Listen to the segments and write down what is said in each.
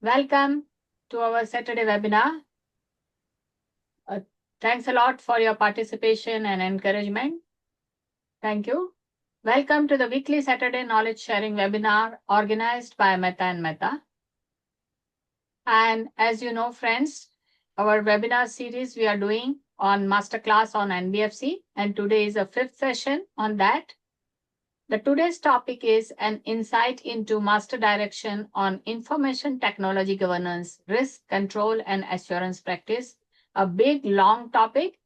Welcome to our Saturday webinar. Thanks a lot for your participation and encouragement. Thank you. Welcome to the weekly Saturday knowledge sharing webinar organized by Meta and Meta. And as you know, friends, our webinar series we are doing on masterclass on NBFC, and today is the fifth session on that. Today's topic is an insight into master direction on information technology governance, risk control and assurance practice. A big, long topic,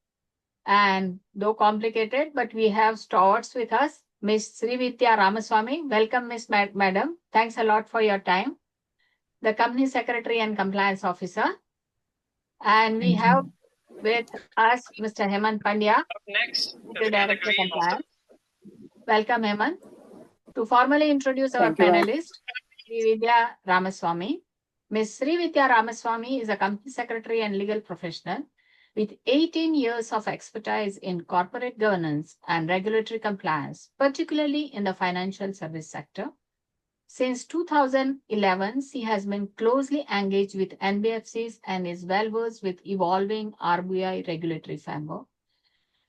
and though complicated, but we have stalwarts with us. Ms. Srividya Ramaswamy. Welcome, Ms. Madam. Thanks a lot for your time. The Company Secretary and Compliance Officer. And we have with us Mr. Hemant Pandya, Next, Deputy Director Compliance. Welcome, Hemant. To formally introduce our panelist, Srividya Ramaswamy. Ms. Srividya Ramaswamy is a company secretary and legal professional with 18 years of expertise in corporate governance and regulatory compliance, particularly in the financial service sector. Since 2011, she has been closely engaged with NBFCs and is well-versed with evolving RBI regulatory framework.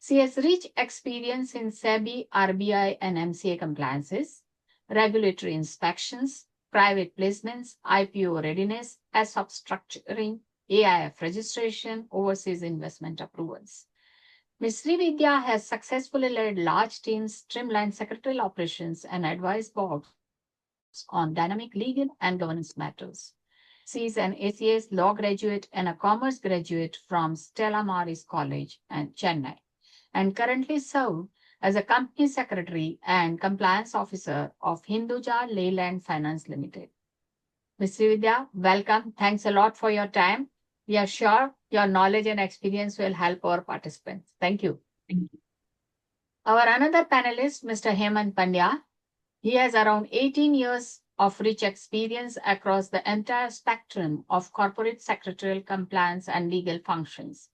She has rich experience in SEBI, RBI, and MCA compliances, regulatory inspections, private placements, IPO readiness, ESOP structuring, AIF registration, overseas investment approvals. Ms. Srividya has successfully led large teams, streamlined secretarial operations, and advised boards on dynamic legal and governance matters. She is an ACS law graduate and a commerce graduate from Stella Maris College and Chennai, and currently served as a company secretary and compliance officer of Hinduja Leyland Finance Limited. Ms. Srividya, welcome. Thanks a lot for your time. We are sure your knowledge and experience will help our participants. Thank you. Our another panelist, Mr. Hemant Pandya. He has around 18 years of rich experience across the entire spectrum of corporate secretarial compliance and legal functions.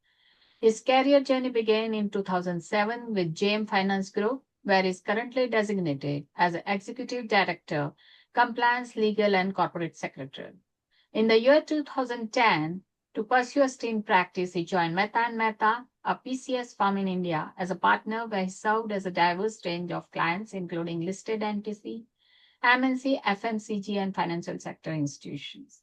His career journey began in 2007 with JM Finance Group, where he is currently designated as an Executive Director, Compliance, Legal and Corporate Secretary. In the year 2010, to pursue a STEAM practice, he joined Meta and Meta, a PCS firm in India, as a partner where he served as a diverse range of clients, including listed entities, MNC, FMCG, and financial sector institutions.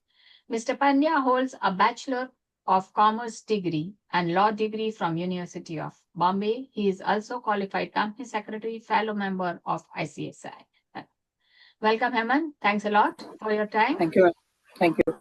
Mr. Pandya holds a Bachelor of Commerce degree and law degree from University of Bombay. He is also qualified company secretary, fellow member of ICSI. Welcome, Hemant. Thanks a lot for your time. Thank you. Thank you.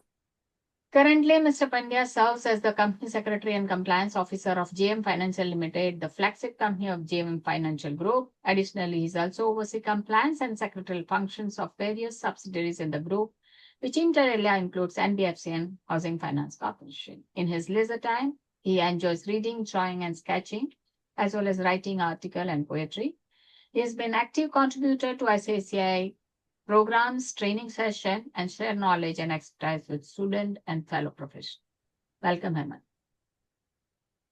Currently, Mr. Pandya serves as the company secretary and compliance officer of JM Financial Limited, the flagship company of JM Financial Group. Additionally, he is also oversees compliance and secretarial functions of various subsidiaries in the group, which inter alia includes NBFC and Housing Finance Corporation. In his leisure time, he enjoys reading, drawing, and sketching, as well as writing articles and poetry. He has been active contributor to ICICI programs, training session, and share knowledge and expertise with student and fellow professionals. Welcome, Hemant.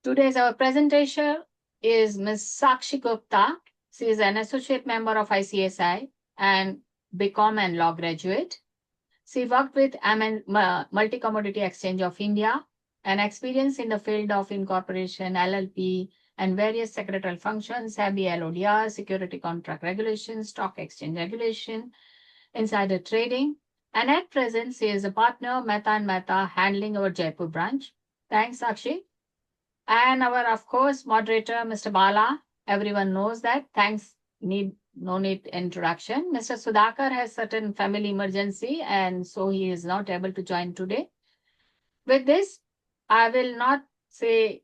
Today's our presentation is Ms. Sakshi Gupta. She is an associate member of ICSI and BCom and law graduate. She worked with Multi-Commodity Exchange of India and experience in the field of incorporation, LLP, and various secretarial functions, SEBI, LODR, security contract regulation, stock exchange regulation, insider trading. And at present, she is a partner, Meta and Meta, handling our Jaipur branch. Thanks, Sakshi. And our, of course, moderator, Mr. Bala. Everyone knows that. Thanks. No need introduction. Mr. Sudhakar has certain family emergency, and so he is not able to join today. With this, I will not say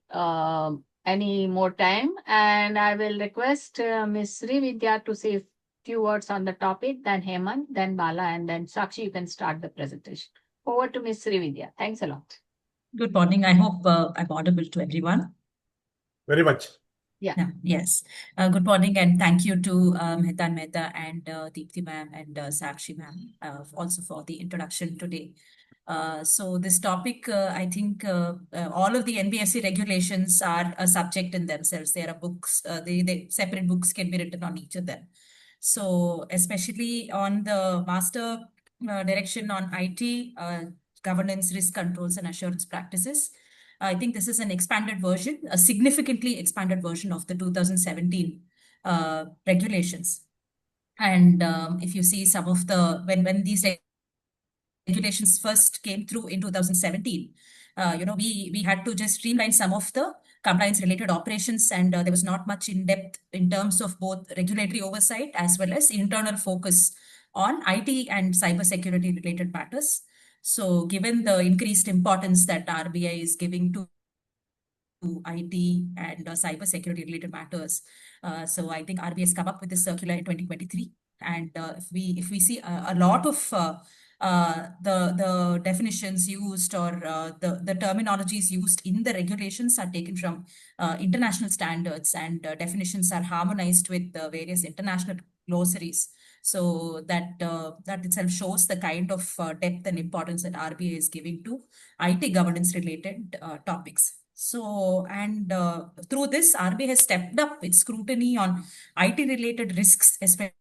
any more time, and I will request Ms. Srividya to say a few words on the topic, then Hemant, then Bala, and then Sakshi. You can start the presentation. Over to Ms. Srividya. Thanks a lot. Good morning. I hope I'm audible to everyone. Very much. Yeah. Yes. Good morning, and thank you to Mehta Mehta and Deepthi ma'am and Sakshi ma'am also for the introduction today. So this topic, I think all of the NBFC regulations are a subject in themselves. There are books, they separate books can be written on each of them. So especially on the master direction on IT, governance, risk controls, and assurance practices. I think this is an expanded version, a significantly expanded version of the 2017 regulations. And if you see some of the, when these regulations first came through in 2017, we had to just streamline some of the compliance related operations, and there was not much in depth in terms of both regulatory oversight as well as internal focus on IT and cybersecurity related matters. So given the increased importance that RBI is giving to IT and cybersecurity related matters, so I think RBI has come up with this circular in 2023. And if we see a lot of the definitions used, or the terminologies used in the regulations, are taken from international standards, and definitions are harmonized with various international glossaries. So that itself shows the kind of depth and importance that RBI is giving to IT governance related topics. So, and through this, RBI has stepped up its scrutiny on IT related risks, especially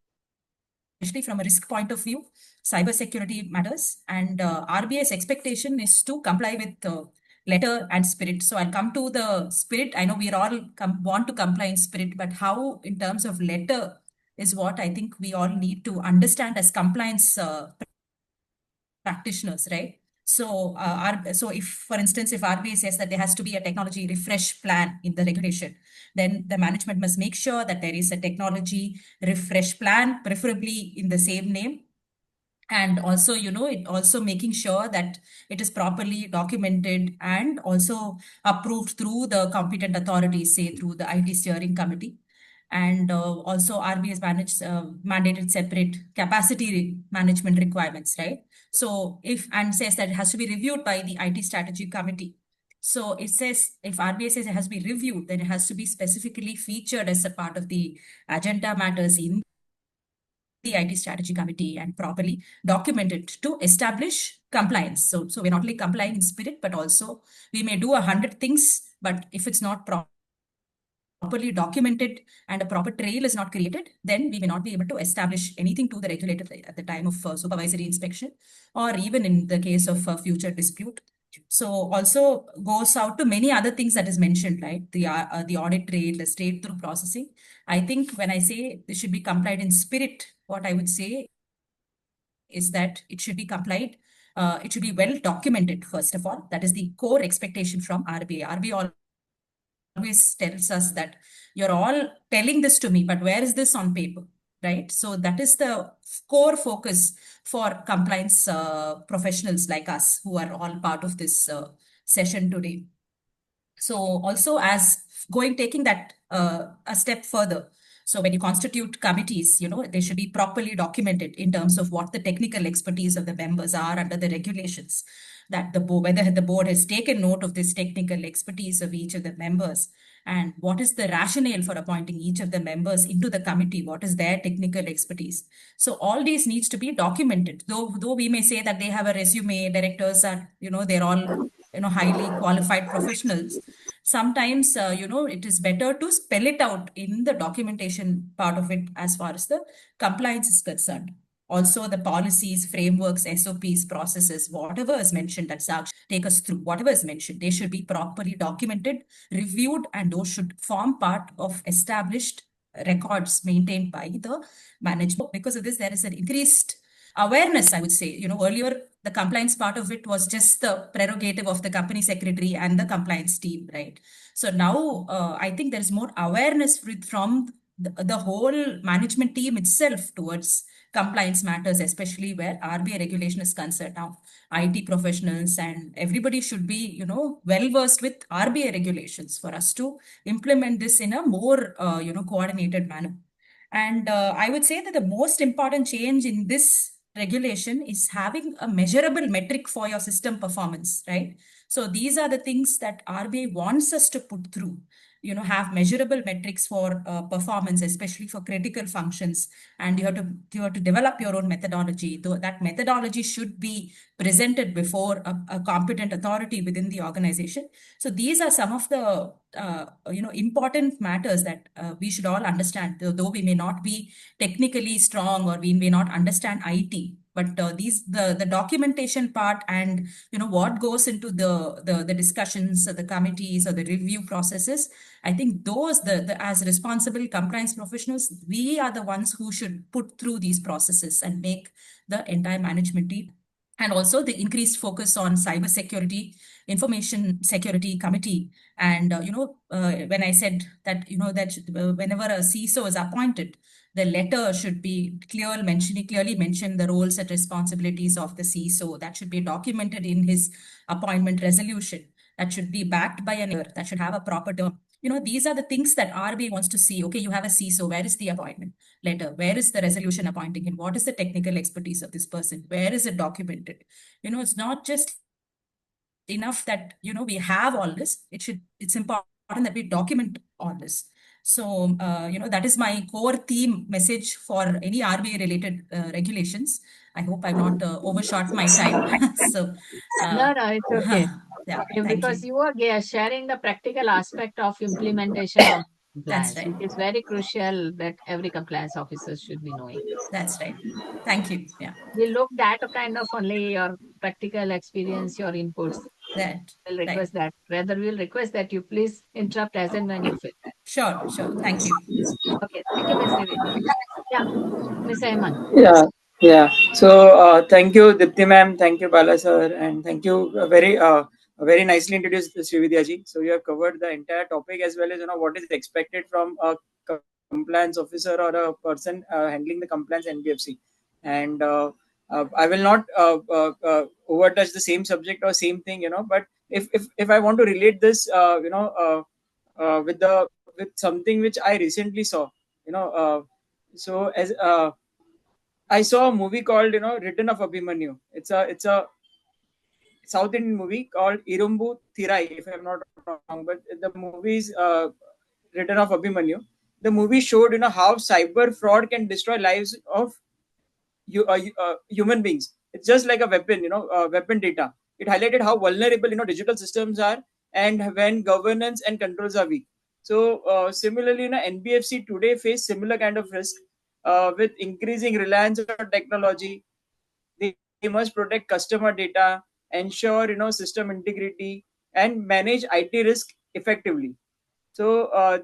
from a risk point of view, cybersecurity matters. And RBI's expectation is to comply with letter and spirit. So I'll come to the spirit. I know we all want to comply in spirit, but how in terms of letter is what I think we all need to understand as compliance practitioners, right? So, so if, for instance, if RBI says that there has to be a technology refresh plan in the regulation, then the management must make sure that there is a technology refresh plan, preferably in the same name. And also, it also making sure that it is properly documented and also approved through the competent authorities, say through the IT steering committee. And also RBI has mandated separate capacity management requirements, right? So and says that it has to be reviewed by the IT strategy committee. So it says, if RBI says it has to be reviewed, then it has to be specifically featured as a part of the agenda matters in the IT strategy committee and properly documented to establish compliance. So we're not only complying in spirit, but also we may do 100 things, but if it's not properly documented and a proper trail is not created, then we may not be able to establish anything to the regulator at the time of supervisory inspection, or even in the case of a future dispute. So also goes out to many other things that is mentioned, right? The audit trail, the straight through processing. I think when I say this should be complied in spirit, what I would say is that it should be complied. It should be well documented, first of all. That is the core expectation from RBI. RBI always tells us that you're all telling this to me, but where is this on paper, right? So that is the core focus for compliance professionals like us who are all part of this session today. So also as taking that a step further. So when you constitute committees, they should be properly documented in terms of what the technical expertise of the members are under the regulations, that whether the board has taken note of this technical expertise of each of the members, and what is the rationale for appointing each of the members into the committee, what is their technical expertise. So all these needs to be documented, though we may say that they have a resume, directors are, they're all, highly qualified professionals. Sometimes, it is better to spell it out in the documentation part of it as far as the compliance is concerned. Also, the policies, frameworks, SOPs, processes, whatever is mentioned, that Sakshi take us through, whatever is mentioned, they should be properly documented, reviewed, and those should form part of established records maintained by the management. Because of this, there is an increased awareness, I would say. Earlier, the compliance part of it was just the prerogative of the company secretary and the compliance team, right? So now, I think there is more awareness from the whole management team itself towards compliance matters, especially where RBI regulation is concerned. Now, IT professionals and everybody should be, well versed with RBI regulations for us to implement this in a more, coordinated manner. And I would say that the most important change in this regulation is having a measurable metric for your system performance, right? So these are the things that RBI wants us to put through. Have measurable metrics for performance, especially for critical functions, and you have to develop your own methodology. Though that methodology should be presented before a competent authority within the organization. So these are some of the important matters that we should all understand. Though we may not be technically strong or we may not understand IT, But the documentation part and what goes into the discussions, the committees or the review processes, I think those as responsible compliance professionals, we are the ones who should put through these processes and make the entire management team. And also the increased focus on cybersecurity, information security committee. And, when I said that, that whenever a CISO is appointed, the letter should be clearly mention the roles and responsibilities of the CISO. That should be documented in his appointment resolution. That should be backed by that should have a proper term. These are the things that RBI wants to see. Okay, you have a CISO. Where is the appointment letter? Where is the resolution appointing him? What is the technical expertise of this person? Where is it documented? It's not just enough that, we have all this. It's important that we document all this. So, that is my core theme message for any RBI related regulations. I hope I've not overshot my time. So, No, it's okay. yeah, thank Because you. you are sharing the practical aspect of implementation of That's compliance. right. It is very crucial that every compliance officer should be knowing. That's right. Thank you. Yeah. We look at kind of only your practical experience, your inputs. That. We'll Right. request that. Rather, we'll request that you please interrupt as and when you feel that. Sure. Thank you. Okay. Thank you, Ms. Nivita. Yeah, Ms. Ayman. Yeah. So thank you, Dipti ma'am. Thank you, Bala sir, and thank you very nicely introduced Srividya ji. So you have covered the entire topic as well as what is expected from a compliance officer or a person handling the compliance NBFC. And I will not overtouch the same subject or same thing, But if I want to relate this, with something which I recently saw, so as I saw a movie called Return of Abhimanyu. It's a South Indian movie called Irumbu Thirai, if I'm not wrong. But the movie's Return of Abhimanyu. The movie showed how cyber fraud can destroy lives of human beings. It's just like a weapon, weapon data. It highlighted how vulnerable digital systems are and when governance and controls are weak. So similarly, NBFC today face similar kind of risk with increasing reliance on technology. They must protect customer data, ensure system integrity, and manage IT risk effectively. So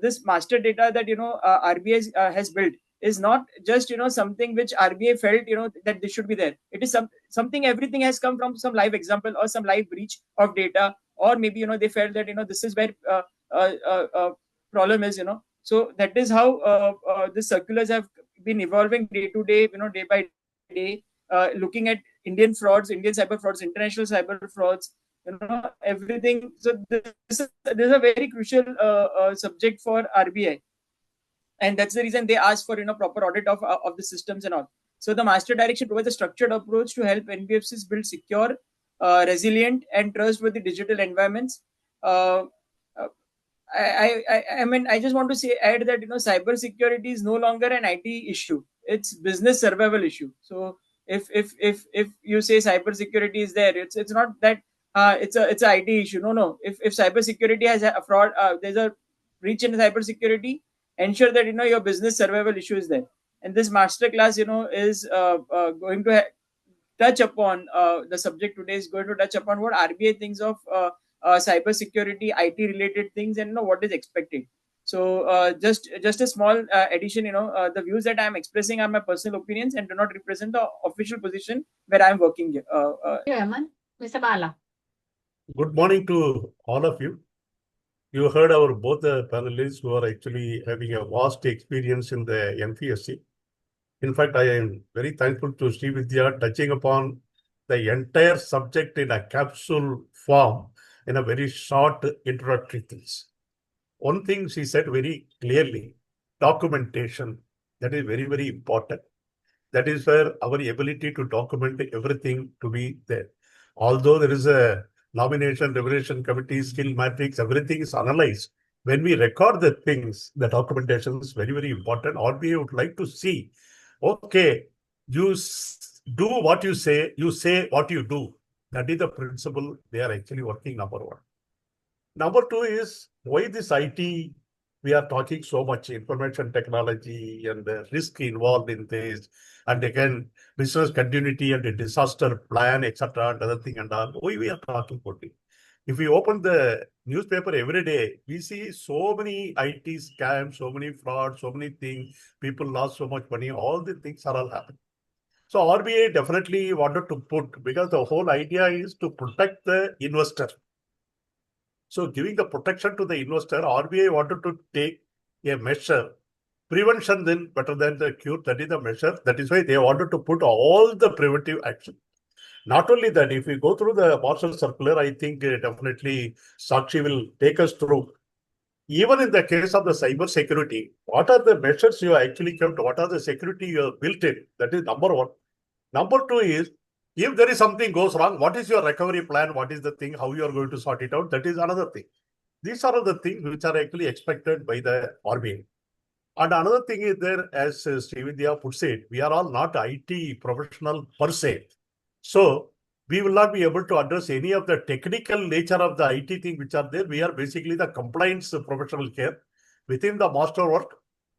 this master data that RBI has built is not just something which RBI felt that this should be there. It is something everything has come from some live example or some live breach of data, or maybe they felt that this is where problem is. So that is how the circulars have been evolving day to day, day by day, looking at Indian frauds, Indian cyber frauds, international cyber frauds, everything. So this is a very crucial subject for RBI, and that's the reason they ask for proper audit of the systems and all. So the master direction provides a structured approach to help NBFCs build secure, resilient, and trustworthy digital environments. Uh, uh, I mean, I just want to add that cyber security is no longer an IT issue; it's business survival issue. So if you say cyber security is there, it's not that it's a IT issue. No. If cyber security has a fraud, there's a breach in cyber security, ensure that your business survival issue is there. And this master class is going to touch upon the subject today is going to touch upon what RBI thinks of cyber security, IT related things, and what is expected. So just a small addition, the views that I'm expressing are my personal opinions and do not represent the official position where I'm working. Thank you, Ayman. Mr. Bala. Good morning to all of you. You heard both the panelists who are actually having a vast experience in the NBFC. In fact, I am very thankful to Srividya touching upon the entire subject in a capsule form in a very short introductory things. One thing she said very clearly, documentation, that is very, very important. That is where our ability to document everything to be there. Although there is a nomination, revelation committee, skill matrix, everything is analyzed. When we record the things, the documentation is very, very important. RBI would like to see, okay, you do what you say what you do. That is the principle they are actually working, number one. Number two is why this IT we are talking so much information technology and the risk involved in this, and again, business continuity and the disaster plan, etc., and other thing and all. We are talking about it. If we open the newspaper every day, we see so many IT scams, so many frauds, so many things. People lost so much money. All the things are all happening. So RBI definitely wanted to put, because the whole idea is to protect the investor. So giving the protection to the investor, RBI wanted to take a measure. Prevention then better than the cure. That is the measure. That is why they wanted to put all the preventive action. Not only that, if we go through the Marshall Circular, I think definitely Sakshi will take us through. Even in the case of the cyber security, what are the measures you actually kept? What are the security you have built in? That is number one. Number two is, if there is something goes wrong, what is your recovery plan? What is the thing? How you are going to sort it out? That is another thing. These are the things which are actually expected by the RBI. And another thing is there, as Srividya puts it, we are all not IT professional per se. So we will not be able to address any of the technical nature of the IT thing which are there. We are basically the compliance professional here within the master work.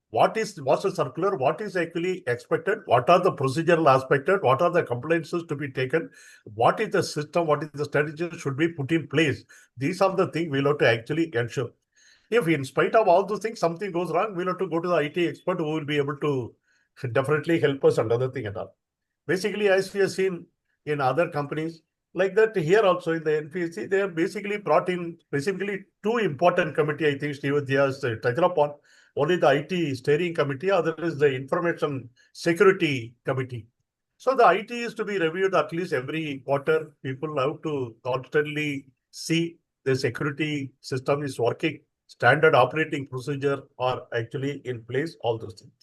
What is master circular? What is actually expected? What are the procedural aspects? What are the compliances to be taken? What is the system? What is the strategy should be put in place? These are the things we'll have to actually ensure. If in spite of all those things, something goes wrong, we'll have to go to the IT expert who will be able to definitely help us and other thing and all. Basically, as we have seen in other companies, like that here also in the NBFC, they have basically brought in basically two important committee, I think Srividya has touched upon. Only the IT steering committee, other is the information security committee. So the IT is to be reviewed at least every quarter. People have to constantly see the security system is working, standard operating procedure are actually in place, all those things.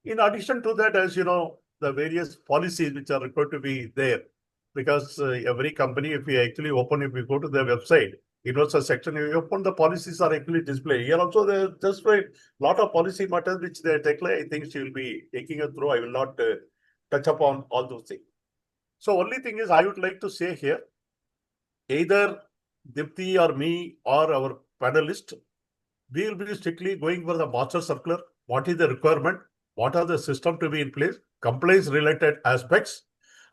In addition to that, as you know, the various policies which are required to be there, because every company, if we actually open, if we go to their website, investor section, if you open, the policies are actually displayed. Here also, there's just a lot of policy matters which they take. I think she will be taking it through. I will not touch upon all those things. So only thing is, I would like to say here, either Dipti or me or our panelist, we will be strictly going for the master circular. What is the requirement? What are the system to be in place? Compliance related aspects.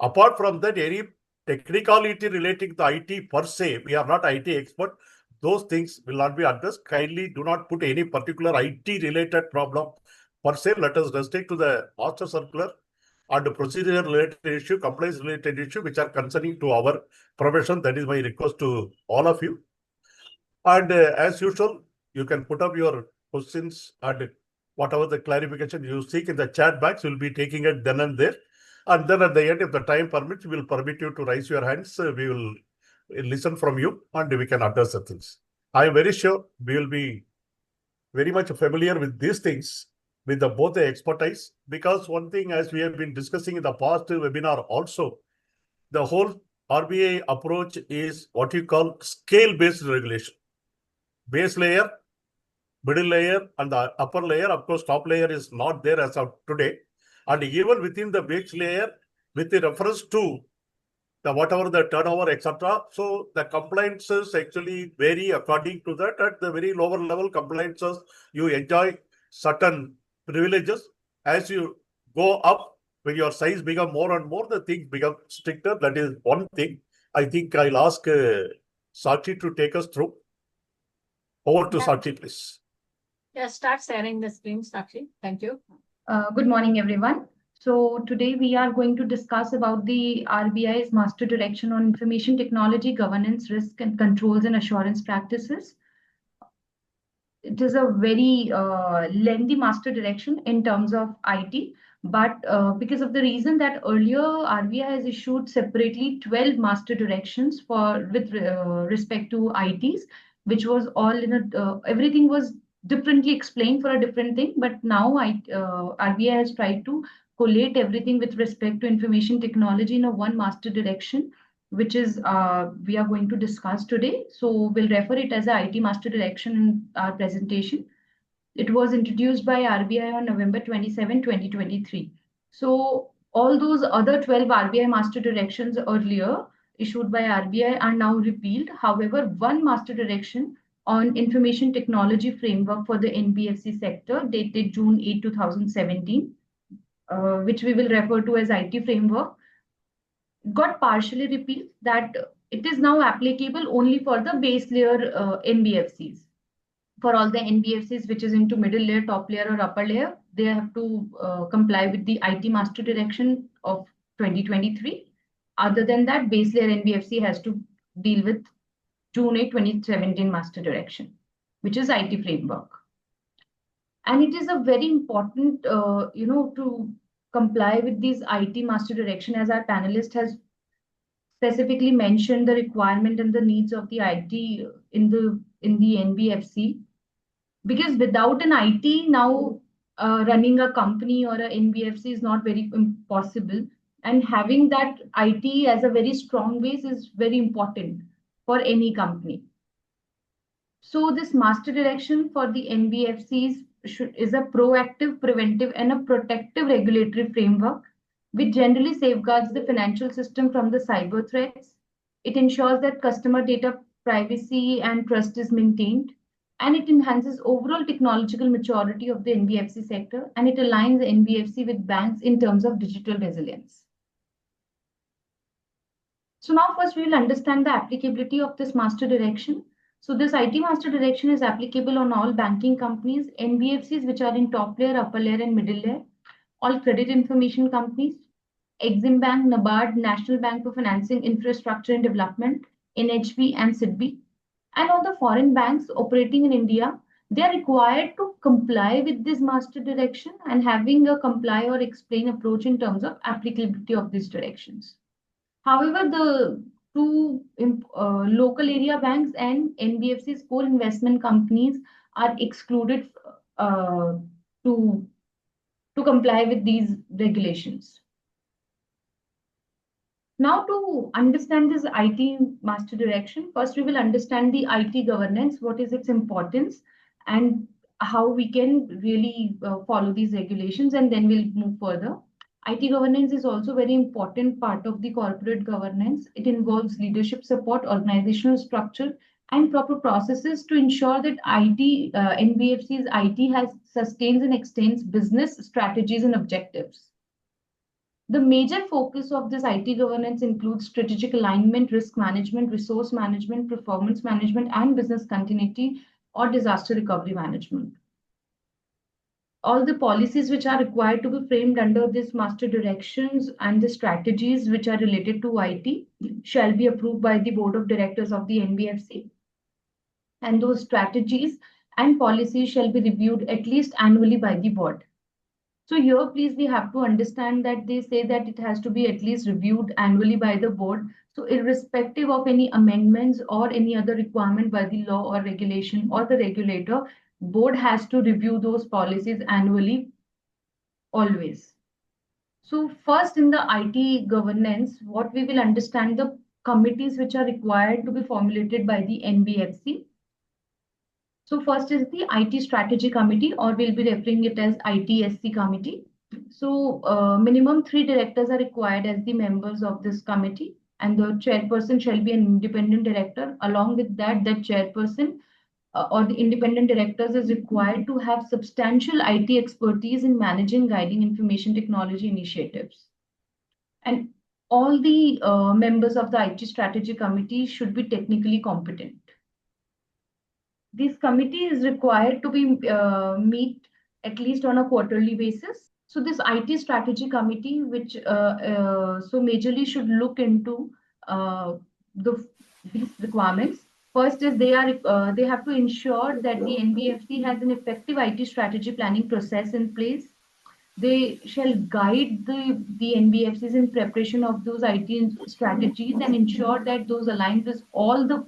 Apart from that, any technicality relating to IT per se, we are not IT expert. Those things will not be addressed. Kindly do not put any particular IT related problem per se. Let us restrict to the master circular and the procedure related issue, compliance related issue, which are concerning to our profession. That is my request to all of you. And as usual, you can put up your questions and whatever the clarification you seek in the chat box, we'll be taking it then and there. And then at the end, if the time permits, we'll permit you to raise your hands. We will listen from you and we can address the things. I am very sure we will be very much familiar with these things, with both the expertise, because one thing, as we have been discussing in the past webinar also, the whole RBI approach is what you call scale-based regulation. Base layer, middle layer, and the upper layer. Of course, top layer is not there as of today. And even within the base layer, with the reference to the whatever the turnover, etc. So the compliances actually vary according to that. At the very lower level compliances, you enjoy certain privileges. As you go up, when your size become more and more, the things become stricter. That is one thing. I think I'll ask Sakshi to take us through. Over to Sakshi, please. Yeah, start sharing the screen, Sakshi. Thank you. Good morning, everyone. So today we are going to discuss about the RBI's Master Direction on Information Technology Governance, Risk and Controls and Assurance Practices. It is a very lengthy master direction in terms of IT, but because of the reason that earlier RBI has issued separately 12 master directions with respect to ITs, which was all in everything was differently explained for a different thing. But now RBI has tried to collate everything with respect to information technology in a one master direction, which is we are going to discuss today. So we'll refer it as a IT master direction in our presentation. It was introduced by RBI on November 27, 2023. So all those other 12 RBI master directions earlier issued by RBI are now repealed. However, one master direction on Information Technology Framework for the NBFC sector dated June 8, 2017, which we will refer to as IT framework, got partially repealed, that it is now applicable only for the base layer NBFCs. For all the NBFCs which is into middle layer, top layer or upper layer, they have to comply with the IT Master Direction of 2023. Other than that, base layer NBFC has to deal with June 8, 2017 Master Direction, which is IT framework. And it is a very important, to comply with these IT Master Direction, as our panelist has specifically mentioned the requirement and the needs of the IT in the NBFC. Because without an IT now, running a company or a NBFC is not very possible. And having that IT as a very strong base is very important for any company. So this master direction for the NBFCs is a proactive, preventive, and a protective regulatory framework which generally safeguards the financial system from the cyber threats. It ensures that customer data privacy and trust is maintained, and it enhances overall technological maturity of the NBFC sector, and it aligns the NBFC with banks in terms of digital resilience. So now first we will understand the applicability of this master direction. So this IT Master Direction is applicable on all banking companies, NBFCs which are in top layer, upper layer and middle layer, all credit information companies, Exim Bank, NABARD, National Bank for Financing Infrastructure and Development, NHB and SIDBI, and all the foreign banks operating in India. They are required to comply with this master direction and having a comply or explain approach in terms of applicability of these directions. However, the two local area banks and NBFCs core investment companies are excluded to comply with these regulations. Now, to understand this IT master direction, first we will understand the IT governance, what is its importance, and how we can really follow these regulations, and then we'll move further. IT governance is also a very important part of the corporate governance. It involves leadership support, organizational structure, and proper processes to ensure that NBFC's IT sustains and extends business strategies and objectives. The major focus of this IT governance includes strategic alignment, risk management, resource management, performance management, and business continuity or disaster recovery management. All the policies which are required to be framed under this master directions and the strategies which are related to IT shall be approved by the board of directors of the NBFC. And those strategies and policies shall be reviewed at least annually by the board. So here, please, we have to understand that they say that it has to be at least reviewed annually by the board. So irrespective of any amendments or any other requirement by the law or regulation or the regulator, board has to review those policies annually, always. So first, in the IT governance, what we will understand the committees which are required to be formulated by the NBFC. So first is the IT Strategy Committee, or we'll be referring it as ITSC Committee. So minimum 3 directors are required as the members of this committee, and the chairperson shall be an independent director. Along with that, the chairperson or the independent directors is required to have substantial IT expertise in managing, guiding information technology initiatives. And all the members of the IT Strategy Committee should be technically competent. This committee is required to be meet at least on a quarterly basis. So this IT Strategy Committee, which so majorly should look into these requirements. First is they have to ensure that the NBFC has an effective IT strategy planning process in place. They shall guide the NBFCs in preparation of those IT strategies and ensure that those align with all the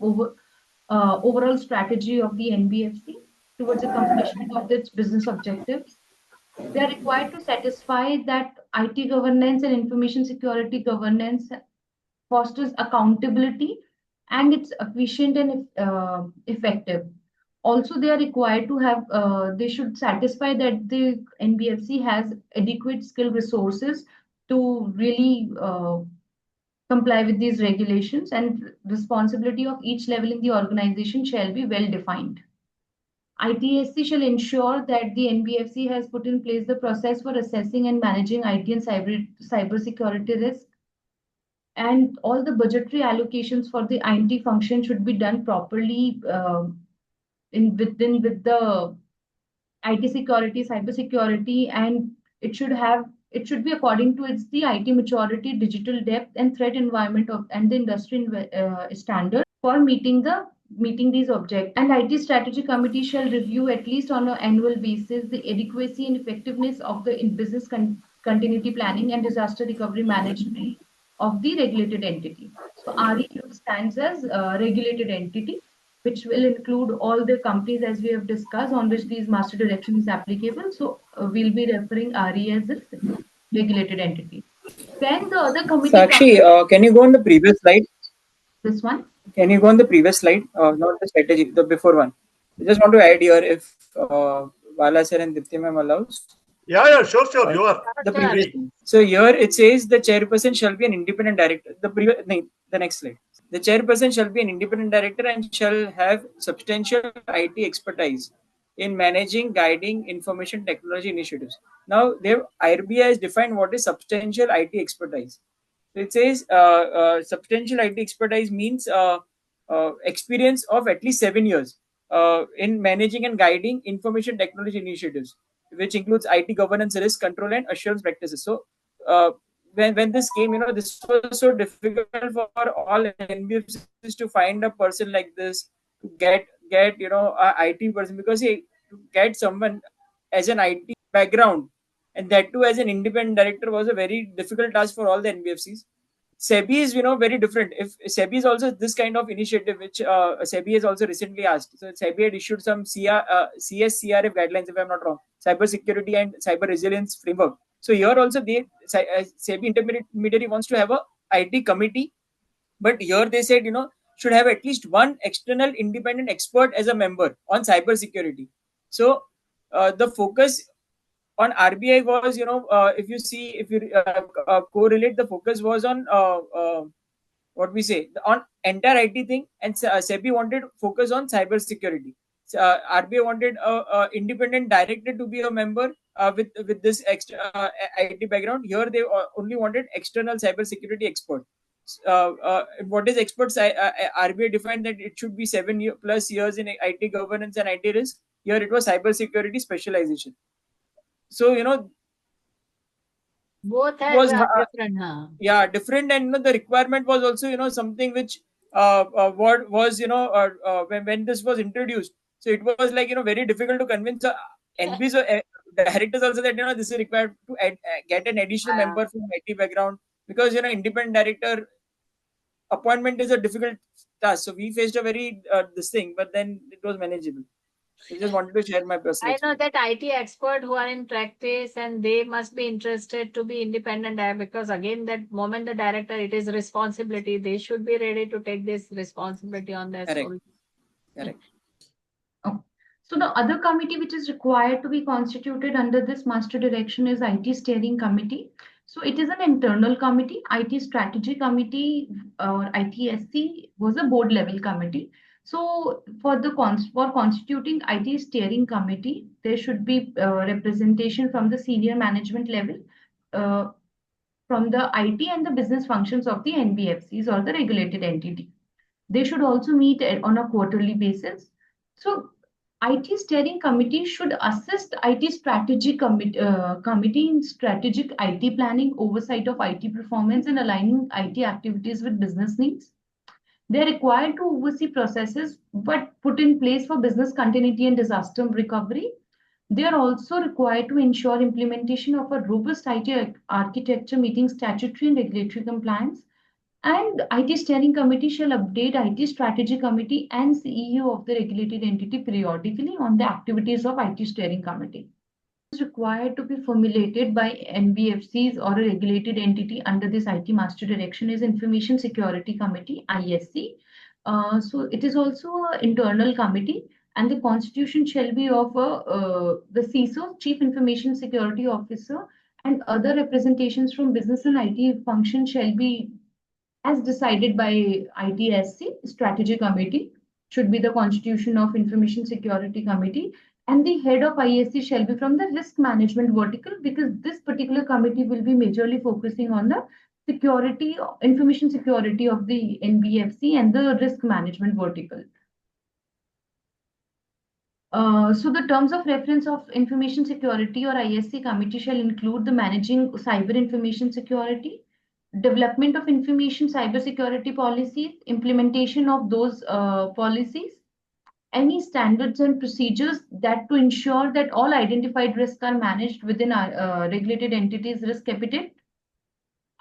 overall strategy of the NBFC towards the completion of its business objectives. They are required to satisfy that IT governance and information security governance fosters accountability and it's efficient and effective. Also, they are required to have, they should satisfy that the NBFC has adequate skill resources to really comply with these regulations, and responsibility of each level in the organization shall be well defined. ITSC shall ensure that the NBFC has put in place the process for assessing and managing IT and cybersecurity risk, and all the budgetary allocations for the IT function should be done properly with the IT security, cybersecurity, and it should be according to the IT maturity, digital depth, and threat environment and the industry standard for meeting these objectives. And IT strategy committee shall review at least on an annual basis the adequacy and effectiveness of the business continuity planning and disaster recovery management of the regulated entity. So RE stands as regulated entity, which will include all the companies as we have discussed on which these master direction is applicable. So we'll be referring RE as a regulated entity. Then the other committee. Sakshi, can you go on the previous slide? This one? Can you go on the previous slide? Not the strategy, the before one. I just want to add here if Bala sir and Dipti ma'am allows. Yeah, sure, you are. The previous. So here it says the chairperson shall be an independent director. The next slide. The chairperson shall be an independent director and shall have substantial IT expertise in managing, guiding information technology initiatives. Now, RBI has defined what is substantial IT expertise. So it says substantial IT expertise means experience of at least 7 years in managing and guiding information technology initiatives, which includes IT governance, risk control, and assurance practices. So when this came, this was so difficult for all NBFCs to find a person like this, to get a IT person, because to get someone as an IT background, and that too as an independent director, was a very difficult task for all the NBFCs. SEBI is very different. If SEBI is also this kind of initiative, which SEBI has also recently asked. So SEBI had issued some CSCRF guidelines, if I'm not wrong, cybersecurity and cyber resilience framework. So here also SEBI intermediary wants to have a IT committee, but here they said should have at least one external independent expert as a member on cybersecurity. So the focus on RBI was, if you correlate, the focus was on what we say on entire IT thing, and SEBI wanted focus on cybersecurity. RBI wanted a independent director to be a member with this extra IT background. Here they only wanted external cybersecurity expert. What is experts? RBI defined that it should be 7+ years in IT governance and IT risk. Here it was cybersecurity specialization. So both was different, huh? Yeah, different, and the requirement was also something which what was when this was introduced. So it was like very difficult to convince NBs directors also that this is required to get an additional member from IT background, because independent director appointment is a difficult task. So we faced a very this thing, but then it was manageable. I just wanted to share my personal experience. I know that IT expert who are in practice, and they must be interested to be independent, because again, that moment the director, it is responsibility. They should be ready to take this responsibility on their shoulders. Correct. Oh. So the other committee which is required to be constituted under this master direction is IT steering committee. So it is an internal committee. IT strategy committee or ITSC was a board level committee. So for constituting IT steering committee, there should be representation from the senior management level, from the IT and the business functions of the NBFCs or the regulated entity. They should also meet on a quarterly basis. So IT steering committee should assist IT strategy committee in strategic IT planning, oversight of IT performance, and aligning IT activities with business needs. They are required to oversee processes but put in place for business continuity and disaster recovery. They are also required to ensure implementation of a robust IT architecture meeting statutory and regulatory compliance. And IT steering committee shall update IT strategy committee and CEO of the regulated entity periodically on the activities of IT steering committee. Is required to be formulated by NBFCs or a regulated entity under this IT master direction is Information Security Committee, ISC. So it is also an internal committee, and the constitution shall be of the CISO, Chief Information Security Officer, and other representations from business and IT function shall be as decided by ITSC, Strategy Committee should be the constitution of Information Security Committee, and the head of ISC shall be from the risk management vertical, because this particular committee will be majorly focusing on the security, information security of the NBFC and the risk management vertical. So the terms of reference of information security or ISC committee shall include the managing cyber information security, development of information cybersecurity policies, implementation of those policies, any standards and procedures that to ensure that all identified risks are managed within our regulated entities' risk appetite,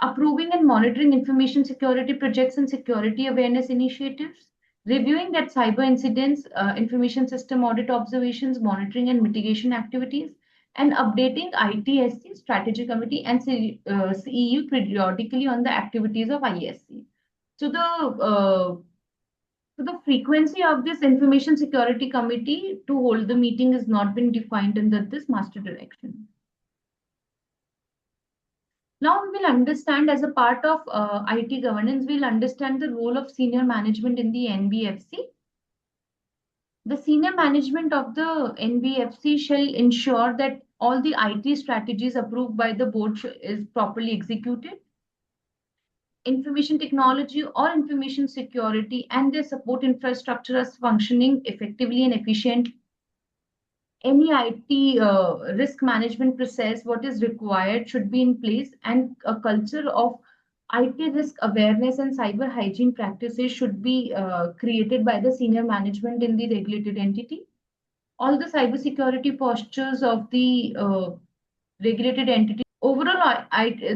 approving and monitoring information security projects and security awareness initiatives, reviewing that cyber incidents, information system audit observations, monitoring and mitigation activities, and updating ITSC strategy committee and CEU periodically on the activities of ISC. So the frequency of this information security committee to hold the meeting has not been defined under this master direction. Now we will understand, as a part of IT governance, we'll understand the role of senior management in the NBFC. The senior management of the NBFC shall ensure that all the IT strategies approved by the board is properly executed. Information technology or information security and their support infrastructure is functioning effectively and efficiently. Any IT risk management process, what is required, should be in place, and a culture of IT risk awareness and cyber hygiene practices should be created by the senior management in the regulated entity. All the cybersecurity postures of the regulated entity. Overall,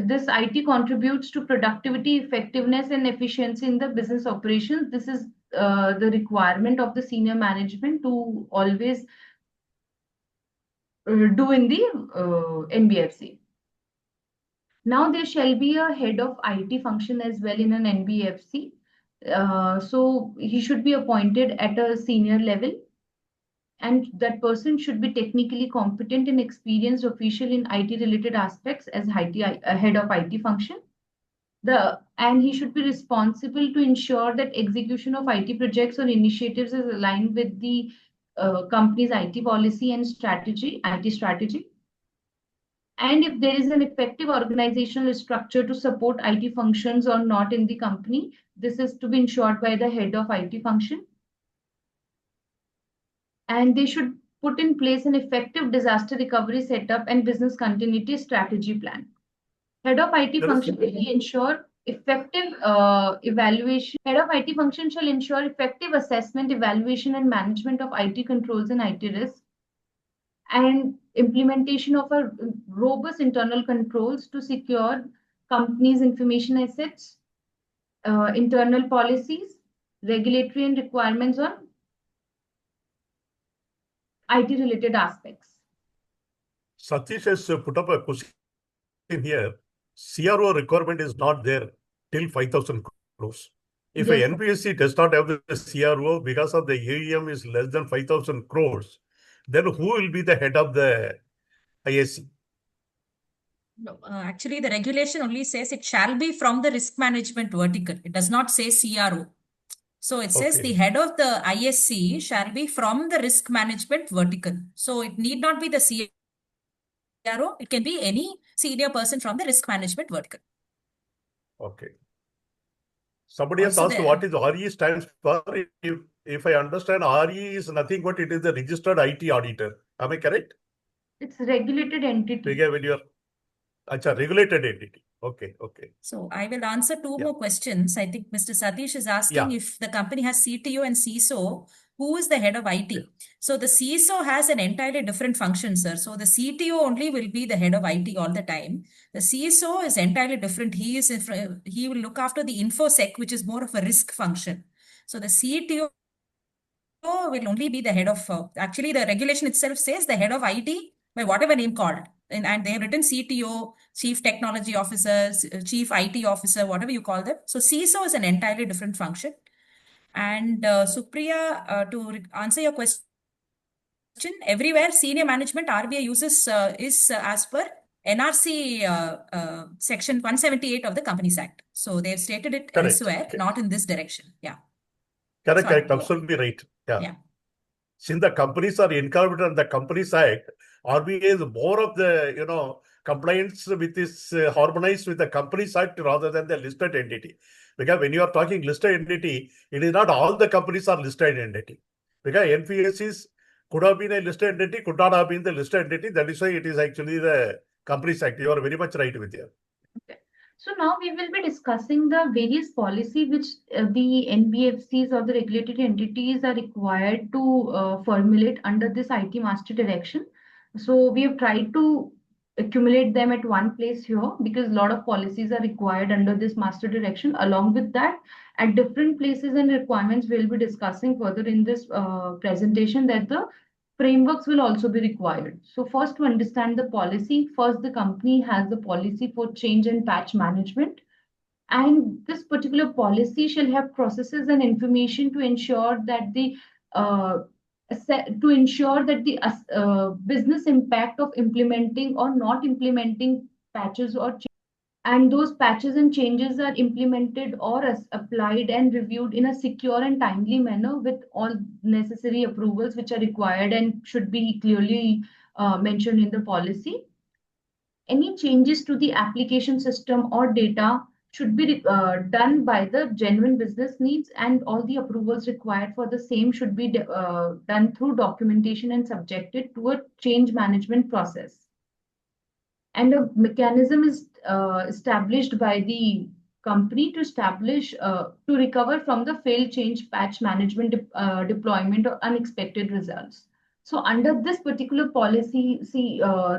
this IT contributes to productivity, effectiveness, and efficiency in the business operations. This is the requirement of the senior management to always do in the NBFC. Now there shall be a head of IT function as well in an NBFC. So he should be appointed at a senior level, and that person should be technically competent and experienced official in IT related aspects as head of IT function. And he should be responsible to ensure that execution of IT projects or initiatives is aligned with the company's IT policy and strategy, IT strategy. And if there is an effective organizational structure to support IT functions or not in the company, this is to be ensured by the head of IT function. And they should put in place an effective disaster recovery setup and business continuity strategy plan. Head of IT function will ensure effective evaluation. Head of IT function shall ensure effective assessment, evaluation, and management of IT controls and IT risks, and implementation of a robust internal controls to secure companies' information assets, internal policies, regulatory and requirements on IT related aspects. Satish has put up a question here. CRO requirement is not there till 5,000 crores. If Yes, a NBFC does not have the CRO because of the AUM is less than 5,000 crores, then who will be the head of the ISC? No, actually, the regulation only says it shall be from the risk management vertical. It does not say CRO. So it says the head of the ISC shall be from the risk management vertical. So it need not be the CRO. It can be any senior person from the risk management vertical. Okay. Somebody has Also asked what is RE stands for. If I understand, RE is nothing but it is the registered IT auditor. Am I correct? It's a regulated entity. When you're regulated entity. Okay. So I will answer two more questions. I think Mr. Satish is asking if the company has CTO and CISO, who is the head of IT? Yeah. So the CISO has an entirely different function, sir. So the CTO only will be the head of IT all the time. The CISO is entirely different. He will look after the InfoSec, which is more of a risk function. So the CTO will only be the head of, actually the regulation itself says the head of IT by whatever name called. And they have written CTO, Chief Technology Officer, Chief IT Officer, whatever you call them. So CISO is an entirely different function. And Supriya, to answer your question, everywhere senior management RBI uses is as per NRC section 178 of the Companies Act. So they've stated it Correct. elsewhere, not in this direction. Yeah. Correct, Sorry. correct, absolutely right. Yeah. Since the companies are incorporated in the Companies Act, RBI is more of the, compliance with this harmonized with the Companies Act rather than the listed entity. Because when you are talking listed entity, it is not all the companies are listed entity. Because NBFCs could have been a listed entity, could not have been the listed entity. That is why it is actually the Companies Act. You are very much right with you. Okay. So now we will be discussing the various policy which the NBFCs or the regulated entities are required to formulate under this IT master direction. So we have tried to accumulate them at one place here because a lot of policies are required under this master direction. Along with that, at different places and requirements, we'll be discussing further in this presentation that the frameworks will also be required. So first, to understand the policy, first the company has the policy for change and patch management. And this particular policy shall have processes and information to ensure that the business impact of implementing or not implementing patches and those patches and changes are implemented or applied and reviewed in a secure and timely manner with all necessary approvals which are required and should be clearly mentioned in the policy. Any changes to the application system or data should be done by the genuine business needs, and all the approvals required for the same should be done through documentation and subjected to a change management process. And a mechanism is established by the company to recover from the failed change patch management deployment or unexpected results. So under this particular policy,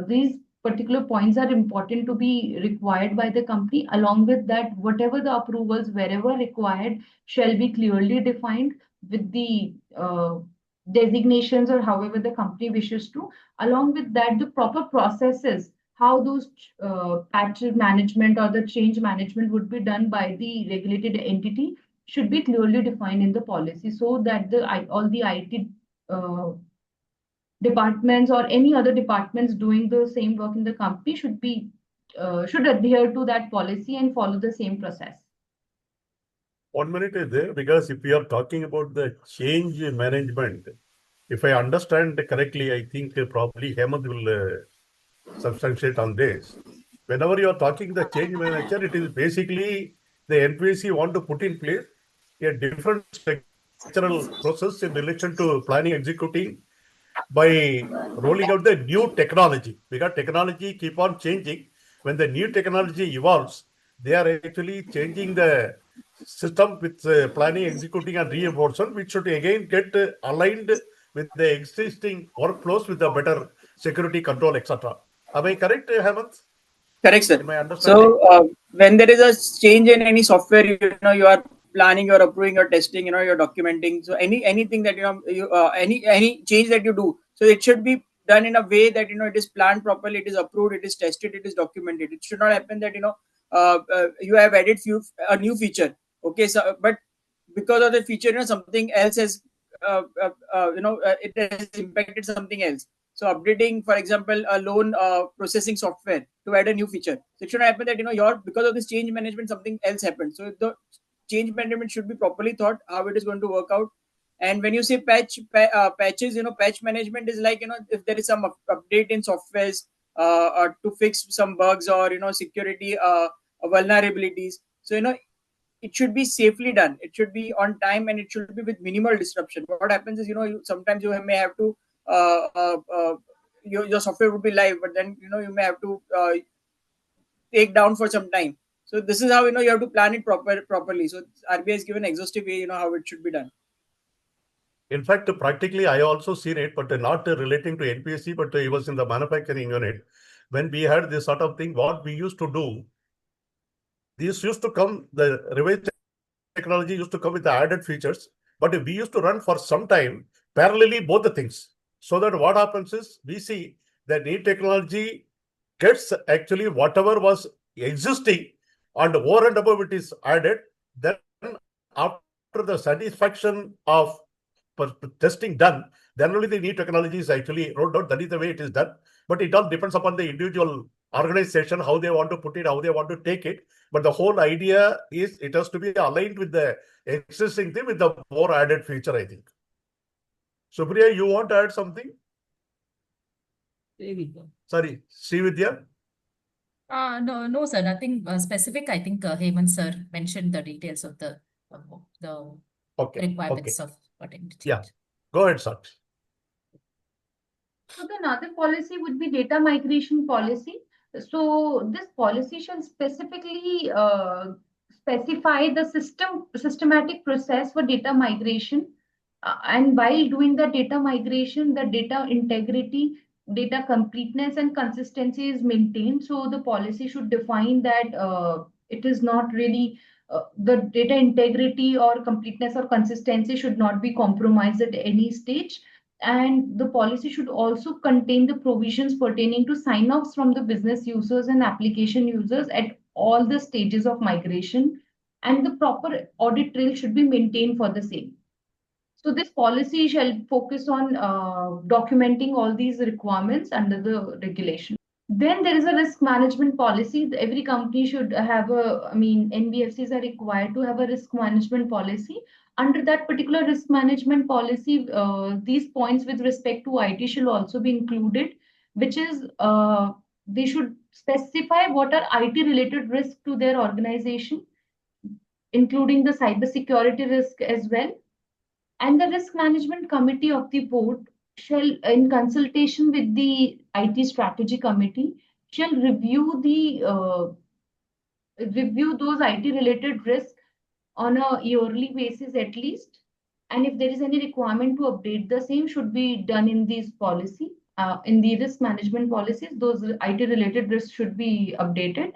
these particular points are important to be required by the company. Along with that, whatever the approvals wherever required shall be clearly defined with the designations or however the company wishes to. Along with that, the proper processes how those patch management or the change management would be done by the regulated entity should be clearly defined in the policy, so that all the IT departments or any other departments doing the same work in the company should adhere to that policy and follow the same process. 1 minute is there because if we are talking about the change management, if I understand correctly, I think probably Hemant will substantiate on this. Whenever you are talking the change manager, it is basically the NBFC want to put in place a different structural process in relation to planning, executing by rolling out the new technology, because technology keep on changing. When the new technology evolves, they are actually changing the system with planning, executing, and reinforcement, which should again get aligned with the existing workflows with the better security control, etc. Am I correct, Hemant? Correct, sir. In my understanding? So when there is a change in any software, you are planning, you're approving, you're testing, you're documenting. So anything that any change that you do, so it should be done in a way that it is planned properly, it is approved, it is tested, it is documented. It should not happen that you have added a new feature. Okay, so but because of the feature, something else has it has impacted something else. So updating, for example, a loan processing software to add a new feature. So it should happen that because of this change management, something else happened. So the change management should be properly thought how it is going to work out. And when you say patches, patch management is like if there is some update in softwares to fix some bugs or security vulnerabilities. So it should be safely done. It should be on time and it should be with minimal disruption. What happens is sometimes you may have to your software would be live, but then you may have to take down for some time. So this is how you have to plan it properly. So RBI has given exhaustive way how it should be done. In fact, practically, I also seen it, but not relating to NBFC, but it was in the manufacturing unit. When we had this sort of thing, what we used to do, these used to come, the revised technology used to come with the added features, but we used to run for some time parallelly both the things. So that what happens is we see that new technology gets actually whatever was existing and over and above it is added. Then after the satisfaction of testing done, then only the new technology is actually rolled out. That is the way it is done. But it all depends upon the individual organization, how they want to put it, how they want to take it. But the whole idea is it has to be aligned with the existing thing with the more added feature, I think. Supriya, you want to add something? Sorry, Srividya? No, sir, nothing specific. I think Hemant sir mentioned the details of the requirements of what I need to change. Yeah, go ahead, Sakshi. So the another policy would be data migration policy. So this policy shall specifically specify the systematic process for data migration. And while doing the data migration, the data integrity, data completeness, and consistency is maintained. So the policy should define that it is not really the data integrity or completeness or consistency should not be compromised at any stage. And the policy should also contain the provisions pertaining to sign-offs from the business users and application users at all the stages of migration, and the proper audit trail should be maintained for the same. So this policy shall focus on documenting all these requirements under the regulation. Then there is a risk management policy. Every company should have NBFCs are required to have a risk management policy. Under that particular risk management policy, these points with respect to IT shall also be included, which is they should specify what are IT related risks to their organization, including the cybersecurity risk as well. And the risk management committee of the board shall, in consultation with the IT strategy committee, shall review those IT related risks on a yearly basis at least. And if there is any requirement to update the same, should be done in these policy. In the risk management policies, those IT related risks should be updated.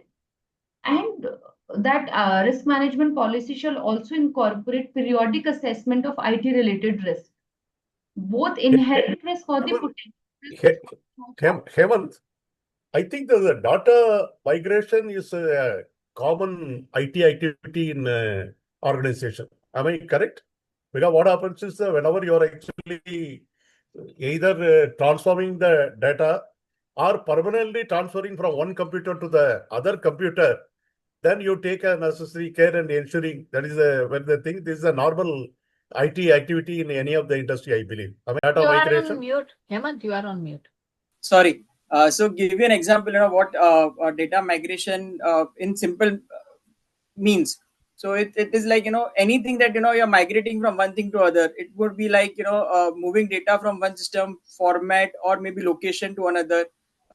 And that risk management policy shall also incorporate periodic assessment of IT related risk, both inherent risk or the potential risk. Hemant, I think the data migration is a common IT activity in organization. Am I correct? Because what happens is whenever you are actually either transforming the data or permanently transferring from one computer to the other computer, then you take a necessary care and ensuring that is when the thing, this is a normal IT activity in any of the industry, I believe. I mean, data You migration. are on mute. Hemant, you are on mute. Sorry. So give you an example, what data migration in simple means. So it is like, anything that, you're migrating from one thing to other. It would be like, moving data from one system format or maybe location to another.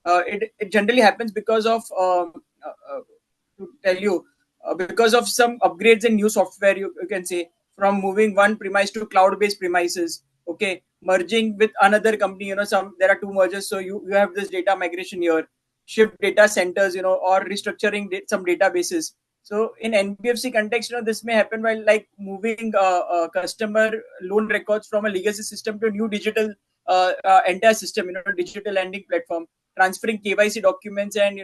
It generally happens because of, to tell you, because of some upgrades in new software, you can say, from moving one premise to cloud-based premises. Okay, merging with another company, there are two mergers, so you have this data migration here, shift data centers, or restructuring some databases. So in NBFC context, this may happen while like moving customer loan records from a legacy system to a new digital entire system, digital lending platform, transferring KYC documents, and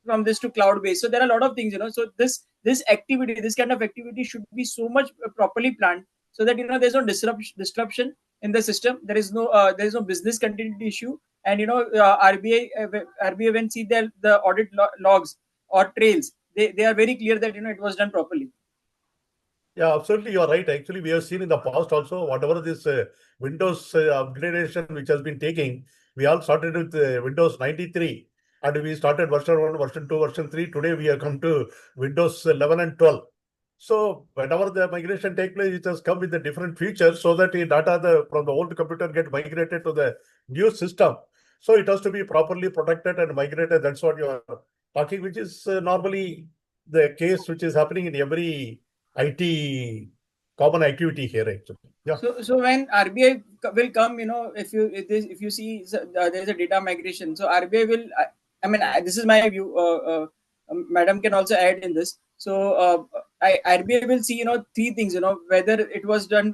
from this to cloud based. So there are a lot of things, so this kind of activity should be so much properly planned, so that there's no disruption in the system. There is no business continuity issue, and RBI when see the audit logs or trails, they are very clear that it was done properly. Yeah, absolutely, you are right. Actually, we have seen in the past also, whatever this Windows upgradation which has been taking, we all started with Windows 93, and we started version 1, version 2, version 3. Today we have come to Windows 11 and 12. So whenever the migration takes place, it has come with the different features so that the data from the old computer get migrated to the new system. So it has to be properly protected and migrated. That's what you are talking, which is normally the case which is happening in every IT common activity here actually. Yeah. So when RBI will come, if you see there is a data migration, so RBI will. This is my view. Madam can also add in this. So RBI will see, three things. Whether it was done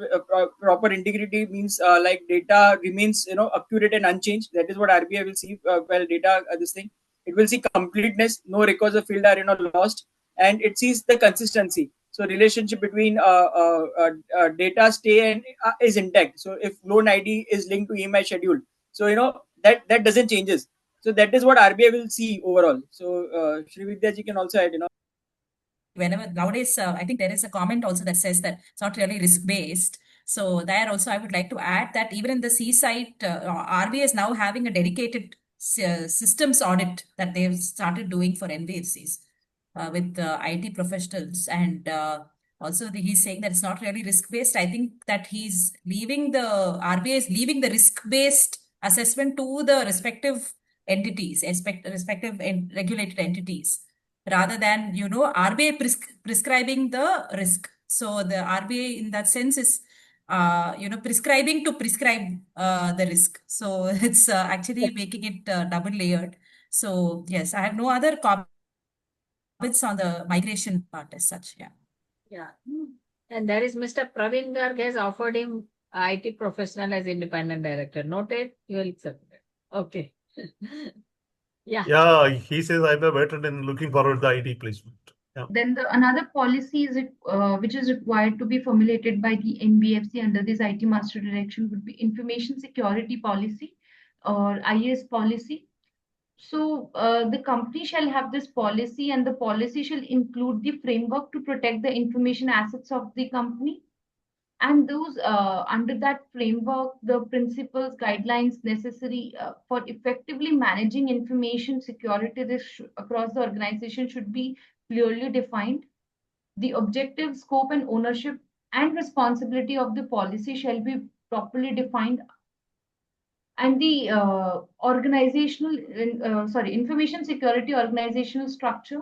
proper integrity means like data remains, accurate and unchanged. That is what RBI will see. Well, data this thing. It will see completeness. No records of field are lost, and it sees the consistency. So relationship between data stay and is intact. So if loan ID is linked to EMI schedule, so that doesn't changes. So that is what RBI will see overall. So Srividya ji can also add, Whenever nowadays, I think there is a comment also that says that it's not really risk-based. So there also, I would like to add that even in the seaside, RBI is now having a dedicated systems audit that they've started doing for NBFCs with IT professionals. And also he's saying that it's not really risk-based. I think that RBI is leaving the risk-based assessment to the respective entities, respective regulated entities, rather than, RBI prescribing the risk. So the RBI in that sense is, prescribing to prescribe the risk. So it's actually making it double layered. So yes, I have no other comments on the migration part as such. Yeah. Yeah. And there is Mr. Praveen Garg has offered him IT professional as independent director. Noted, you will accept it. Okay. Yeah. Yeah, he says I'm a veteran and looking forward to the IT placement. Yeah. Then another policy is which is required to be formulated by the NBFC under this IT master direction would be information security policy or IS policy. So the company shall have this policy, and the policy shall include the framework to protect the information assets of the company. And those under that framework, the principles, guidelines necessary for effectively managing information security risk across the organization should be clearly defined. The objective, scope, and ownership and responsibility of the policy shall be properly defined. And the information security organizational structure,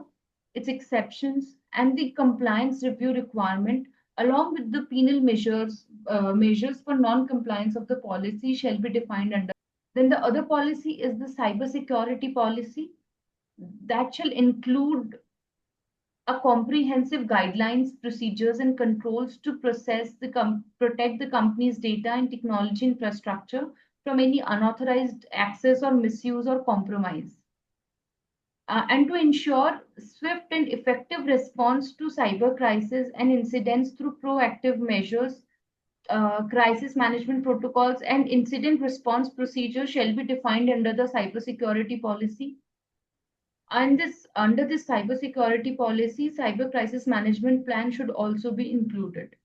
its exceptions, and the compliance review requirement, along with the penal measures for non-compliance of the policy shall be defined under. Then the other policy is the cybersecurity policy that shall include a comprehensive guidelines, procedures, and controls to protect the company's data and technology infrastructure from any unauthorized access or misuse or compromise. And to ensure swift and effective response to cyber crisis and incidents through proactive measures, crisis management protocols, and incident response procedures shall be defined under the cybersecurity policy. And under this cybersecurity policy, cyber crisis management plan should also be included.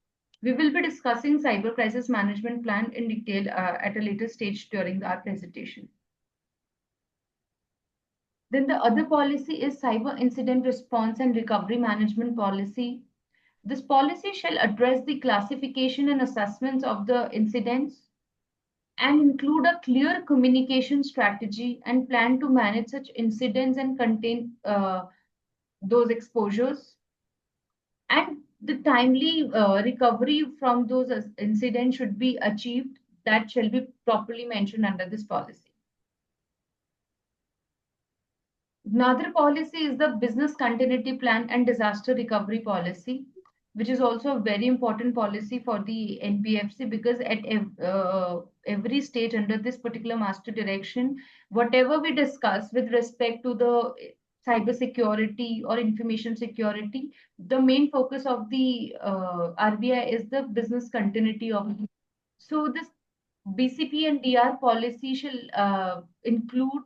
We will be discussing cyber crisis management plan in detail at a later stage during our presentation. Then the other policy is cyber incident response and recovery management policy. This policy shall address the classification and assessments of the incidents and include a clear communication strategy and plan to manage such incidents and contain those exposures. And the timely recovery from those incidents should be achieved. That shall be properly mentioned under this policy. Another policy is the business continuity plan and disaster recovery policy, which is also a very important policy for the NBFC, because at every stage under this particular master direction, whatever we discuss with respect to the cybersecurity or information security, the main focus of the RBI is the business continuity of. So this BCP and DR policy shall include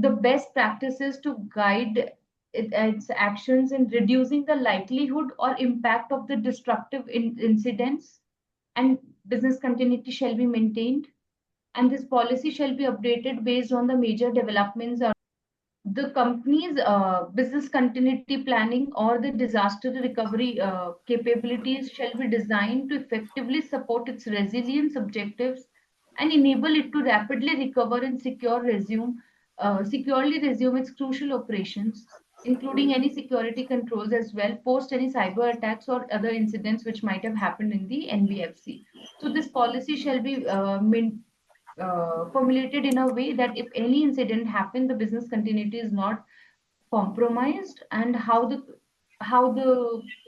the best practices to guide its actions in reducing the likelihood or impact of the destructive incidents, and business continuity shall be maintained. And this policy shall be updated based on the major developments. The company's business continuity planning or the disaster recovery capabilities shall be designed to effectively support its resilience objectives and enable it to rapidly recover and securely resume its crucial operations, including any security controls as well, post any cyber attacks or other incidents which might have happened in the NBFC. So this policy shall be formulated in a way that if any incident happens, the business continuity is not compromised, and how the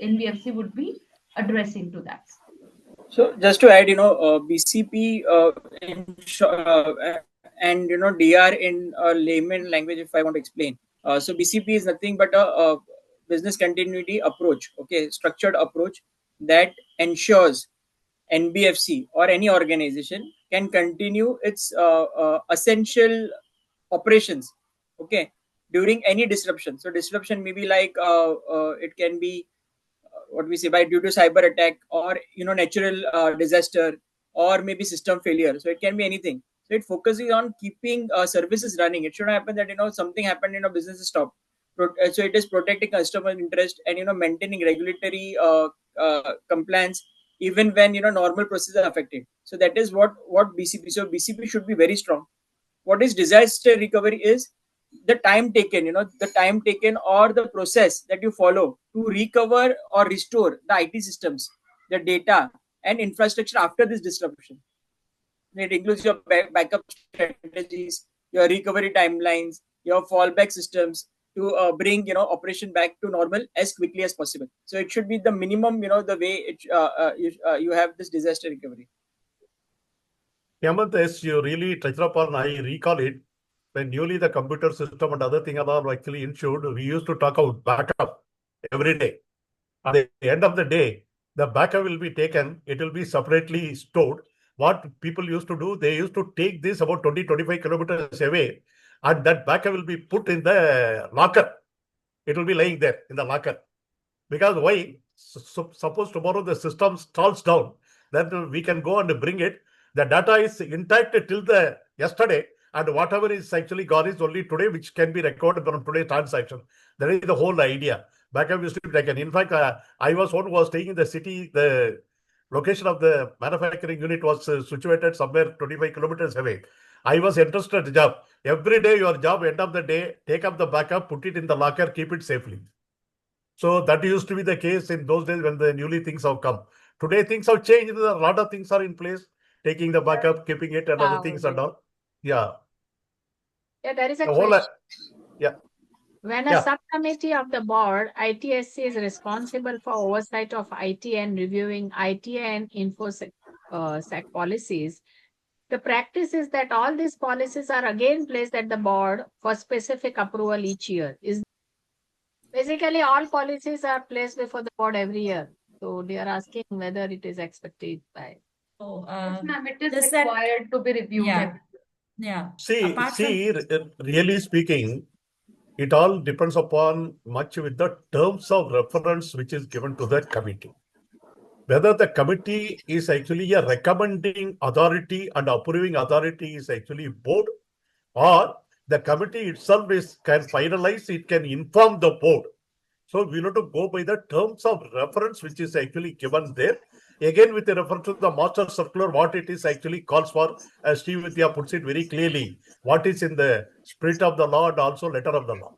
NBFC would be addressing to that. So just to add, BCP and DR in layman language, if I want to explain. So BCP is nothing but a business continuity approach, structured approach that ensures NBFC or any organization can continue its essential operations, okay, during any disruption. So disruption may be like it can be what we say by due to cyber attack, or natural disaster, or maybe system failure. So it can be anything. So it focuses on keeping services running. It shouldn't happen that something happened, business is stopped. So it is protecting customer interest and maintaining regulatory compliance even when normal processes are affected. So that is what BCP. So BCP should be very strong. What is disaster recovery is the time taken, the time taken or the process that you follow to recover or restore the IT systems, the data and infrastructure after this disruption. It includes your backup strategies, your recovery timelines, your fallback systems to bring operation back to normal as quickly as possible. So it should be the minimum, the way you have this disaster recovery. Hemant, as you really touched upon, I recall it, when newly the computer system and other things are actually ensured, we used to talk about backup every day. At the end of the day, the backup will be taken, it will be separately stored. What people used to do, they used to take this about 20-25 kilometers away, and that backup will be put in the locker. It will be lying there in the locker. Because why? Suppose tomorrow the system stalls down, then we can go and bring it. The data is intact till the yesterday, and whatever is actually gone is only today, which can be recorded from today's transaction. That is the whole idea. Backup used to be taken. In fact, I was one who was staying in the city. The location of the manufacturing unit was situated somewhere 25 kilometers away. I was interested in the job. Every day, your job, end of the day, take up the backup, put it in the locker, keep it safely. So that used to be the case in those days when the newly things have come. Today things have changed. A lot of things are in place, taking the backup, keeping it, and other things and all. Yeah. Yeah, there is a The whole, question. yeah. When a Yeah. subcommittee of the board, ITSC is responsible for oversight of IT and reviewing IT and InfoSec policies. The practice is that all these policies are again placed at the board for specific approval each year. Is basically all policies are placed before the board every year. So they are asking whether it is expected by. So, Yes, ma'am, it is does that- required to be reviewed. Yeah. Yeah. See, Apart from- really speaking, it all depends upon much with the terms of reference which is given to the committee. Whether the committee is actually a recommending authority and approving authority is actually board, or the committee itself can finalize, it can inform the board. So we have to go by the terms of reference which is actually given there. Again, with the reference to the master circular, what it is actually calls for, as Steve Vidya puts it very clearly, what is in the spirit of the law and also letter of the law.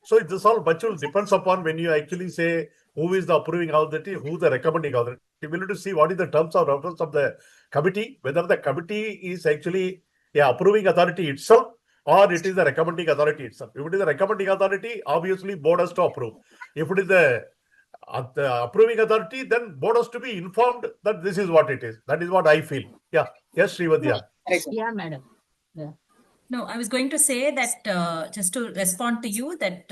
So this all much depends upon when you actually say who is the approving authority, who the recommending authority. We need to see what is the terms of reference of the committee, whether the committee is actually approving authority itself or it is the recommending authority itself. If it is the recommending authority, obviously board has to approve. If it is the approving authority, then board has to be informed that this is what it is. That is what I feel. Yeah. Yes, Srividya. Yeah, madam. No, I was going to say that just to respond to you that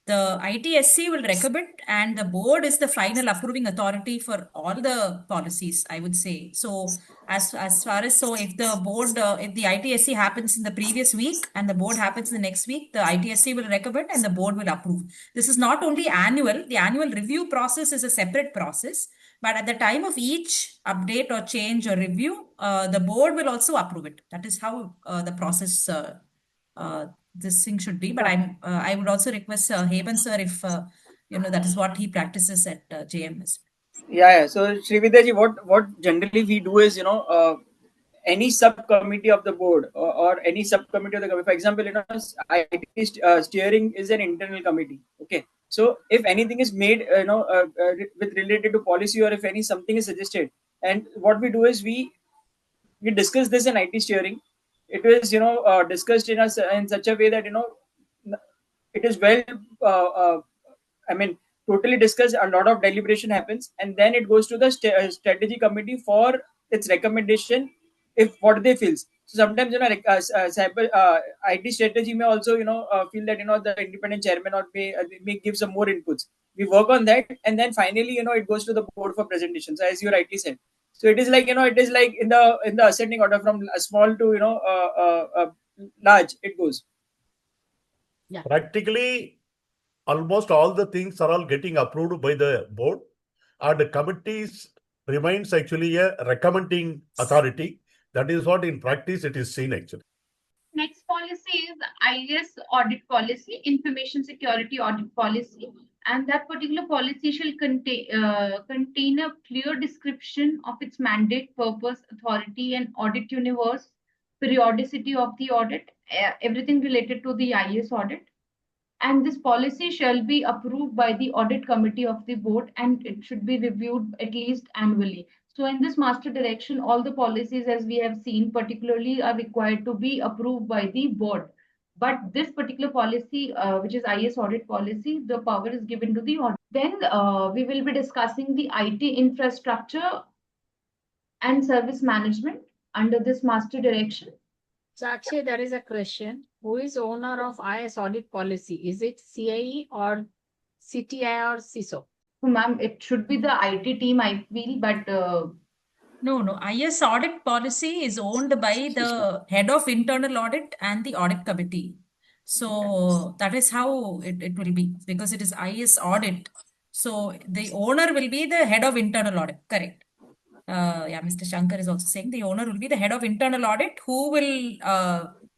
the ITSC will recommend and the board is the final approving authority for all the policies, I would say. So as far as, so if the board, if the ITSC happens in the previous week and the board happens in the next week, the ITSC will recommend and the board will approve. This is not only annual, the annual review process is a separate process. But at the time of each update or change or review, the board will also approve it. That is how the process, this thing should be. But I would also request Hemant sir if that is what he practices at JMS. Yeah. So Srividyaji, what generally we do is any subcommittee of the board or any subcommittee of the committee. For example, IT steering is an internal committee. Okay. So if anything is made, with related to policy, or if something is suggested, and what we do is we discuss this in IT steering. It was discussed in such a way that it is well. Totally discussed. A lot of deliberation happens, and then it goes to the strategy committee for its recommendation. If what they feels. So sometimes IT strategy may also feel that the independent chairman or may give some more inputs. We work on that, and then finally it goes to the board for presentation. So as you rightly said, so it is like it is like in the ascending order from small to large it goes. Practically, almost all the things are all getting approved by the board, and the committees remains actually a recommending authority. That is what in practice it is seen actually. Next policy is IS audit policy, information security audit policy, and that particular policy shall contain a clear description of its mandate, purpose, authority, and audit universe, periodicity of the audit, everything related to the IS audit. And this policy shall be approved by the audit committee of the board, and it should be reviewed at least annually. So in this master direction, all the policies, as we have seen, particularly are required to be approved by the board. But this particular policy, which is IS audit policy, the power is given to the audit. Then we will be discussing the IT infrastructure and service management under this master direction. Sakshi, there is a question. Who is owner of IS audit policy? Is it CIE or CTI or CISO? So, ma'am, it should be the IT team, I feel, but No. IS audit policy is owned by the head of internal audit and the audit committee. So that is how it will be, because it is IS audit. So the owner will be the head of internal audit. Correct. Yeah, Mr. Shankar is also saying the owner will be the head of internal audit who will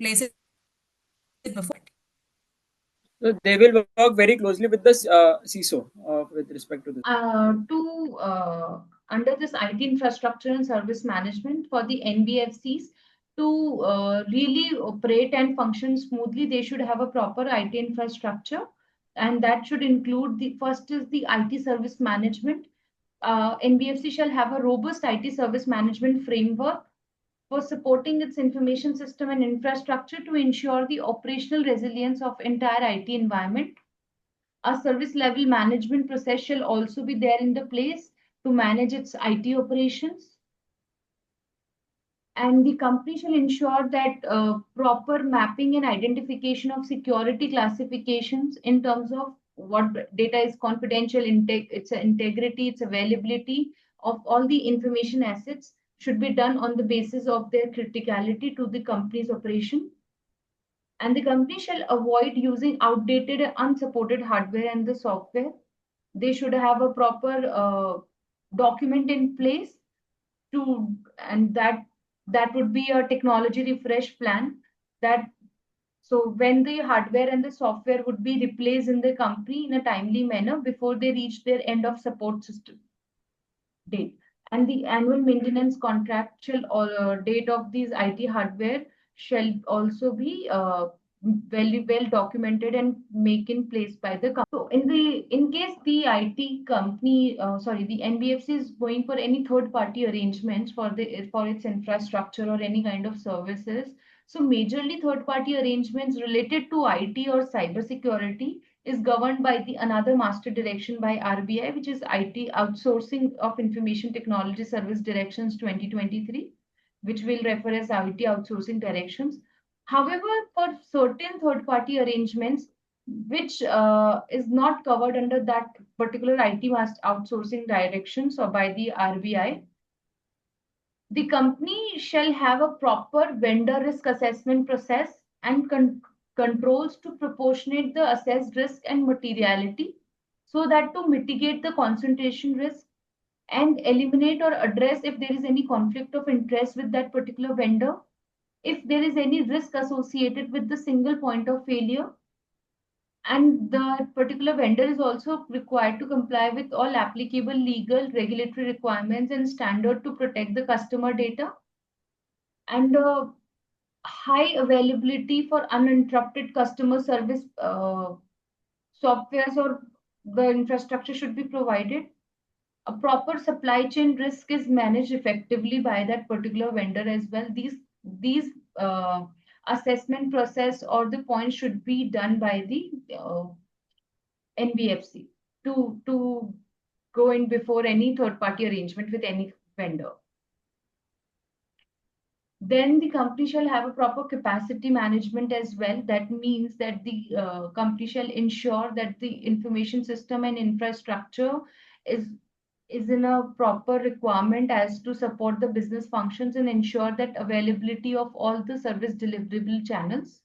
place it before. So they will work very closely with the CISO with respect to this. Under this IT infrastructure and service management for the NBFCs to really operate and function smoothly, they should have a proper IT infrastructure, and that should include the first is the IT service management. NBFC shall have a robust IT service management framework for supporting its information system and infrastructure to ensure the operational resilience of entire IT environment. A service level management process shall also be there in the place to manage its IT operations. And the company shall ensure that proper mapping and identification of security classifications in terms of what data is confidential, its integrity, its availability of all the information assets should be done on the basis of their criticality to the company's operation. And the company shall avoid using outdated and unsupported hardware and the software. They should have a proper document in place and that would be a technology refresh plan. So when the hardware and the software would be replaced in the company in a timely manner before they reach their end of support system date. And the annual maintenance contractual date of these IT hardware shall also be very well documented and make in place by the company. So in case the IT company, the NBFC is going for any third party arrangements for its infrastructure or any kind of services. So majorly third party arrangements related to IT or cybersecurity is governed by another master direction by RBI, which is IT Outsourcing of Information Technology Service Directions 2023, which will refer as IT Outsourcing Directions. However, for certain third-party arrangements, which is not covered under that particular IT outsourcing directions or by the RBI, the company shall have a proper vendor risk assessment process and controls to proportionate the assessed risk and materiality so that to mitigate the concentration risk and eliminate or address if there is any conflict of interest with that particular vendor, if there is any risk associated with the single point of failure, and the particular vendor is also required to comply with all applicable legal, regulatory requirements and standard to protect the customer data, and high availability for uninterrupted customer service softwares or the infrastructure should be provided. A proper supply chain risk is managed effectively by that particular vendor as well. These assessment process or the points should be done by the NBFC to go in before any third party arrangement with any vendor. Then the company shall have a proper capacity management as well. That means that the company shall ensure that the information system and infrastructure is is in a proper requirement as to support the business functions and ensure that availability of all the service deliverable channels.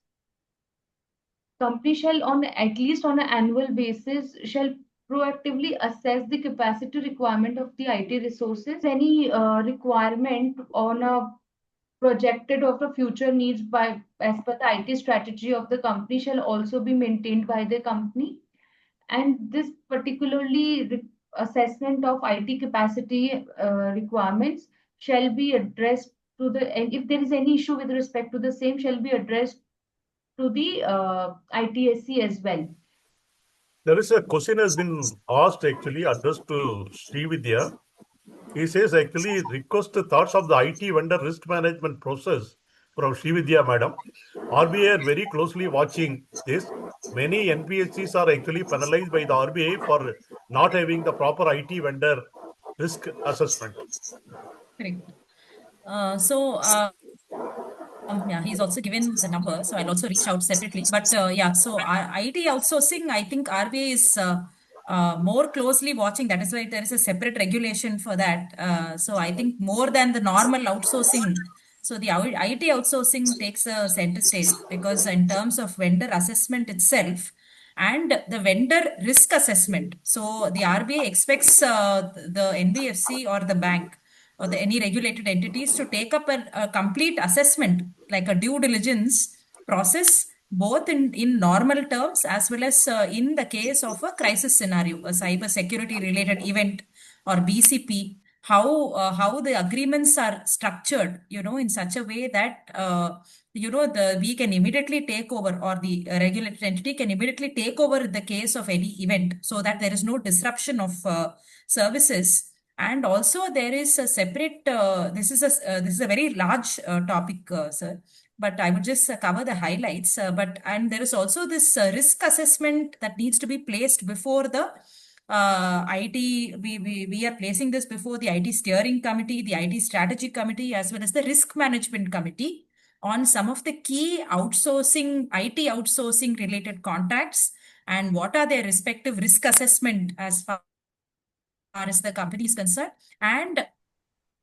Company shall at least on an annual basis shall proactively assess the capacity requirement of the IT resources. Any requirement on a projected of the future needs by as per the IT strategy of the company shall also be maintained by the company. And this particularly assessment of IT capacity requirements shall be addressed to the, and if there is any issue with respect to the same, shall be addressed to the ITSC as well. There is a question has been asked actually addressed to Srividya. He says actually request the thoughts of the IT vendor risk management process from Srividya madam. RBI are very closely watching this. Many NBFCs are actually penalized by the RBI for not having the proper IT vendor risk assessment. Correct. Yeah, he's also given the number, so I'll also reach out separately. But yeah, so IT outsourcing, I think RBI is more closely watching. That is why there is a separate regulation for that. So I think more than the normal outsourcing. So the IT outsourcing takes a center stage because in terms of vendor assessment itself and the vendor risk assessment. So the RBI expects the NBFC or the bank or any regulated entities to take up a complete assessment, like a due diligence process, both in normal terms as well as in the case of a crisis scenario, a cyber security related event or BCP, how the agreements are structured, in such a way that we can immediately take over, or the regulated entity can immediately take over the case of any event, so that there is no disruption of services. And also there is a separate, this is a very large topic, sir, but I would just cover the highlights. And there is also this risk assessment that needs to be placed before the IT. We are placing this before the IT steering committee, the IT strategy committee, as well as the risk management committee on some of the key IT outsourcing related contacts, and what are their respective risk assessment as far as the company is concerned, and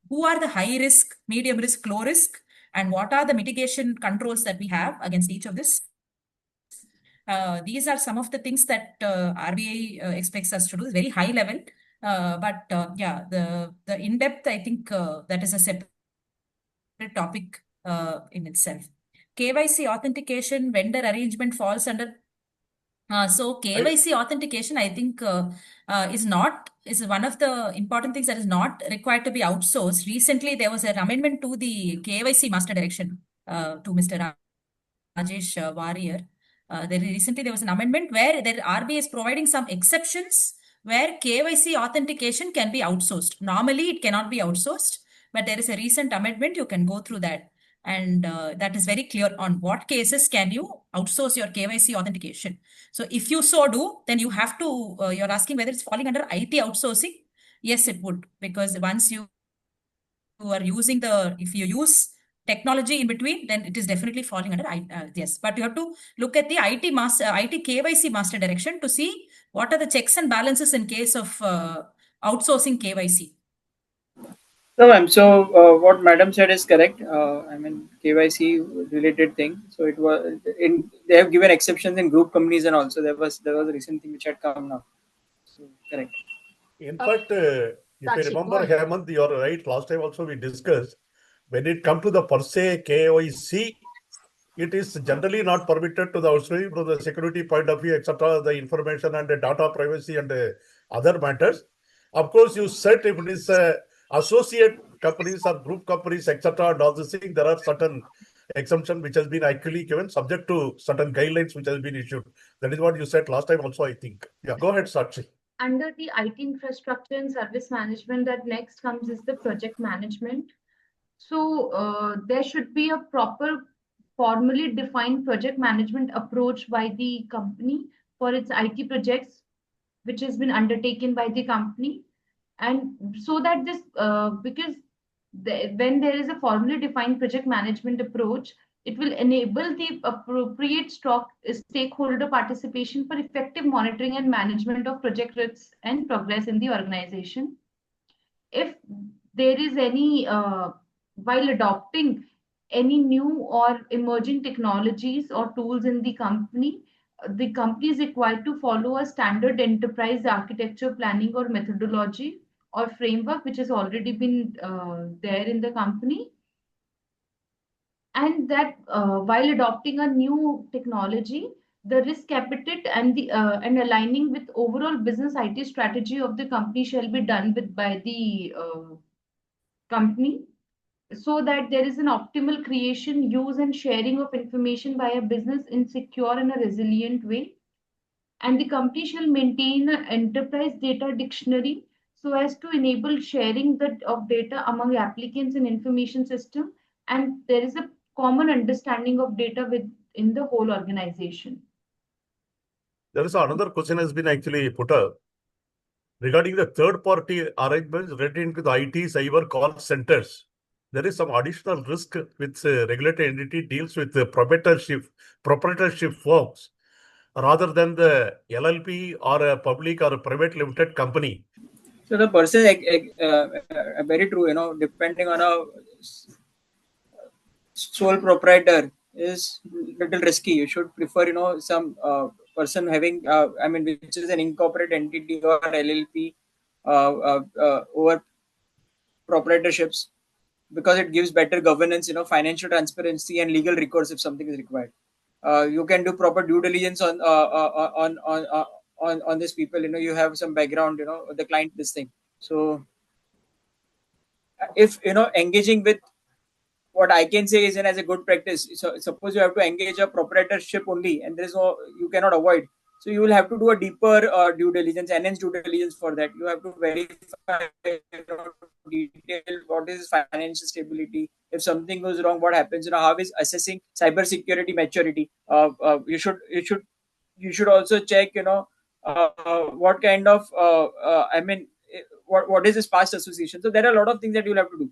who are the high risk, medium risk, low risk, and what are the mitigation controls that we have against each of this. These are some of the things that RBI expects us to do, very high level. But yeah, the in-depth, I think that is a separate topic in itself. KYC authentication, vendor arrangement falls under. So KYC authentication, I think, is one of the important things that is not required to be outsourced. Recently, there was an amendment to the KYC master direction to Mr. Rajesh Warrior. Recently, there was an amendment where the RBI is providing some exceptions where KYC authentication can be outsourced. Normally, it cannot be outsourced, but there is a recent amendment. You can go through that. And that is very clear on what cases can you outsource your KYC authentication. So if you so do, then you have to, you're asking whether it's falling under IT outsourcing. Yes, it would, because once you are using if you use technology in between, then it is definitely falling under yes. But you have to look at the IT KYC master direction to see what are the checks and balances in case of outsourcing KYC. No, ma'am. So what Madam said is correct. I mean KYC related thing. So it was they have given exceptions in group companies, and also there was a recent thing which had come now. So correct. In fact, if I remember, Hemant, you are right. Last time also we discussed, when it comes to the per se KYC, it is generally not permitted to the outsourcing from the security point of view, etc., the information and the data privacy and other matters. Of course, you said if it is associate companies or group companies, etc., and all this thing, there are certain exemption which has been actually given subject to certain guidelines which has been issued. That is what you said last time also, I think. Yeah, go ahead, Sakshi. Under the IT infrastructure and service management, that next comes is the project management. So there should be a proper formally defined project management approach by the company for its IT projects, which has been undertaken by the company. And so that this, because when there is a formally defined project management approach, it will enable the appropriate stakeholder participation for effective monitoring and management of project risks and progress in the organization. if there is any, while adopting any new or emerging technologies or tools in the company is required to follow a standard enterprise architecture planning or methodology or framework which has already been there in the company. And that while adopting a new technology, the risk appetite and the and aligning with overall business IT strategy of the company shall be done with by the company, so that there is an optimal creation, use, and sharing of information by a business in secure and a resilient way. And the company shall maintain an enterprise data dictionary so as to enable sharing of data among applicants and information system. And there is a common understanding of data within the whole organization. There is another question has been actually put up regarding the third-party arrangements relating to the IT cyber call centers. There is some additional risk with regulated entity deals with the proprietorship firms rather than the LLP or a public or a private limited company. So the person, very true, depending on a sole proprietor is little risky. You should prefer, some person having, which is an incorporated entity or LLP over proprietorships, because it gives better governance, financial transparency and legal recourse if something is required. You can do proper due diligence on these people. You have some background, the client, this thing. So if engaging with, what I can say is, as a good practice, so suppose you have to engage a proprietorship only, and you cannot avoid. So you will have to do a deeper due diligence, enhanced due diligence for that. You have to verify, detail what is financial stability. If something goes wrong, what happens? How is assessing cybersecurity maturity? You should also check, what kind of, what is this past association? So there are a lot of things that you'll have to do.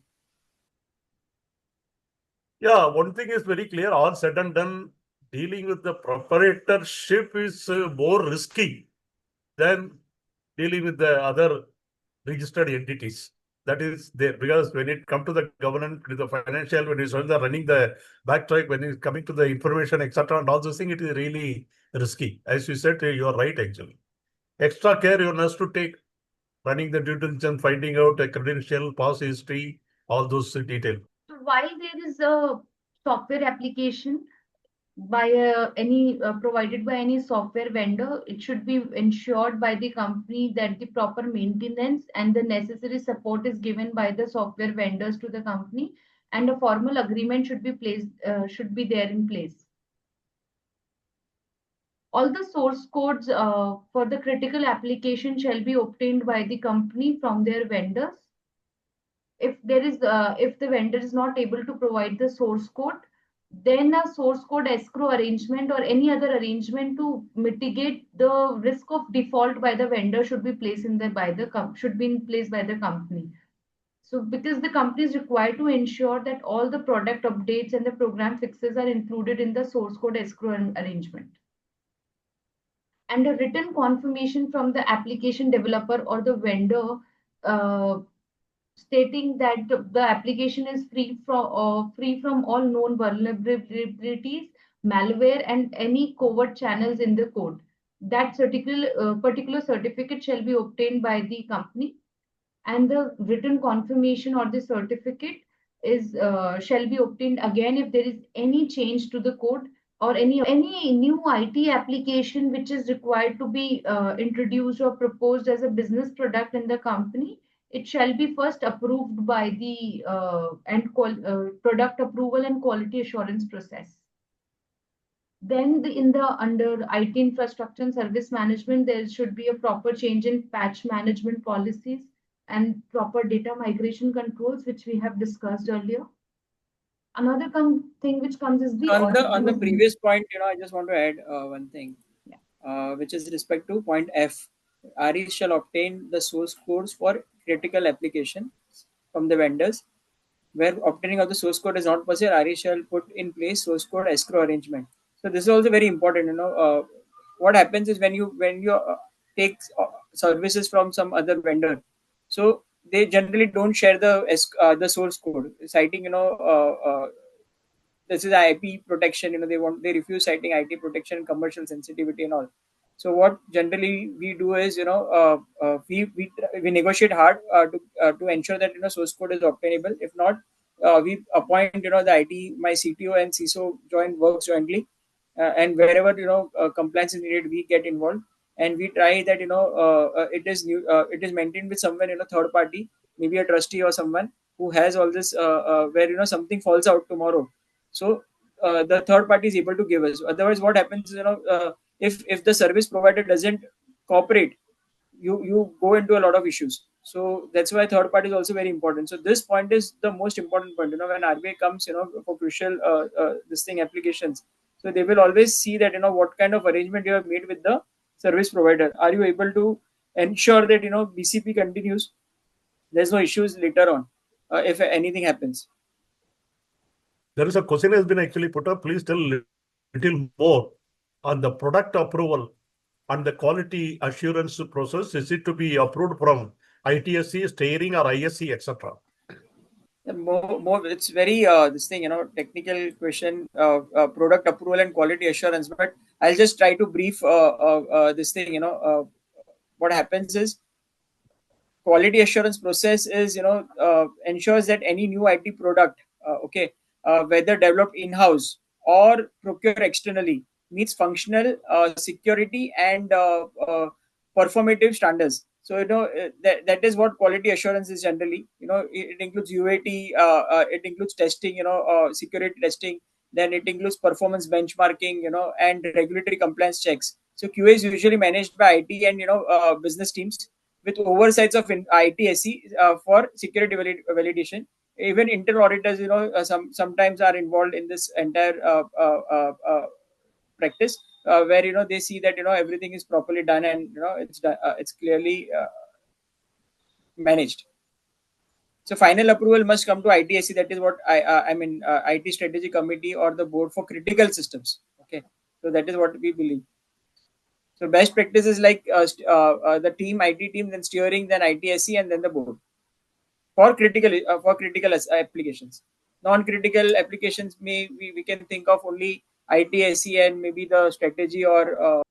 Yeah, one thing is very clear, all said and done, dealing with the proprietorship is more risky than dealing with the other registered entities. That is there, because when it comes to the governance, with the financial, when it's running the backtrack, when it's coming to the information, etc., and all those things, it is really risky. As you said, you are right, actually. Extra care you must to take, running the due diligence, finding out a credential, past history, all those details. So while there is a software application by provided by any software vendor, it should be ensured by the company that the proper maintenance and the necessary support is given by the software vendors to the company, and a formal agreement should be there in place. All the source codes for the critical application shall be obtained by the company from their vendors. If the vendor is not able to provide the source code, then a source code escrow arrangement or any other arrangement to mitigate the risk of default by the vendor should be placed in place by the company. So because the company is required to ensure that all the product updates and the program fixes are included in the source code escrow arrangement. And a written confirmation from the application developer or the vendor stating that the application is free from all known vulnerabilities, malware, and any covert channels in the code. That particular certificate shall be obtained by the company, and the written confirmation or the certificate shall be obtained again if there is any change to the code or any new IT application which is required to be introduced or proposed as a business product in the company. It shall be first approved by the product approval and quality assurance process. Then under IT infrastructure and service management, there should be a proper change in patch management policies and proper data migration controls, which we have discussed earlier. Another thing which comes is on the previous point, I just want to add one thing, which is respect to point F. RE shall obtain the source codes for critical application from the vendors. Where obtaining of the source code is not possible, RE shall put in place source code escrow arrangement. So this is also very important. What happens is when you take services from some other vendor, so they generally don't share the source code, citing this is IP protection. They refuse citing IP protection, commercial sensitivity, and all. So what generally we do is we negotiate hard to ensure that source code is obtainable. If not, we appoint the IT, my CTO and CISO works jointly, and wherever compliance is needed, we get involved, and we try that it is maintained with someone third party, maybe a trustee or someone who has all this where something falls out tomorrow. So the third party is able to give us. Otherwise, what happens? If the service provider doesn't cooperate, you go into a lot of issues. So that's why third party is also very important. So this point is the most important point. When RBI comes, for crucial this thing applications, so they will always see that what kind of arrangement you have made with the service provider. Are you able to ensure that BCP continues? There's no issues later on if anything happens. There is a question has been actually put up. Please tell little more on the product approval and the quality assurance process. Is it to be approved from ITSC, steering, or ISC, etc.? More, it's very this thing, technical question, product approval and quality assurance. But I'll just try to brief this thing. What happens is, quality assurance process is ensures that any new IT product, whether developed in-house or procured externally, meets functional, security, and performative standards. So that is what quality assurance is generally. It includes UAT, it includes testing, security testing. Then it includes performance benchmarking, and regulatory compliance checks. So QA is usually managed by IT and business teams, with oversights of ITSC for security validation. Even internal auditors, sometimes are involved in this entire practice, where they see that everything is properly done and it's clearly managed. So final approval must come to ITSC. That is what I mean, IT strategy committee or the board for critical systems. Okay, so that is what we believe. So best practices like the team, IT team, then steering, then ITSC, and then the board for critical applications. Non-critical applications we can think of only ITSC and maybe the strategy or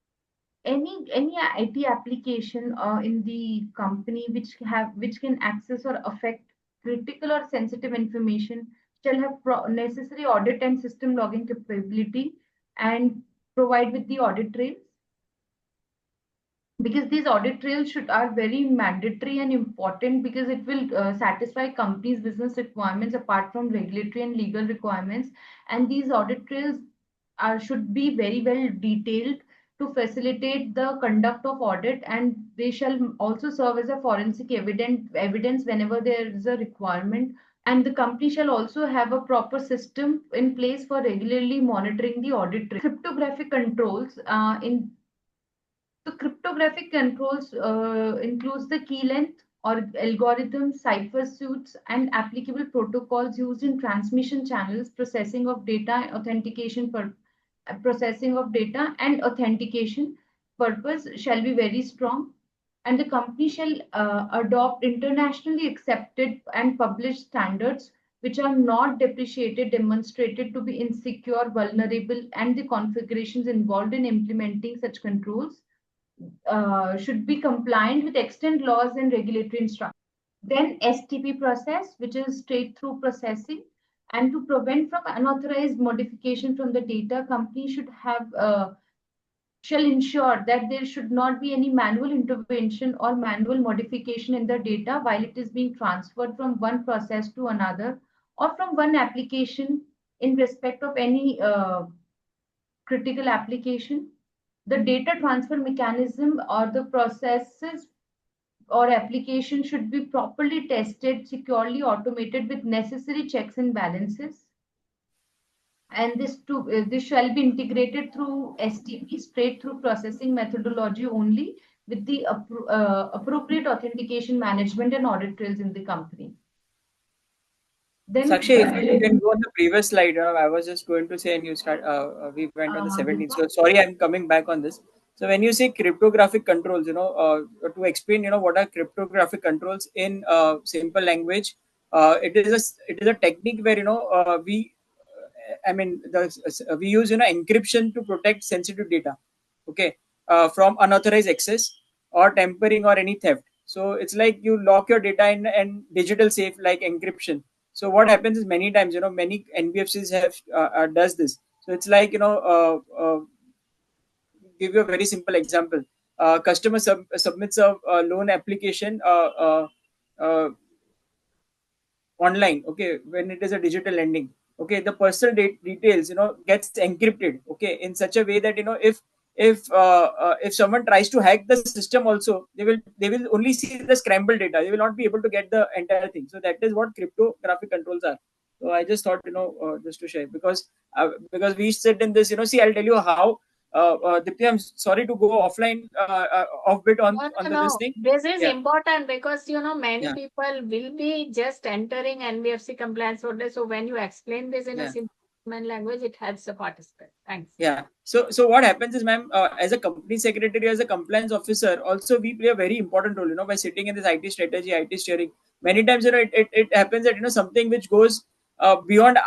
any IT application in the company which can access or affect critical or sensitive information shall have necessary audit and system logging capability and provide with the audit trails, because these audit trails are very mandatory and important, because it will satisfy companies' business requirements apart from regulatory and legal requirements. And these audit trails should be very well detailed to facilitate the conduct of audit, and they shall also serve as a forensic evidence whenever there is a requirement. And the company shall also have a proper system in place for regularly monitoring the audit trail. Cryptographic controls cryptographic controls includes the key length or algorithms, cipher suites, and applicable protocols used in transmission channels, processing of data, and authentication purpose shall be very strong. And the company shall adopt internationally accepted and published standards which are not demonstrated to be insecure, vulnerable, and the configurations involved in implementing such controls should be compliant with extant laws and regulatory instructions. Then STP process, which is straight through processing, and to prevent from unauthorized modification from the data, company shall ensure that there should not be any manual intervention or manual modification in the data while it is being transferred from one process to another, or from one application in respect of any critical application. The data transfer mechanism or the processes or application should be properly tested, securely automated with necessary checks and balances. And this shall be integrated through STP, straight through processing methodology only, with the appropriate authentication management and audit trails in the company. Then Sakshi, if you can go on the previous slide. I was just going to say, and you start. We went on the 17th. So sorry, I'm coming back on this. So when you say cryptographic controls, to explain, what are cryptographic controls in simple language, it is a technique where we use encryption to protect sensitive data, okay, from unauthorized access or tampering or any theft. So it's like you lock your data in and digital safe like encryption. So what happens is many times, many NBFCs have does this. So it's like give you a very simple example. Customer submits a loan application uh, online, okay, when it is a digital lending, okay, the personal details gets encrypted, okay, in such a way that if someone tries to hack the system also, they will only see the scrambled data, they will not be able to get the entire thing. So that is what cryptographic controls are. So I just thought just to share, because we sit in this, see, I'll tell you how Dipti, I'm sorry to go offline, off bit on this thing. This is Yeah. important because many Yeah. people will be just entering NBFC compliance folder. So when you explain this in a Yeah. simple language, it helps the participant. Thanks. Yeah. So what happens is, ma'am, as a company secretary, as a compliance officer, also we play a very important role, by sitting in this IT strategy, IT steering. Many times, it happens that, something which goes beyond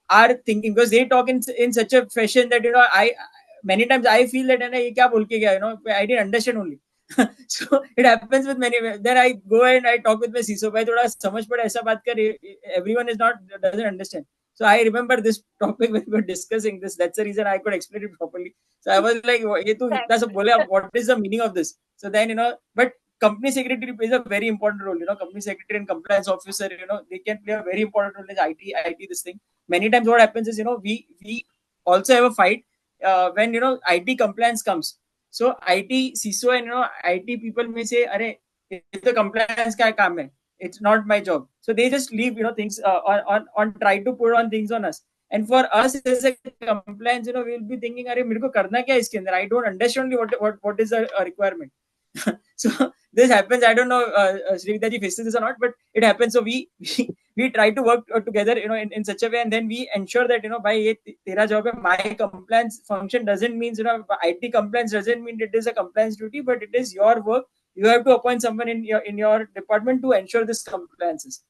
our thinking, because they talk in such a fashion that, many times I feel that, ye kya bol ke gaya, I didn't understand only. So it happens with many. Then I go and I talk with my CISO, bhai thoda samajh pade, aisa baat kar, everyone doesn't understand. So I remember this topic when we were discussing this. That's the reason I could explain it properly. So I was like, "Ye tu itna sab bole, what is the meaning of this?" So then, but company secretary plays a very important role. Company secretary and compliance officer, they can play a very important role in IT this thing. Many times what happens is, we also have a fight when, IT compliance comes. So IT CISO and, IT people may say, "Arey, it's the compliance ka kaam hai. It's not my job." So they just leave, things on try to put on things on us. And for us as a compliance, we'll be thinking, "Arey, mere ko karna kya hai iske andar? I don't understand what is a requirement." So this happens. I don't know, Srividya ji faces this or not, but it happens. So we try to work together, in such a way, and then we ensure that, by ye tera job hai, my compliance function doesn't mean, IT compliance doesn't mean it is a compliance duty, but it is your work. You have to appoint someone in your department to ensure this compliances.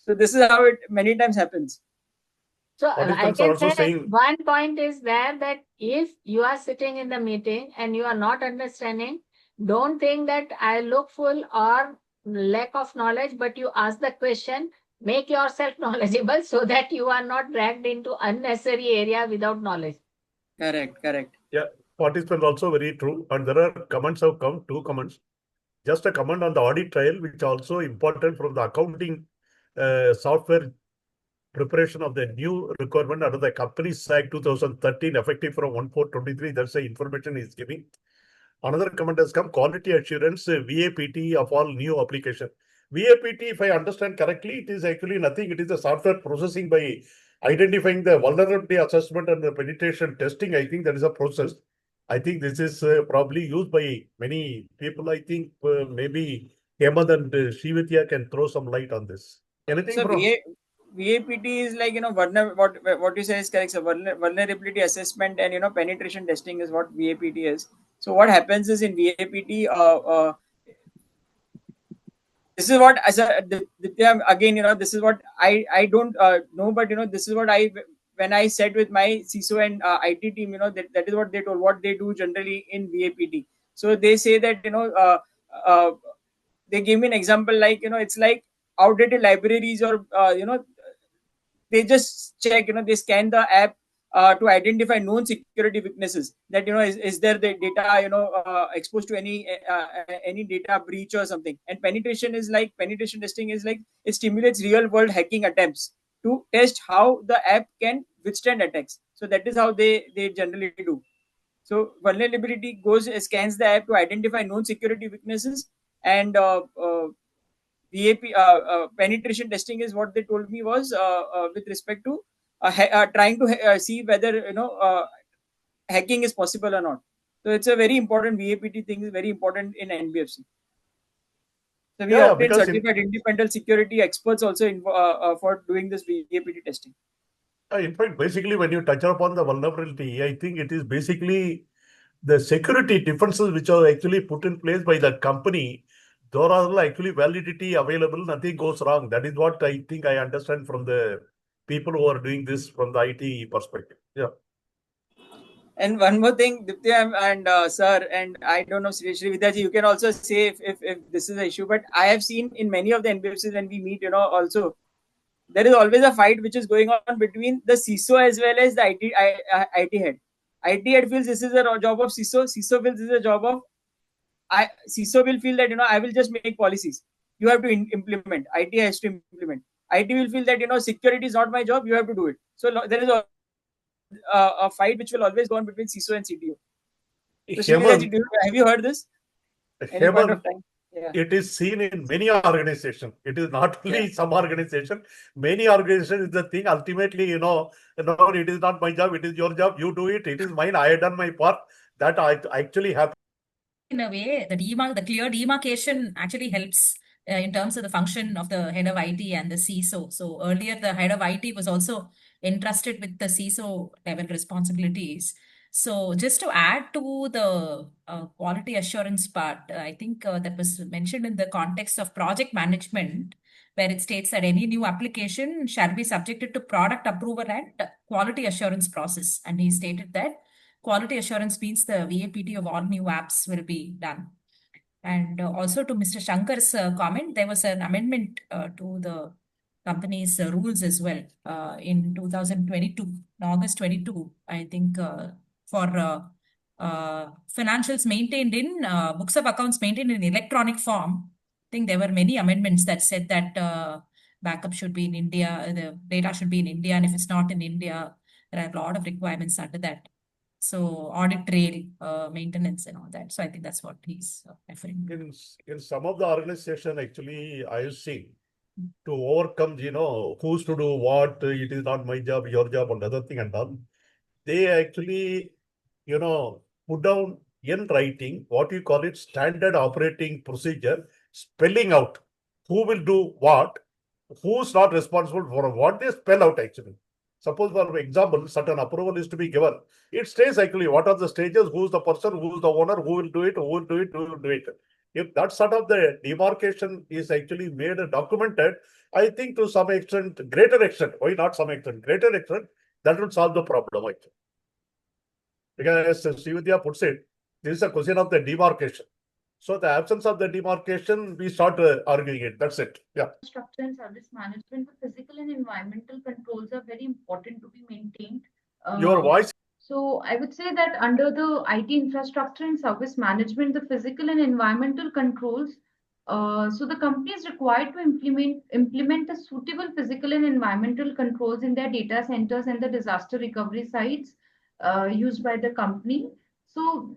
So this is how it many times happens. So I Participants are can also say saying, one point is there that if you are sitting in the meeting and you are not understanding, don't think that I look full or lack of knowledge, but you ask the question, make yourself knowledgeable so that you are not dragged into unnecessary area without knowledge. Correct. yeah, participants also very true. And there are comments have come, 2 comments. Just a comment on the audit trail, which also important from the accounting software preparation of the new requirement under the Companies Act 2013, effective from 1/4/23. That's the information is giving. Another comment has come, quality assurance, VAPT of all new application. VAPT, if I understand correctly, it is actually nothing. It is a software processing by identifying the vulnerability assessment and the penetration testing. I think that is a process. I think this is probably used by many people. I think maybe Hemant and Srividya can throw some light on this. Anything So from? VAPT is like, what you say is correct. So vulnerability assessment and, penetration testing is what VAPT is. So what happens is in VAPT, this is what, as a again, this is what I don't know, but this is what when I sat with my CISO and IT team, that is what they told, what they do generally in VAPT. So they say that, they gave me an example, like, it's like outdated libraries, or they just check, they scan the app to identify known security weaknesses, that, is there the data, exposed to any data breach or something. And penetration testing is like, it stimulates real world hacking attempts to test how the app can withstand attacks. So that is how they generally do. So vulnerability scans the app to identify known security weaknesses, and penetration testing is what they told me was with respect to trying to see whether, hacking is possible or not. So it's a very important VAPT thing, is very important in NBFC. So we obtain certified independent security experts also for doing this VAPT testing. In fact, basically, when you touch upon the vulnerability, I think it is basically the security defenses which are actually put in place by the company, there are actually validity available, nothing goes wrong. That is what I think I understand from the people who are doing this from the IT perspective. Yeah. And one more thing, Dipti and sir, and I don't know, Shri Vidyaji, you can also say if this is an issue, but I have seen in many of the NBFCs when we meet, also, there is always a fight which is going on between the CISO as well as the IT head. IT head feels this is a job of CISO. CISO feels this is a job of CISO will feel that I will just make policies. You have to implement. IT has to implement. IT will feel that security is not my job. You have to do it. So there is a fight which will always go on between CISO and CTO. So have you heard this? Any point of time? Yeah. It is seen in many organizations. It is not only some organization. Many organizations is the thing. Ultimately, it is not my job. It is your job. You do it. It is mine. I have done my part. That actually happens. In a way, the clear demarcation actually helps in terms of the function of the head of IT and the CISO. So earlier, the head of IT was also entrusted with the CISO level responsibilities. So just to add to the quality assurance part, I think that was mentioned in the context of project management, where it states that any new application shall be subjected to product approval and quality assurance process. And he stated that quality assurance means the VAPT of all new apps will be done. And also to Mr. Shankar's comment, there was an amendment to the company's rules as well in 2022, August 22, I think, for financials maintained in books of accounts maintained in electronic form. I think there were many amendments that said that backup should be in India, the data should be in India, and if it's not in India, there are a lot of requirements under that. So audit trail, maintenance and all that. So I think that's what he's referring to. In some of the organization, actually, I have seen to overcome, who's to do what, it is not my job, your job, and other thing and all. They actually, put down in writing what you call it standard operating procedure, spelling out who will do what, who's not responsible for what. They spell out actually. Suppose, for example, certain approval is to be given. It states actually what are the stages, who's the person, who's the owner, who will do it, who will do it, who will do it. If that sort of the demarcation is actually made and documented, I think to some extent, greater extent, why not some extent, greater extent, that will solve the problem actually. Because as Srividya puts it, this is a question of the demarcation. So the absence of the demarcation, we start arguing it. That's it. Yeah. Structure and service management, the physical and environmental controls are very important to be maintained. Your voice. So I would say that under the IT infrastructure and service management, the physical and environmental controls, so the company is required to implement a suitable physical and environmental controls in their data centers and the disaster recovery sites used by the company. So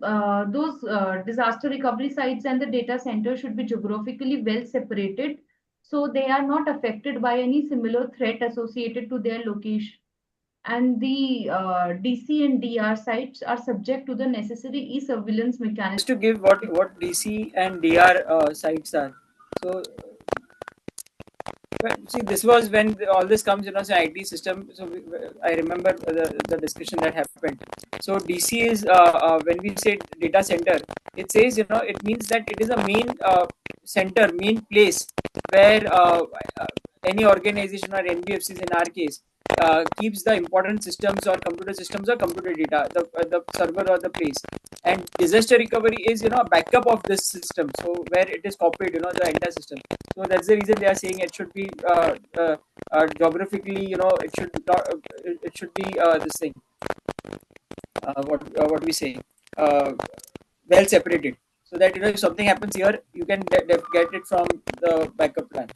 those disaster recovery sites and the data center should be geographically well separated, so they are not affected by any similar threat associated to their location. And the DC and DR sites are subject to the necessary e-surveillance mechanism. Just to give what DC and DR sites are. So see, this was when all this comes, so IT system. So I remember the discussion that happened. So DC is when we say data center, it says it means that it is a main center, main place where any organization or NBFCs in our case keeps the important systems or computer data, the server or the place. And disaster recovery is a backup of this system, so where it is copied, the entire system. So that's the reason they are saying it should be geographically, it should not, it should be this thing. What we say, well separated, so that if something happens here, you can get it from the backup plan.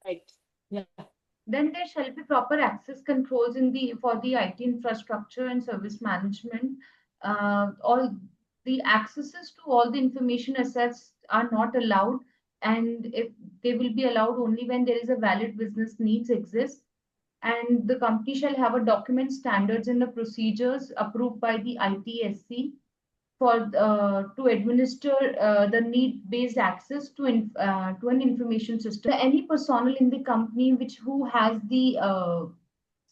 Right. Yeah. Then there shall be proper access controls for the IT infrastructure and service management. All the accesses to all the information assets are not allowed, and if they will be allowed only when there is a valid business needs exist. And the company shall have a document standards and the procedures approved by the ITSC for to administer the need-based access to an information system. Any personnel in the company who has the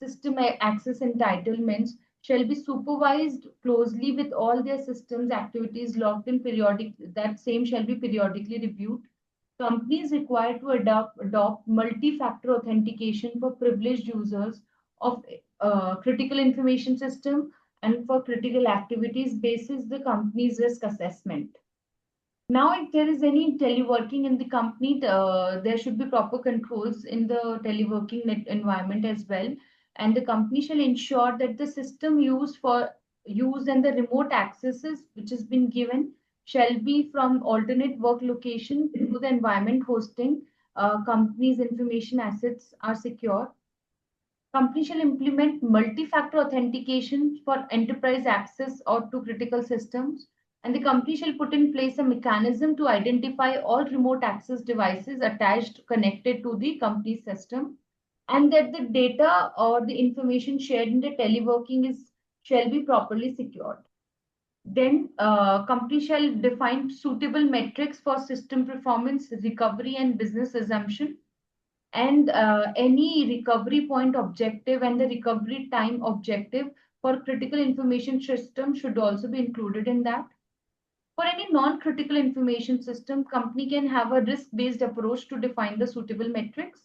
system access entitlements shall be supervised closely with all their systems activities logged in periodic, that same shall be periodically reviewed. Companies required to adopt multi-factor authentication for privileged users of critical information system and for critical activities basis the company's risk assessment. Now, if there is any teleworking in the company, there should be proper controls in the teleworking environment as well. And the company shall ensure that the system used and the remote accesses which has been given shall be from alternate work location to the environment hosting. Company's information assets are secure. Company shall implement multi-factor authentication for enterprise access or to critical systems, and the company shall put in place a mechanism to identify all remote access devices attached connected to the company's system, and that the data or the information shared in the teleworking shall be properly secured. Then company shall define suitable metrics for system performance, recovery, and business assumption. And any recovery point objective and the recovery time objective for critical information system should also be included in that. For any non-critical information system, company can have a risk-based approach to define the suitable metrics.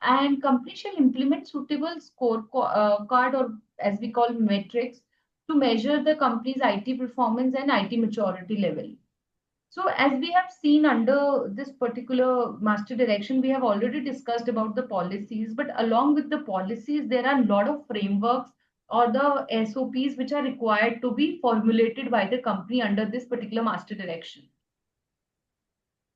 And company shall implement suitable card or as we call metrics to measure the company's IT performance and IT maturity level. So as we have seen under this particular master direction, we have already discussed about the policies, but along with the policies, there are a lot of frameworks or the SOPs which are required to be formulated by the company under this particular master direction.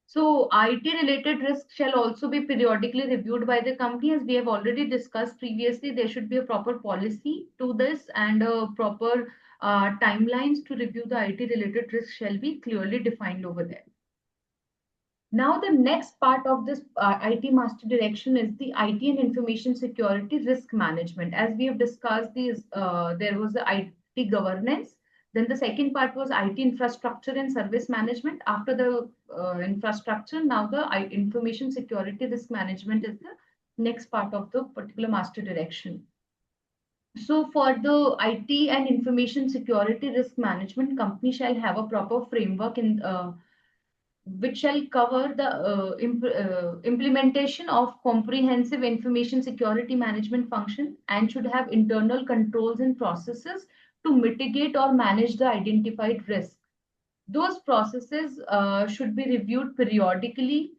So IT related risks shall also be periodically reviewed by the company. As we have already discussed previously, there should be a proper policy to this and a proper timelines to review the IT related risks shall be clearly defined over there. Now, the next part of this IT master direction is the IT and information security risk management. As we have discussed, there was the IT governance. Then the second part was IT infrastructure and service management. After the infrastructure, now the information security risk management is the next part of the particular master direction. So for the IT and information security risk management, company shall have a proper framework in which shall cover the implementation of comprehensive information security management function and should have internal controls and processes to mitigate or manage the identified risk. Those processes should be reviewed periodically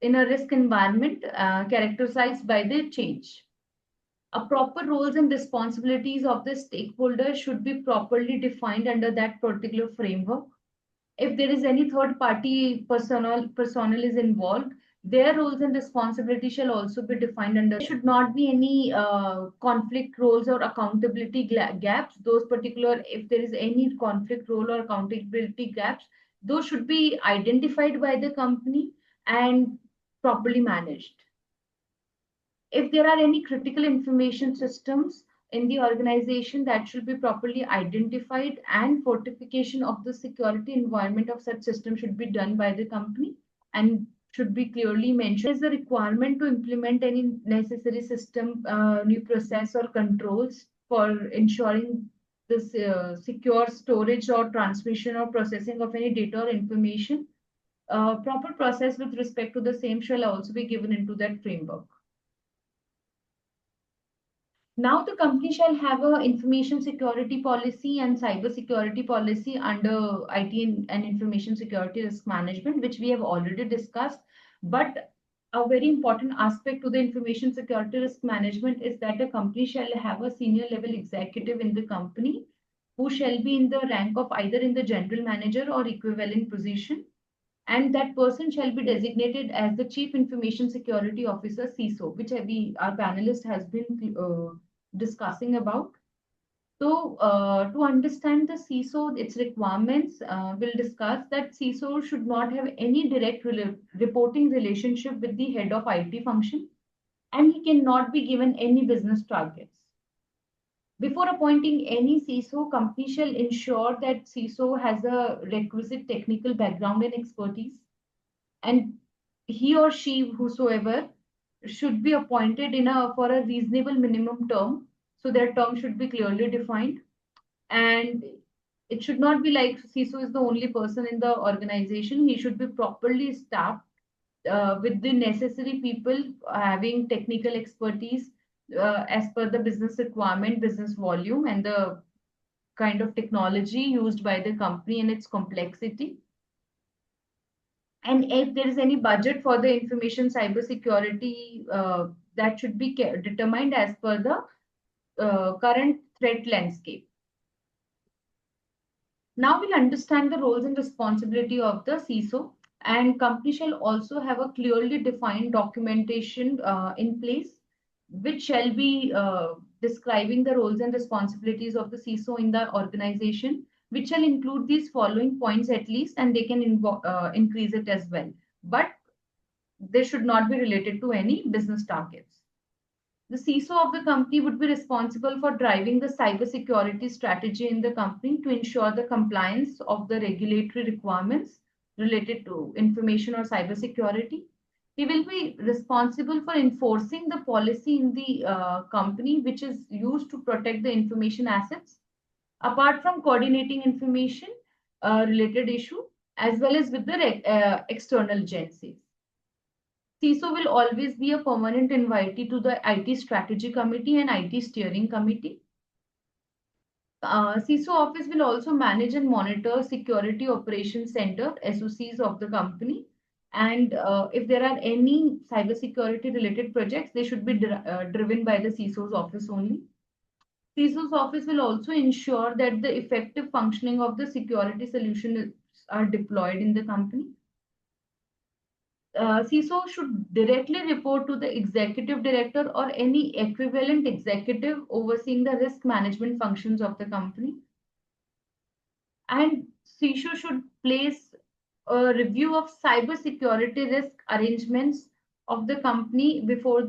in a risk environment characterized by the change. A proper roles and responsibilities of the stakeholders should be properly defined under that particular framework. If there is any third party personnel is involved, their roles and responsibilities shall also be defined under. There should not be any conflict roles or accountability gaps. Those particular, if there is any conflict role or accountability gaps, those should be identified by the company and properly managed. If there are any critical information systems in the organization, that should be properly identified, and fortification of the security environment of such system should be done by the company and should be clearly mentioned. There is a requirement to implement any necessary system, new process or controls for ensuring this secure storage or transmission or processing of any data or information. Proper process with respect to the same shall also be given into that framework. Now the company shall have an information security policy and cyber security policy under IT and information security risk management, which we have already discussed. But a very important aspect to the information security risk management is that a company shall have a senior level executive in the company who shall be in the rank of either in the general manager or equivalent position. And that person shall be designated as the Chief Information Security Officer, CISO, which our panelist has been discussing about. So to understand the CISO, its requirements, we'll discuss that CISO should not have any direct reporting relationship with the head of IT function, and he cannot be given any business targets. Before appointing any CISO, company shall ensure that CISO has a requisite technical background and expertise, and he or she, whosoever, should be appointed for a reasonable minimum term, So their term should be clearly defined. And it should not be like CISO is the only person in the organization. He should be properly staffed with the necessary people having technical expertise as per the business requirement, business volume, and the kind of technology used by the company and its complexity. And if there is any budget for the information cybersecurity, that should be determined as per the current threat landscape. Now we'll understand the roles and responsibility of the CISO, and company shall also have a clearly defined documentation in place, which shall be describing the roles and responsibilities of the CISO in the organization, which shall include these following points at least, and they can increase it as well. But they should not be related to any business targets. The CISO of the company would be responsible for driving the cybersecurity strategy in the company to ensure the compliance of the regulatory requirements related to information or cybersecurity. He will be responsible for enforcing the policy in the company, which is used to protect the information assets, apart from coordinating information related issue, as well as with the external agencies. CISO will always be a permanent invitee to the IT strategy committee and IT steering committee. CISO office will also manage and monitor security operations center, SOCs of the company. And if there are any cybersecurity related projects, they should be driven by the CISO's office only. CISO's office will also ensure that the effective functioning of the security solutions are deployed in the company. CISO should directly report to the executive director or any equivalent executive overseeing the risk management functions of the company. And CISO should place a review of cybersecurity risk arrangements of the company before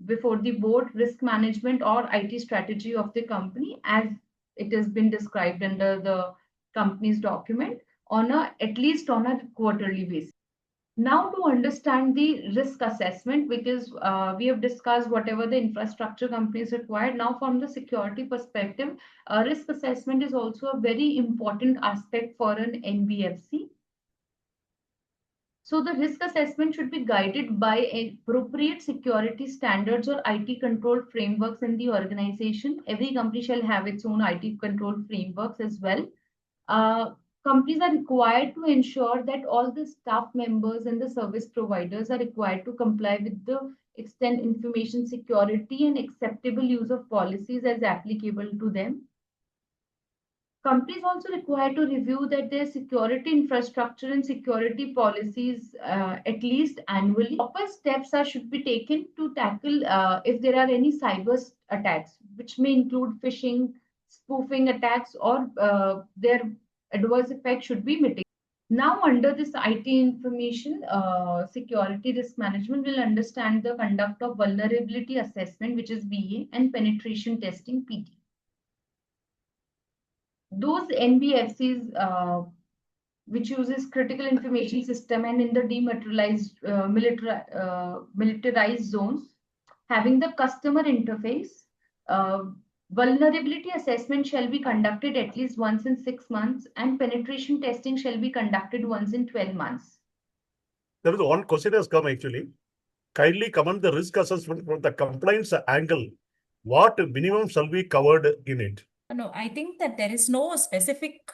before the board, risk management or IT strategy of the company, as it has been described under the company's document at least on a quarterly basis. Now to understand the risk assessment, because we have discussed whatever the infrastructure companies required. Now from the security perspective, risk assessment is also a very important aspect for an NBFC. So the risk assessment should be guided by appropriate security standards or IT control frameworks in the organization. Every company shall have its own IT control frameworks as well. Companies are required to ensure that all the staff members and the service providers are required to comply with the extent information security and acceptable use of policies as applicable to them. Companies also required to review that their security infrastructure and security policies at least annually. Proper steps should be taken to tackle if there are any cyber attacks, which may include phishing, spoofing attacks, or their adverse effects should be mitigated. Now, under this IT information security risk management, we'll understand the conduct of vulnerability assessment, which is VA, and penetration testing, PT. Those NBFCs which uses critical information system and in the demilitarized militarized zones, having the customer interface, vulnerability assessment shall be conducted at least once in 6 months, and penetration testing shall be conducted once in 12 months. There is one question has come actually. Kindly comment the risk assessment from the compliance angle. What minimum shall be covered in it? No, I think that there is no specific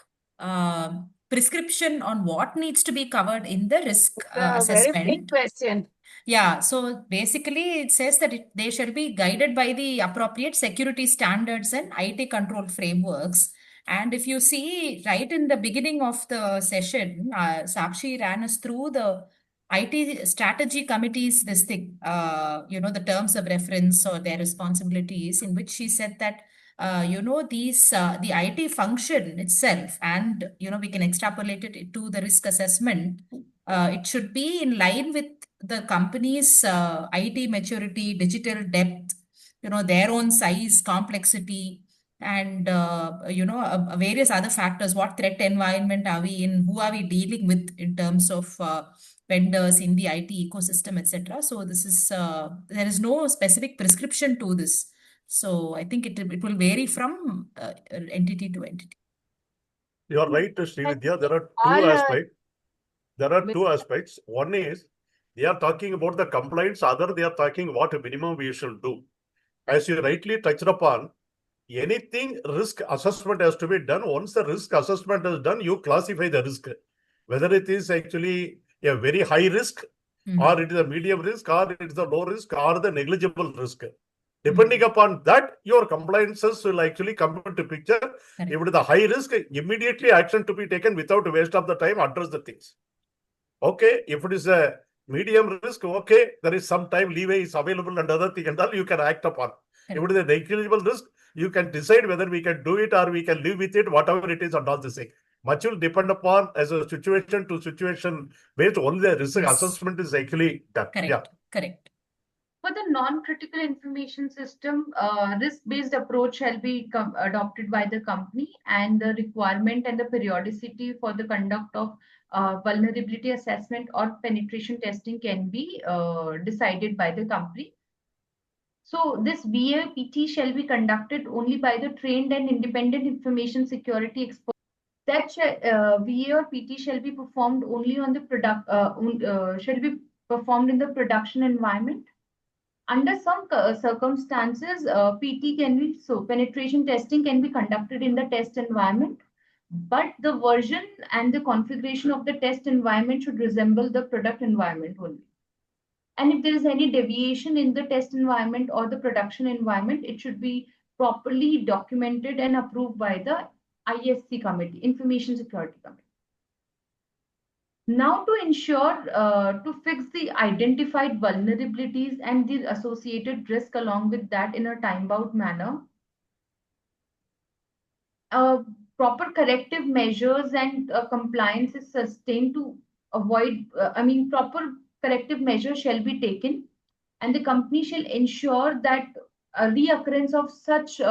prescription on what needs to be covered in the risk assessment. Very big question. Yeah, so basically it says that they shall be guided by the appropriate security standards and IT control frameworks. And if you see right in the beginning of the session, Sakshi ran us through the IT strategy committees, this thing, the terms of reference or their responsibilities, in which she said that the IT function itself, and we can extrapolate it to the risk assessment. It should be in line with the company's IT maturity, digital depth, their own size, complexity, and various other factors. What threat environment are we in? Who are we dealing with in terms of vendors in the IT ecosystem, etc. So this is there is no specific prescription to this. So I think it will vary from entity to entity. You are right, Srividya. There are All, two aspects. There are two aspects. One is they are talking about the compliance. Other, they are talking what minimum we should do. As you rightly touched upon, anything risk assessment has to be done. Once the risk assessment is done, you classify the risk, whether it is actually a very high risk, or it is a medium risk, or it is a low risk, or the negligible risk. Depending upon that, your compliances will actually come into picture. Correct. If it is a high risk, immediately action to be taken without waste of the time, address the things. Okay, if it is a medium risk, okay, there is some time leeway is available and other thing and all you can act upon. If it is a negligible risk, you can decide whether we can do it or we can live with it, whatever it is and all this thing. Much will depend upon as a situation to situation based only the risk assessment is actually done. Correct. Yeah. Correct. For the non-critical information system, risk-based approach shall be adopted by the company, and the requirement and the periodicity for the conduct of vulnerability assessment or penetration testing can be decided by the company. So this VA-PT shall be conducted only by the trained and independent information security experts. Such VA or PT shall be performed only on the shall be performed in the production environment. Under some circumstances, PT can be, so penetration testing can be conducted in the test environment, but the version and the configuration of the test environment should resemble the product environment only. And if there is any deviation in the test environment or the production environment, it should be properly documented and approved by the ISC committee, Information Security Committee. Now, to ensure to fix the identified vulnerabilities and the associated risk along with that in a time-bound manner, proper corrective measures and compliance is sustained to avoid, proper corrective measures shall be taken, and the company shall ensure that a reoccurrence of such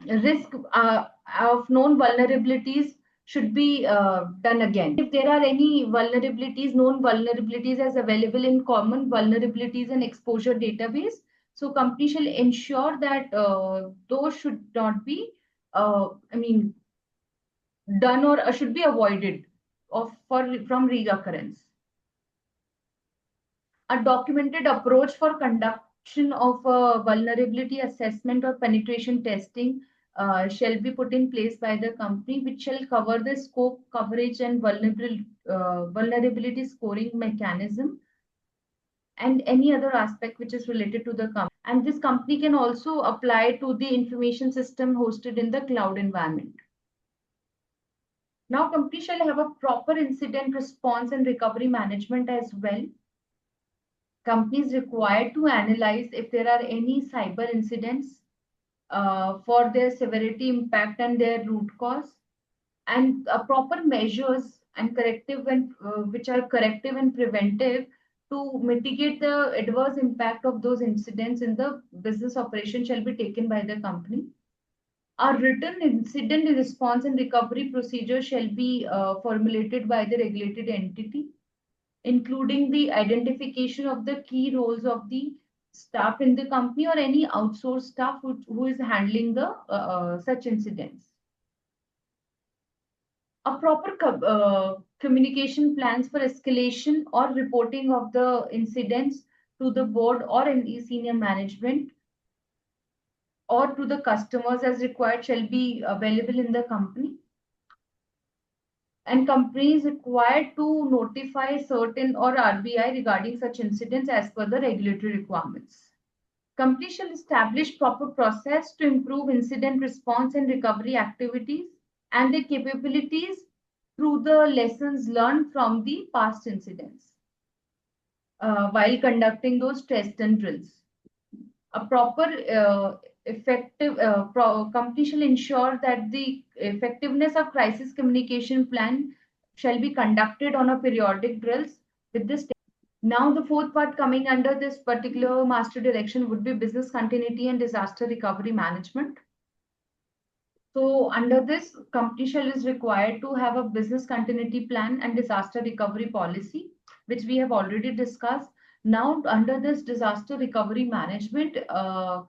risk of known vulnerabilities should be done again. If there are any vulnerabilities, known vulnerabilities as available in common vulnerabilities and exposure database, so company shall ensure that those should not be, done or should be avoided from reoccurrence. A documented approach for conduction of vulnerability assessment or penetration testing shall be put in place by the company, which shall cover the scope, coverage, and vulnerability scoring mechanism, and any other aspect which is related to the company. And this company can also apply to the information system hosted in the cloud environment. Now, company shall have a proper incident response and recovery management as well. Company is required to analyze if there are any cyber incidents for their severity, impact, and their root cause, and proper measures and corrective and which are corrective and preventive to mitigate the adverse impact of those incidents in the business operation shall be taken by the company. A written incident response and recovery procedure shall be formulated by the regulated entity, including the identification of the key roles of the staff in the company or any outsourced staff who is handling the such incidents. A proper communication plans for escalation or reporting of the incidents to the board or any senior management or to the customers as required shall be available in the company. And company is required to notify certain or RBI regarding such incidents as per the regulatory requirements. Company shall establish proper process to improve incident response and recovery activities and their capabilities through the lessons learned from the past incidents while conducting those tests and drills. A proper effective company shall ensure that the effectiveness of crisis communication plan shall be conducted on a periodic drills with this. Now the fourth part coming under this particular master direction would be business continuity and disaster recovery management. So under this, company shall is required to have a business continuity plan and disaster recovery policy, which we have already discussed. Now, under this disaster recovery management,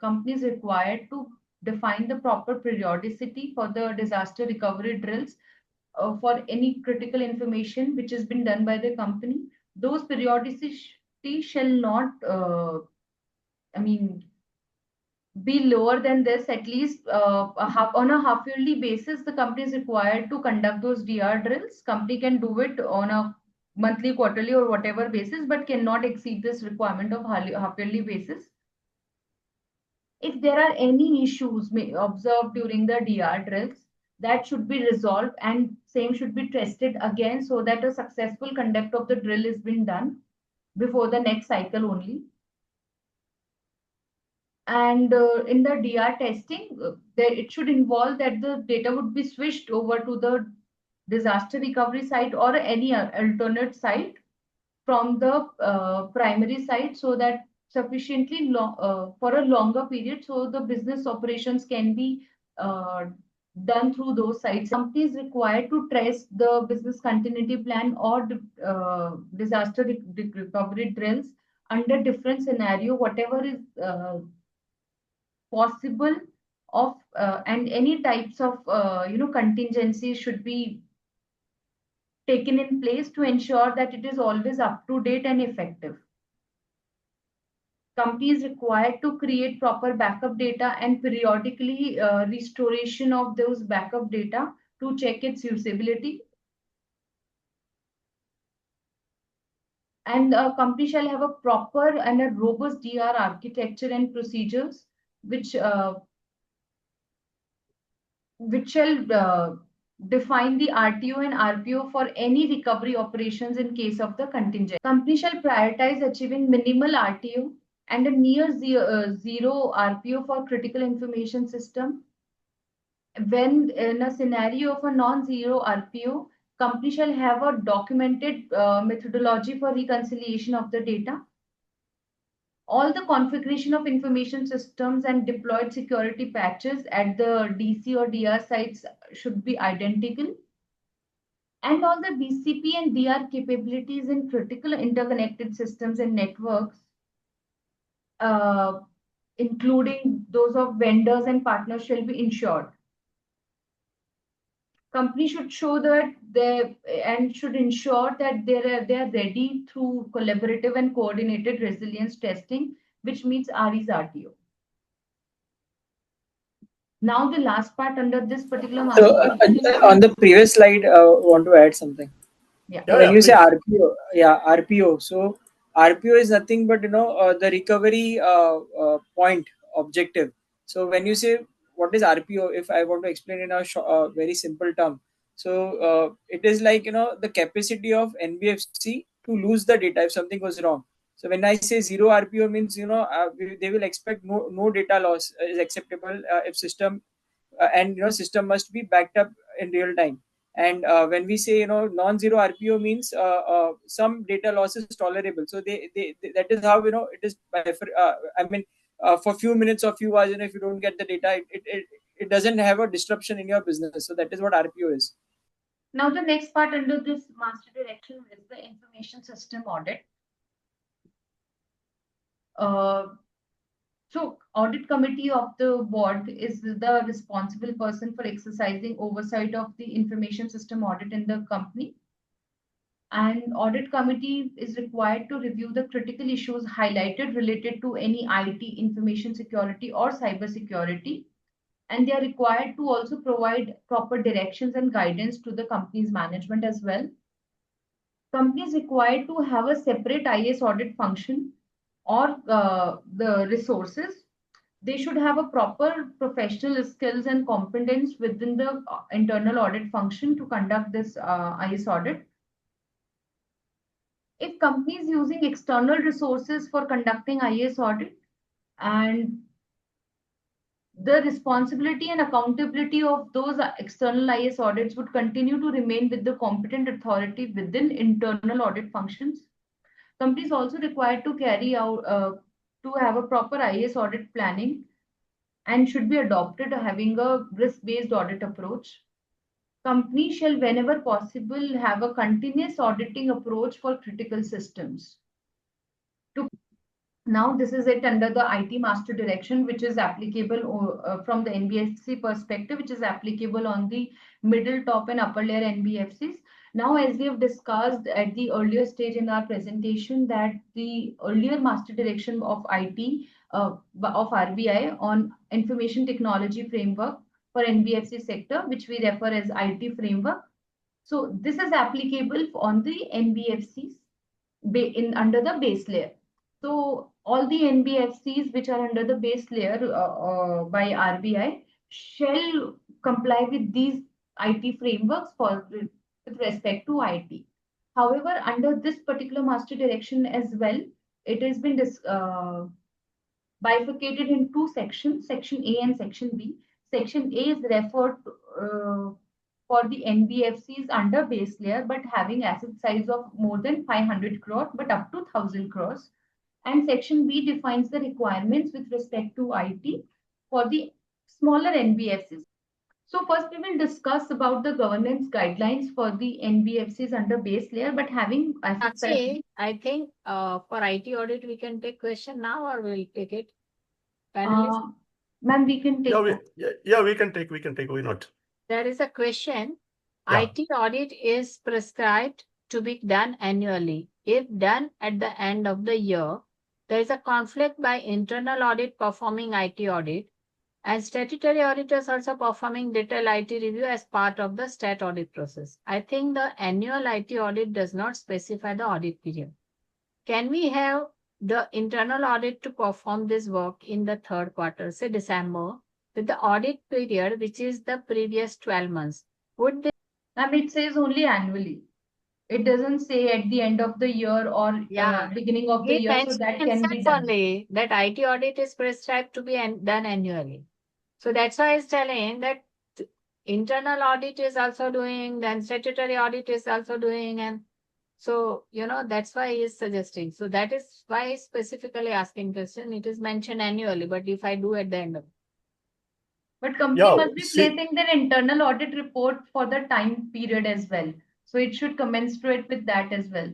company is required to define the proper periodicity for the disaster recovery drills for any critical information which has been done by the company. Those periodicity shall not, be lower than this. At least on a half yearly basis, the company is required to conduct those DR drills. Company can do it on a monthly, quarterly, or whatever basis, but cannot exceed this requirement of half yearly basis. If there are any issues observed during the DR drills, that should be resolved and same should be tested again so that a successful conduct of the drill is been done before the next cycle only. And in the DR testing, it should involve that the data would be switched over to the disaster recovery site or any alternate site from the primary site, so that sufficiently long for a longer period, so the business operations can be done through those sites. Company is required to trace the business continuity plan or disaster recovery drills under different scenario, whatever is possible of and any types of contingencies should be taken in place to ensure that it is always up to date and effective. Company is required to create proper backup data and periodically restoration of those backup data to check its usability. And a company shall have a proper and a robust DR architecture and procedures which shall define the RTO and RPO for any recovery operations in case of the contingent. Company shall prioritize achieving minimal RTO and a near zero RPO for critical information system. When in a scenario of a non-zero RPO, company shall have a documented methodology for reconciliation of the data. All the configuration of information systems and deployed security patches at the DC or DR sites should be identical. And all the BCP and DR capabilities in critical interconnected systems and networks, including those of vendors and partners, shall be ensured. Company should show that should ensure that they are ready through collaborative and coordinated resilience testing, which meets RE's RTO. Now the last part under this particular master. So on the previous slide, want to add something. Yeah. When you say RPO, RPO. So RPO is nothing but the recovery point objective. So when you say what is RPO, if I want to explain in a very simple term, so it is like the capacity of NBFC to lose the data if something goes wrong. So when I say zero RPO means they will expect no data loss is acceptable if system and system must be backed up in real time. And when we say non-zero RPO means some data loss is tolerable. So they that is how it is. For few minutes or few hours, if you don't get the data, it doesn't have a disruption in your business. So that is what RPO is. Now the next part under this master direction is the information system audit. So audit committee of the board is the responsible person for exercising oversight of the information system audit in the company. And audit committee is required to review the critical issues highlighted related to any IT, information security or cyber security. And they are required to also provide proper directions and guidance to the company's management as well. Company is required to have a separate IS audit function or the resources. They should have a proper professional skills and competence within the internal audit function to conduct this IS audit. If company is using external resources for conducting IS audit, and the responsibility and accountability of those external IS audits would continue to remain with the competent authority within internal audit functions. Company is also required to carry out to have a proper IS audit planning and should be adopted having a risk-based audit approach. Company shall, whenever possible, have a continuous auditing approach for critical systems. Now, this is it under the IT Master Direction, which is applicable from the NBFC perspective, which is applicable on the middle, top, and upper layer NBFCs. Now, as we have discussed at the earlier stage in our presentation, that the earlier Master Direction of IT of RBI on Information Technology Framework for NBFC sector, which we refer as IT framework. So this is applicable on the NBFCs under the base layer. So all the NBFCs which are under the base layer by RBI shall comply with these IT frameworks with respect to IT. However, under this particular master direction as well, it has been bifurcated in two sections, Section A and Section B. Section A is referred for the NBFCs under base layer, but having asset size of more than 500 crore, but up to 1,000 crores. And Section B defines the requirements with respect to IT for the smaller NBFCs. So first we will discuss about the governance guidelines for the NBFCs under base layer, but having asset size. Actually, I think for IT audit, we can take question now or we'll take it? Panelists? Ma'am, we can take. We can take. Why not? There is a question. Yeah. IT audit is prescribed to be done annually. If done at the end of the year, there is a conflict by internal audit performing IT audit and statutory auditors also performing detailed IT review as part of the stat audit process. I think the annual IT audit does not specify the audit period. Can we have the internal audit to perform this work in the third quarter, say December, with the audit period, which is the previous 12 months? Would they? It says only annually. It doesn't say at the end of the year or beginning of the year, so that can be done. Only that IT audit is prescribed to be done annually. So that's why it's telling that internal audit is also doing, then statutory audit is also doing, and so, that's why he is suggesting. So that is why he's specifically asking question. It is mentioned annually, but if I do at the end of. But company must be placing their internal audit report for the time period as well. So it should commensurate with that as well.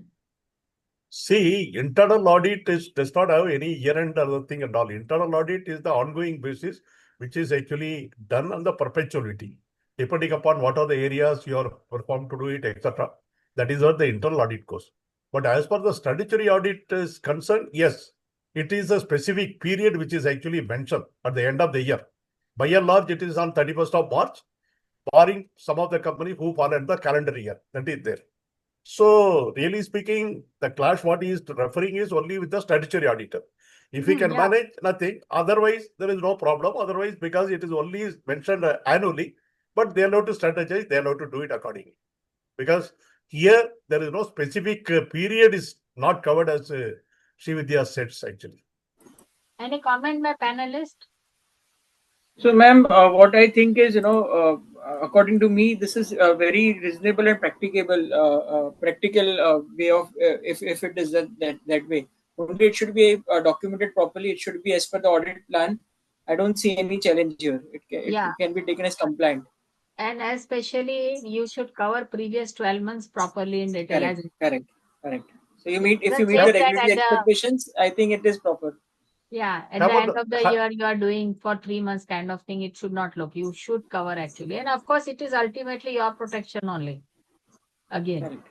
See, internal audit does not have any year-end other thing at all. Internal audit is the ongoing basis, which is actually done on the perpetuity, depending upon what are the areas you are performed to do it, etc. That is what the internal audit goes. But as far as the statutory audit is concerned, yes, it is a specific period which is actually mentioned at the end of the year. By and large, it is on 31st of March, barring some of the companies who fall at the calendar year. That is there. So, really speaking, the clash what he is referring is only with the statutory auditor. If we can manage, nothing. Otherwise, there is no problem. Otherwise, because it is only mentioned annually, but they are allowed to strategize, they are allowed to do it accordingly. Because here, there is no specific period is not covered as Srividya says actually. Any comment by panelist? So, ma'am, what I think is, according to me, this is a very reasonable and practical way of if it is that way. Only it should be documented properly. It should be as per the audit plan. I don't see any challenge here. It can be taken as compliant. And especially, you should cover previous 12 months properly in detail. Correct. So if you meet the regulatory expectations, I think it is proper. Yeah, at the end of the year, you are doing for 3 months kind of thing. It should not look. You should cover actually. And of course, it is ultimately your protection only. Again.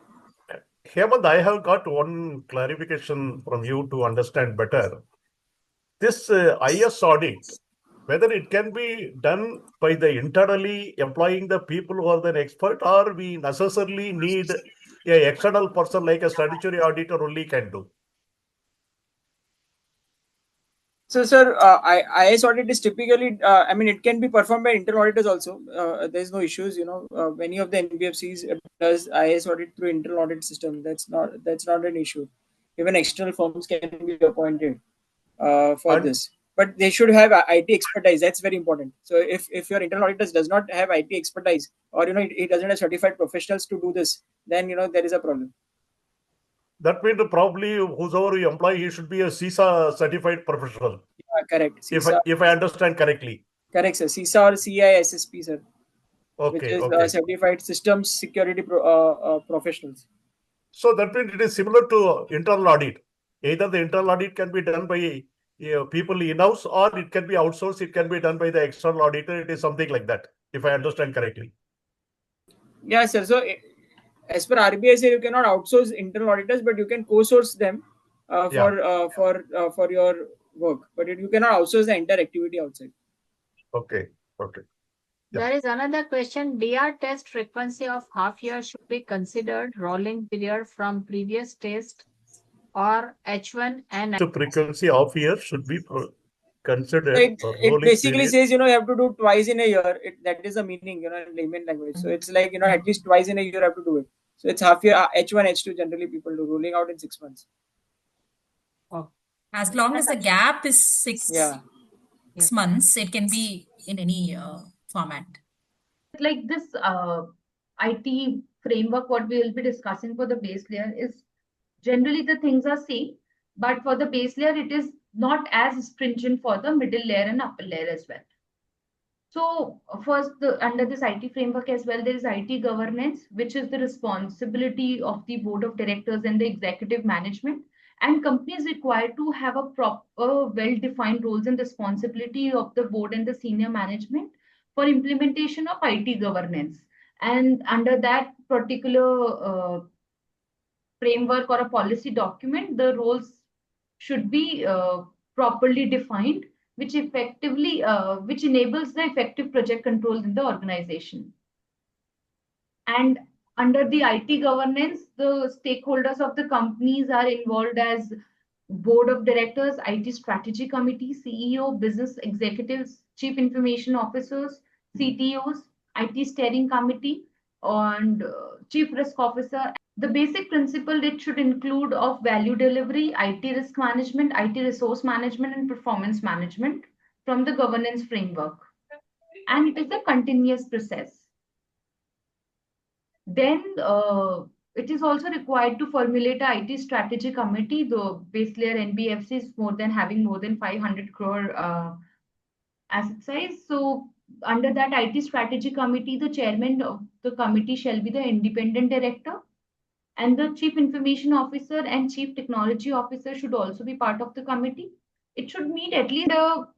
Hemant, I have got one clarification from you to understand better. This IS audit, whether it can be done by the internally employing the people who are the expert, or we necessarily need an external person like a statutory auditor only can do. So, sir, IS audit is typically, it can be performed by internal auditors also. There's no issues, many of the NBFCs does IS audit through internal audit system. That's not an issue. Even external firms can be appointed for this. But they should have IT expertise. That's very important. So if your internal auditors does not have IT expertise, or it doesn't have certified professionals to do this, then there is a problem. That means probably whosoever you employ, he should be a CISA certified professional. Yeah, correct. CISA, if I understand correctly. Correct, sir. CISA or CISSP, sir. Okay. Which is certified systems security professionals. So that means it is similar to internal audit. Either the internal audit can be done by people in-house, or it can be outsourced. It can be done by the external auditor. It is something like that, if I understand correctly. Yeah, sir. So as per RBI, sir, you cannot outsource internal auditors, but you can co-source them for your work. But you cannot outsource the entire activity outside. Okay. Okay. Yeah. There is another question. DR test frequency of half year should be considered rolling period from previous test, or H1 and The frequency of year should be considered. It basically says, you have to do twice in a year. That is the meaning, in layman language. So it's like, at least twice in a year you have to do it. So it's half year, H1, H2 generally people do, rolling out in 6 months. As long as the gap is six Yeah. months, it can be in any format. Like this IT framework, what we will be discussing for the base layer is generally the things are same, but for the base layer, it is not as stringent for the middle layer and upper layer as well. So first, under this IT framework as well, there is IT governance, which is the responsibility of the board of directors and the executive management. And companies required to have a proper, well-defined roles and responsibility of the board and the senior management for implementation of IT governance. And under that particular framework or a policy document, the roles should be properly defined, which enables the effective project controls in the organization. And under the IT governance, the stakeholders of the companies are involved as board of directors, IT strategy committee, CEO, business executives, chief information officers, CTOs, IT steering committee, and chief risk officer. The basic principle it should include of value delivery, IT risk management, IT resource management, and performance management from the governance framework. And it is a continuous process. Then it is also required to formulate a IT strategy committee. The base layer NBFCs having more than 500 crore asset size. So under that IT strategy committee, the chairman of the committee shall be the independent director. And the chief information officer and chief technology officer should also be part of the committee. It should meet at least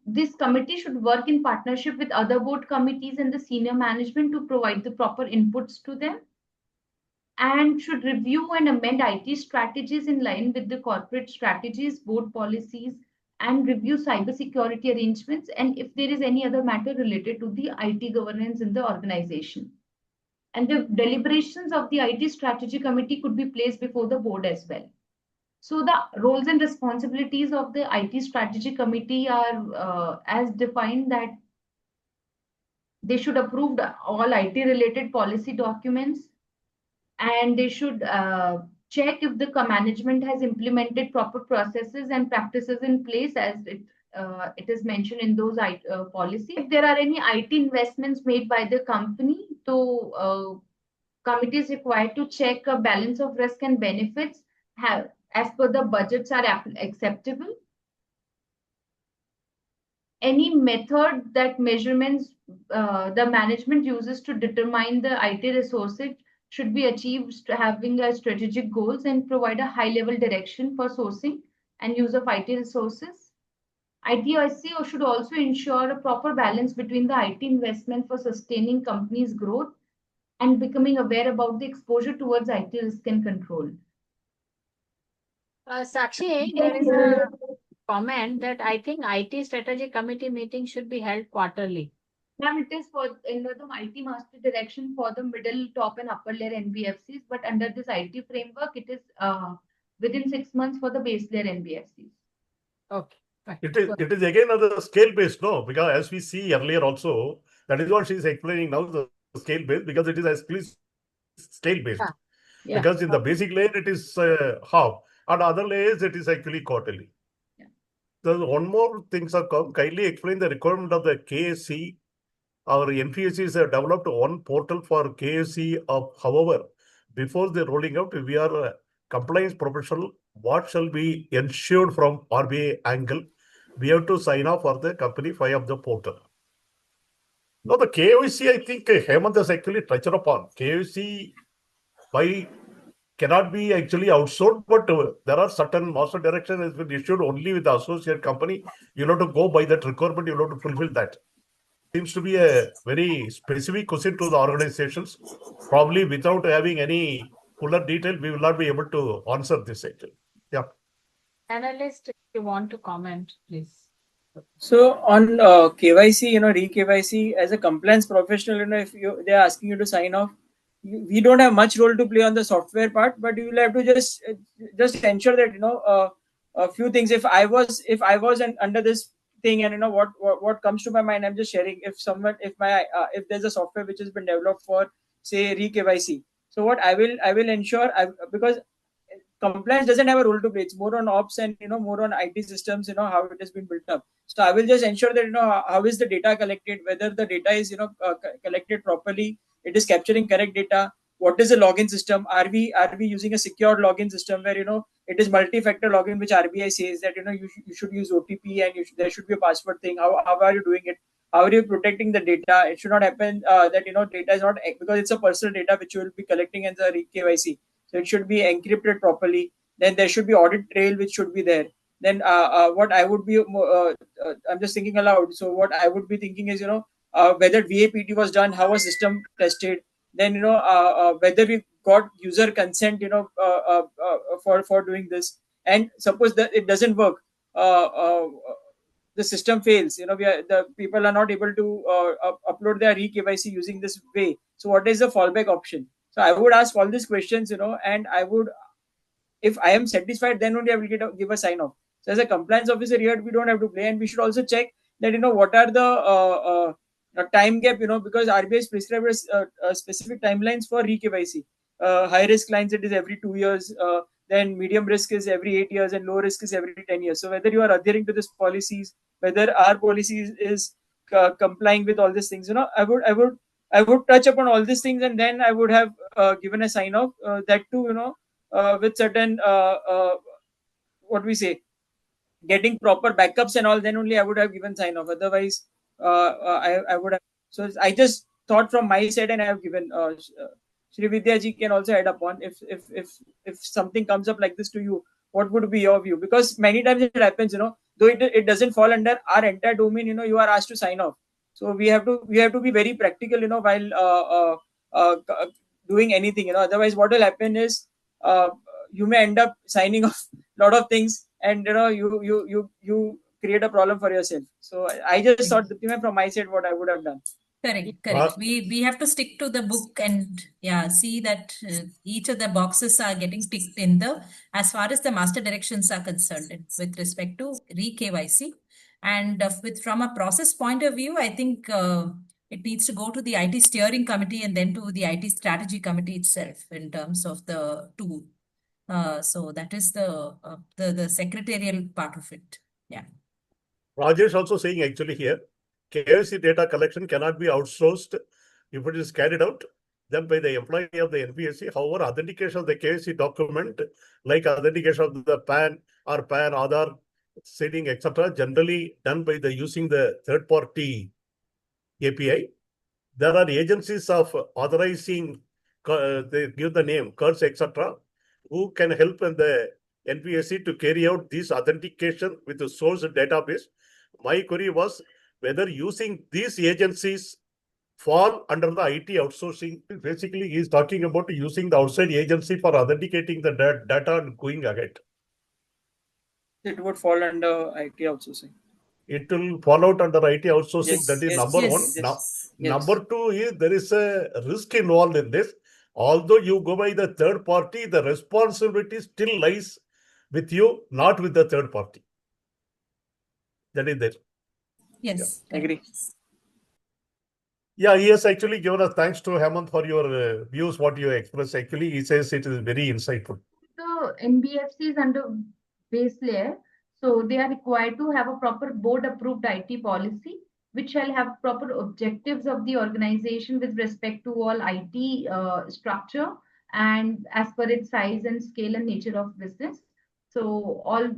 this committee should work in partnership with other board committees and the senior management to provide the proper inputs to them, and should review and amend IT strategies in line with the corporate strategies, board policies, and review cybersecurity arrangements, and if there is any other matter related to the IT governance in the organization. And the deliberations of the IT strategy committee could be placed before the board as well. So the roles and responsibilities of the IT strategy committee are as defined that they should approve all IT related policy documents, and they should check if the management has implemented proper processes and practices in place as it is mentioned in those policies. If there are any IT investments made by the company, so committee is required to check a balance of risk and benefits as per the budgets are acceptable. Any method that measurements the management uses to determine the IT resources should be achieved having a strategic goals and provide a high level direction for sourcing and use of IT resources. ITIC should also ensure a proper balance between the IT investment for sustaining companies' growth and becoming aware about the exposure towards IT risk and control. Sakshi, there is a comment that I think IT strategy committee meeting should be held quarterly. Ma'am, it is in the IT master direction for the middle, top, and upper layer NBFCs, but under this IT framework, it is within 6 months for the base layer NBFCs. Okay. Right. It is again the scale based, no? Because as we see earlier also, that is what she is explaining now, the scale based, because it is actually scale based. Yeah. Because in the basic layer it is half, and other layers it is actually quarterly. Yeah. So one more things are come. Kindly explain the requirement of the KSC. Our NBFCs have developed one portal for KSC. However, before the rolling out, we are a compliance professional. What shall be ensured from RBI angle? We have to sign off for the company file of the portal. Now the KYC, I think Hemant has actually touched upon. KYC by cannot be actually outsourced, but there are certain master direction has been issued only with the associate company. You have to go by that requirement, you have to fulfill that. Seems to be a very specific question to the organizations. Probably without having any fuller detail, we will not be able to answer this actually. Yeah. Analyst, if you want to comment, please. So on KYC, re-KYC as a compliance professional, if they're asking you to sign off, we don't have much role to play on the software part, but you will have to just ensure that a few things. If I was under this thing, and what comes to my mind, I'm just sharing. If there's a software which has been developed for say re-KYC, so what I will ensure, because compliance doesn't have a role to play. It's more on ops and more on IT systems, how it has been built up. So I will just ensure that how is the data collected, whether the data is collected properly, it is capturing correct data. What is the login system? Are we using a secured login system where it is multi-factor login, which RBI says that you should use OTP and there should be a password thing. How are you doing it? How are you protecting the data? It should not happen that data is not, because it's a personal data which you will be collecting in the KYC. So it should be encrypted properly. Then there should be audit trail which should be there. Then what I would be, I'm just thinking aloud. So what I would be thinking is, whether VAPT was done, how a system tested. Then whether we got user consent, for doing this. And suppose that it doesn't work, the system fails. The people are not able to upload their re-KYC using this way. So what is the fallback option? So I would ask all these questions, and I would, if I am satisfied, then only I will give a sign off. So as a compliance officer here, we don't have to play, and we should also check that what are the time gap, because RBI has prescribed specific timelines for re-KYC. High risk clients, it is every 2 years. Then medium risk is every 8 years, and low risk is every 10 years. So whether you are adhering to these policies, whether our policy is complying with all these things, I would touch upon all these things, and then I would have given a sign off. That too, with certain what we say, getting proper backups and all. Then only I would have given sign off. Otherwise, I would have. So I just thought from my side, and I have given. Shri Vidya ji can also add upon if something comes up like this to you. What would be your view? Because many times it happens, though it doesn't fall under our entire domain. You are asked to sign off. So we have to be very practical, while doing anything. Otherwise, what will happen is you may end up signing off a lot of things, and you create a problem for yourself. So I just thought, from my side, what I would have done. Correct. We have to stick to the book and see that each of the boxes are getting ticked in as far as the master directions are concerned with respect to re-KYC. And from a process point of view, I think it needs to go to the IT steering committee and then to the IT strategy committee itself in terms of the tool. So that is the secretarial part of it. Yeah. Rajesh also saying actually here, KYC data collection cannot be outsourced if it is carried out then by the employee of the NBFC. However, authentication of the KYC document, like authentication of the PAN or PAN, Aadhaar, setting, etc., generally done by using the third-party API. There are agencies of authorizing, they give the name, CURS, etc., who can help in the NBFC to carry out this authentication with the source database. My query was whether using these agencies fall under the IT outsourcing. Basically, he is talking about using the outside agency for authenticating the data and going ahead. It would fall under IT outsourcing. It will fall out under IT outsourcing. Yes, that is yes, number yes, one. yes, Now, yes. number two is there is a risk involved in this. Although you go by the third party, the responsibility still lies with you, not with the third party. That is there. Yes. Yeah. Agree. Yeah, he has actually given us thanks to Hemant for your views, what you expressed. Actually, he says it is very insightful. The NBFCs under base layer, so they are required to have a proper board-approved IT policy, which shall have proper objectives of the organization with respect to all IT structure and as per its size and scale and nature of business. So all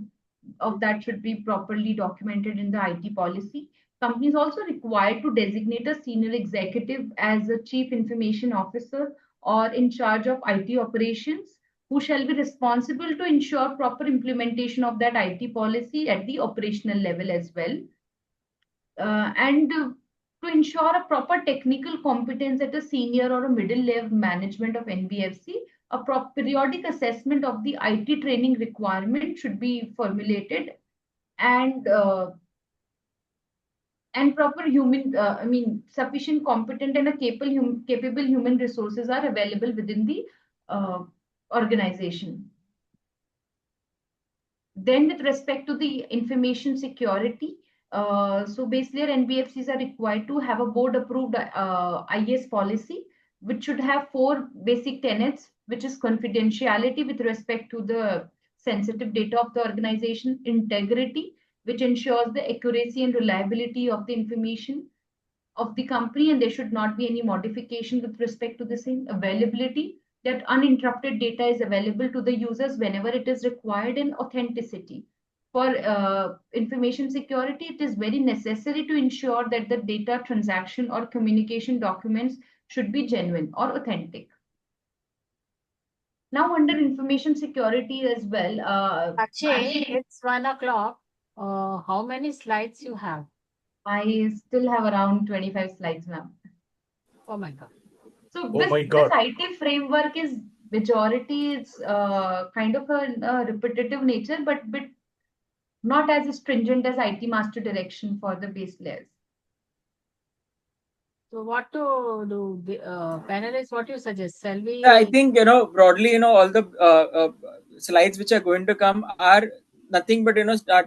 of that should be properly documented in the IT policy. Company is also required to designate a senior executive as a chief information officer or in charge of IT operations who shall be responsible to ensure proper implementation of that IT policy at the operational level as well. And to ensure a proper technical competence at a senior or a middle level management of NBFC, a periodic assessment of the IT training requirement should be formulated, and proper sufficient, competent, and a capable human resources are available within the organization. Then, with respect to the information security, so basically, NBFCs are required to have a board-approved IS policy, which should have 4 basic tenets, which is confidentiality with respect to the sensitive data of the organization, integrity, which ensures the accuracy and reliability of the information of the company, and there should not be any modification with respect to the same, availability, that uninterrupted data is available to the users whenever it is required, and authenticity. For information security, it is very necessary to ensure that the data, transaction, or communication documents should be genuine or authentic. Now, under information security as well, Actually, it's 1 o'clock. How many slides you have? I still have around 25 slides, ma'am. Oh my God. So Oh this, my God. this IT framework is majority, it's kind of a repetitive nature, but not as stringent as IT master direction for the base layers. So what to do, panelists? What you suggest? Shall we? I think, broadly, all the slides which are going to come are nothing but,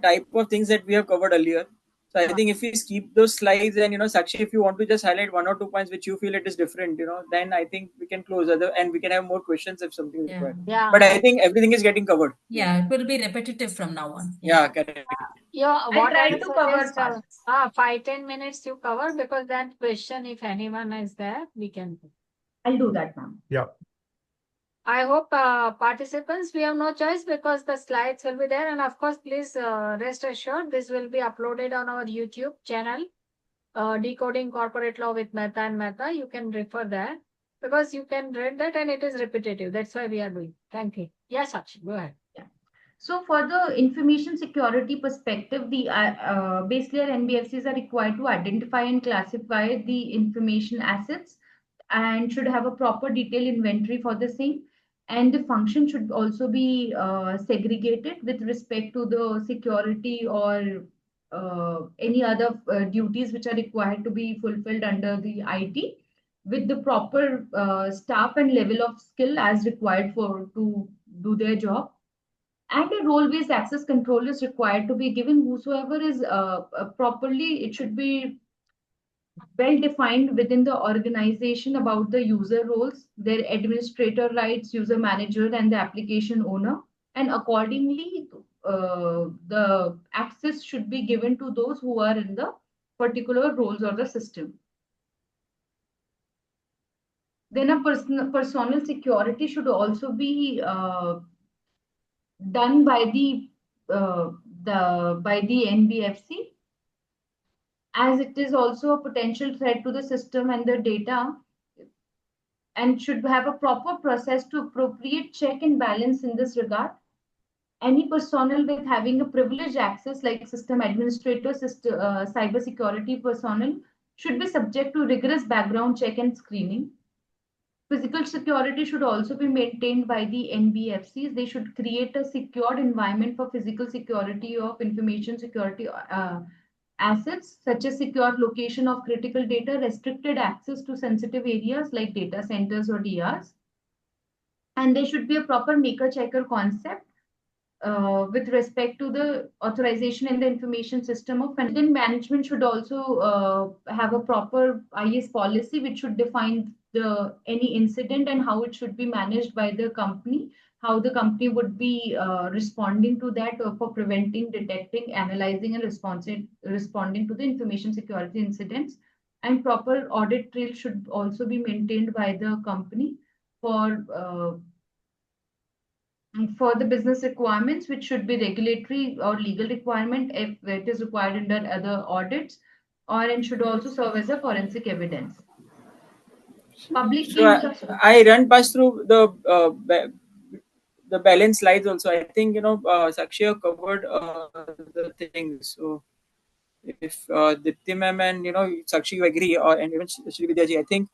type of things that we have covered earlier. So I think if we skip those slides, and, Sakshi, if you want to just highlight 1 or 2 points which you feel it is different, then I think we can close and we can have more questions if something is required. Yeah. But I think everything is getting covered. Yeah, it will be repetitive from now on. Yeah, correct. Yeah, I try to cover fast. 5-10 minutes you cover, because that question, if anyone is there, we can. I'll do that, ma'am. Yeah. I hope participants, we have no choice because the slides will be there. And of course, please rest assured, this will be uploaded on our YouTube channel, Decoding Corporate Law with Mehta and Mehta. You can refer there because you can read that and it is repetitive. That's why we are doing. Thank you. Yes, Sakshi, go ahead. Yeah. So for the information security perspective, the base layer NBFCs are required to identify and classify the information assets and should have a proper detailed inventory for the same. And the function should also be segregated with respect to the security or any other duties which are required to be fulfilled under the IT, with the proper staff and level of skill as required to do their job. And a role-based access control is required to be given. Whosoever is properly, it should be well defined within the organization about the user roles, their administrator rights, user manager, and the application owner. And accordingly, the access should be given to those who are in the particular roles or the system. Then a personal security should also be done by the NBFC, as it is also a potential threat to the system and the data, and should have a proper process to appropriate check and balance in this regard. Any personnel with having a privileged access, like system administrator, cybersecurity personnel, should be subject to rigorous background check and screening. Physical security should also be maintained by the NBFCs. They should create a secured environment for physical security of information security assets, such as secure location of critical data, restricted access to sensitive areas like data centers or DRs. And there should be a proper maker-checker concept with respect to the authorization in the information system of content. Management should also have a proper IS policy which should define any incident and how it should be managed by the company, how the company would be responding to that for preventing, detecting, analyzing, and responding to the information security incidents. And proper audit trail should also be maintained by the company for the business requirements, which should be regulatory or legal requirement if it is required under other audits, and should also serve as a forensic evidence. Public So I run past through the the balance slides also. I think Sakshi have covered the things. So if Dipti ma'am and Sakshi you agree, or and even Shri Vidyaji, I think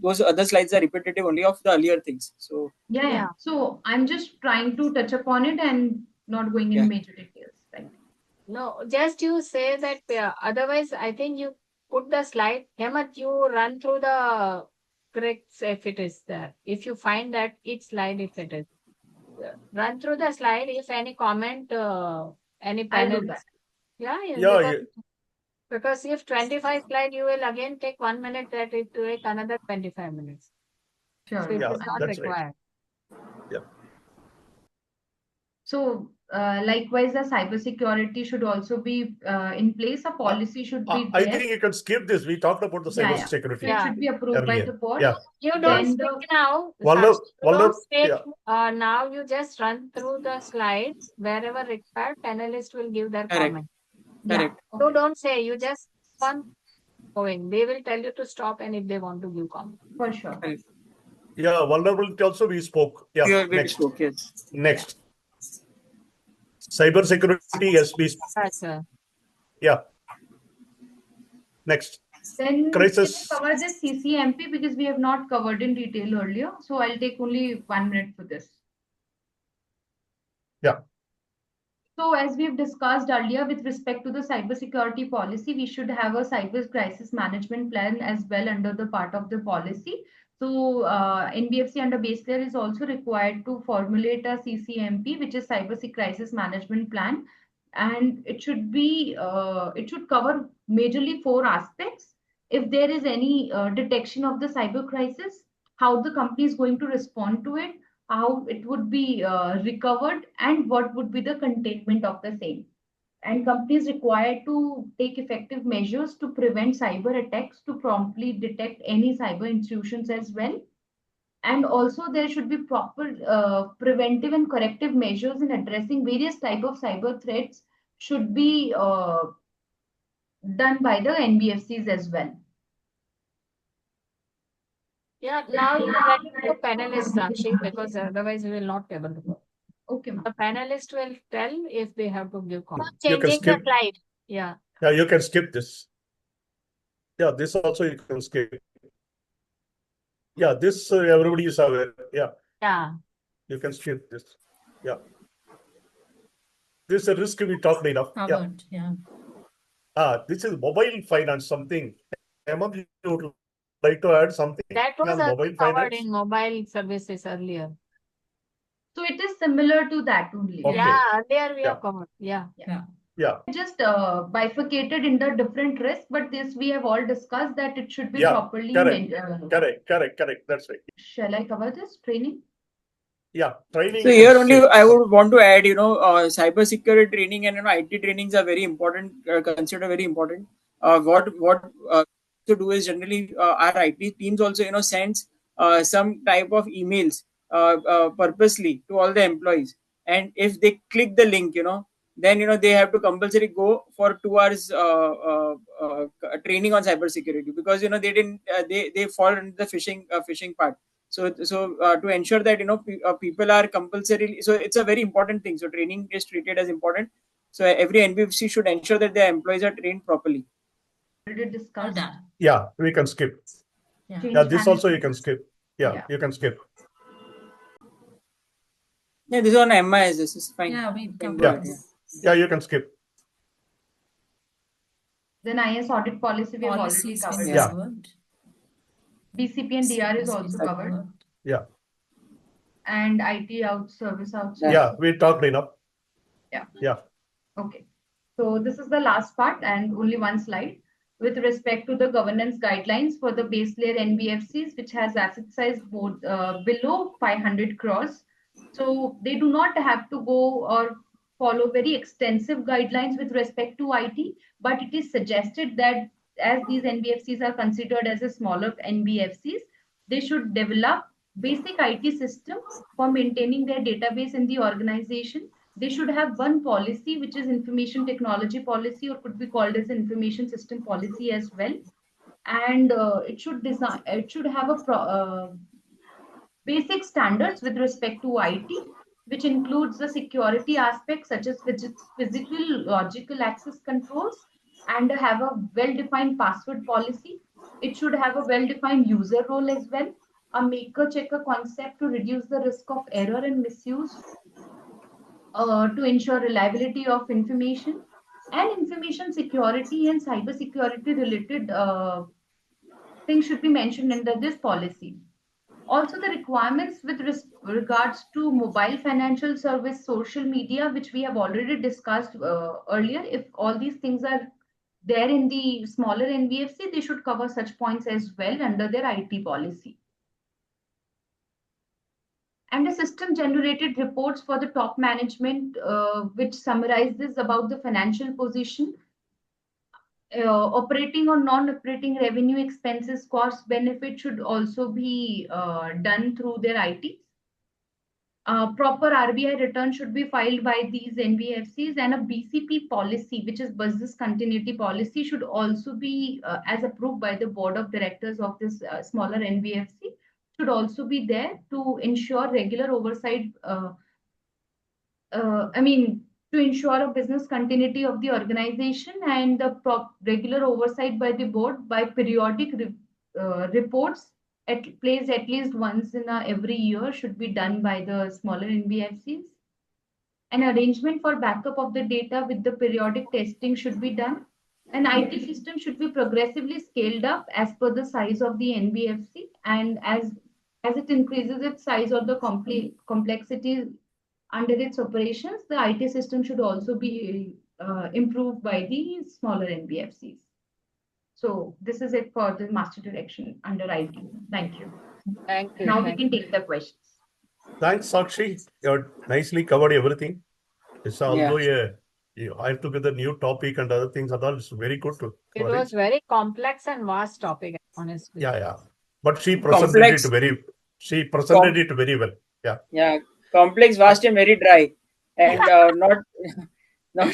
those other slides are repetitive only of the earlier things. So Yeah. So I'm just trying to touch upon it and not going in major details, right? No, just you say that. Otherwise, I think you put the slide. Hemant, you run through the corrects if it is there. If you find that each slide, if it is, run through the slide. If any comment, any I'll do panel. that. Yeah. Because if 25 slide, you will again take 1 minute. That it will take another 25 minutes. Sure. So it Yeah, is not that's right. required. So likewise, the cybersecurity should also be in place. A policy should be I there. think you can skip this. We talked about the cybersecurity. So it should be approved by the board. Yeah. You don't Then speak now. Walner- You don't speak yeah. now. You just run through the slides. Wherever required, panelists will give their Correct. comment. Correct. So don't say. You just one going. They will tell you to stop, and if they want to give comment. For sure. Correct. Yeah, vulnerability also we spoke. Yeah, Here we next. spoke, yes. Next. Cybersecurity, yes, we spoke. Yes, sir. Yeah. Next. Then Crisis. can we cover this CCMP because we have not covered in detail earlier. So I'll take only 1 minute for this. Yeah. So as we've discussed earlier, with respect to the cybersecurity policy, we should have a cyber crisis management plan as well under the part of the policy. So NBFC under base layer is also required to formulate a CCMP, which is cyber crisis management plan. And it should be, it should cover majorly 4 aspects. If there is any detection of the cyber crisis, how the company is going to respond to it, how it would be recovered, and what would be the containment of the same. And companies required to take effective measures to prevent cyber attacks, to promptly detect any cyber intrusions as well. And also there should be proper preventive and corrective measures in addressing various type of cyber threats should be done by the NBFCs as well. Yeah, now you let the panelists, Sakshi, because otherwise we will not be able to go. Okay, ma'am. The panelist will tell if they have to give comment. You can Changing the skip. slide. Yeah. Yeah, you can skip this. Yeah, this also you can skip. Yeah, this everybody is aware. Yeah. Yeah. You can skip this. Yeah. This is a risk we talked enough. Covered, yeah. This is mobile finance something. Hemant, you would like to add something That was on mobile covered finance? in mobile services earlier. So it is similar to that only. Okay. Yeah, earlier we Yeah. have covered. Yeah. Yeah. Just bifurcated in the different risks, but this we have all discussed that it should be Yeah, properly Correct. That's right. Shall I cover this training? Yeah, training. So here only I would want to add, cyber security training and IT trainings are very important, considered very important. What to do is generally our IT teams also sends some type of emails purposely to all the employees, and if they click the link, then they have to compulsory go for 2 hours training on cyber security, because they didn't they fall into the phishing part. So to ensure that people are compulsorily, so it's a very important thing. So training is treated as important. So every NBFC should ensure that their employees are trained properly. Already discussed. Yeah, we can skip. Yeah, this also you can skip. Yeah, you can skip. Yeah, this is on MIS. This is fine. Yeah, we Can covered. go, Yeah, you can skip. Then IS audit policy we have already Policies covered. been Yeah. covered. BCP and DR is also Been covered. Yeah. And IT service outsourcing. Yeah, we talked enough. Yeah. Okay. So this is the last part and only one slide. With respect to the governance guidelines for the base layer NBFCs, which has asset size below 500 crores. So they do not have to go or follow very extensive guidelines with respect to IT, but it is suggested that as these NBFCs are considered as a smaller NBFCs, they should develop basic IT system for maintaining their database in the organization. They should have one policy, which is information technology policy, or could be called as information system policy as well. And it should have a basic standards with respect to IT. which includes the security aspects such as physical, logical access controls, and have a well-defined password policy. It should have a well-defined user role as well, a maker-checker concept to reduce the risk of error and misuse, to ensure reliability of information, and information security and cybersecurity related things should be mentioned under this policy. Also, the requirements with regards to mobile financial service, social media, which we have already discussed earlier, if all these things are there in the smaller NBFC, they should cover such points as well under their IT policy. And the system generated reports for the top management, which summarizes about the financial position, operating or non-operating revenue, expenses, cost, benefit should also be done through their IT. Proper RBI return should be filed by these NBFCs, and a BCP policy, which is business continuity policy, should also be as approved by the board of directors of this smaller NBFC, should also be there to ensure regular oversight. To ensure a business continuity of the organization, and the regular oversight by the board by periodic reports placed at least once in every year should be done by the smaller NBFCs. An arrangement for backup of the data with the periodic testing should be done. An IT system should be progressively scaled up as per the size of the NBFC, and as it increases its size or the complexity under its operations, the IT system should also be improved by the smaller NBFCs. So this is it for the master direction under IT. Thank you. Thank you. Now we can take the questions. Thanks, Sakshi. You nicely covered everything. It's although I took the new topic and other things and all, it's very good to It was very complex and vast topic, honestly. Yeah. But she presented it very well. Yeah, complex, vast, and very dry, and not.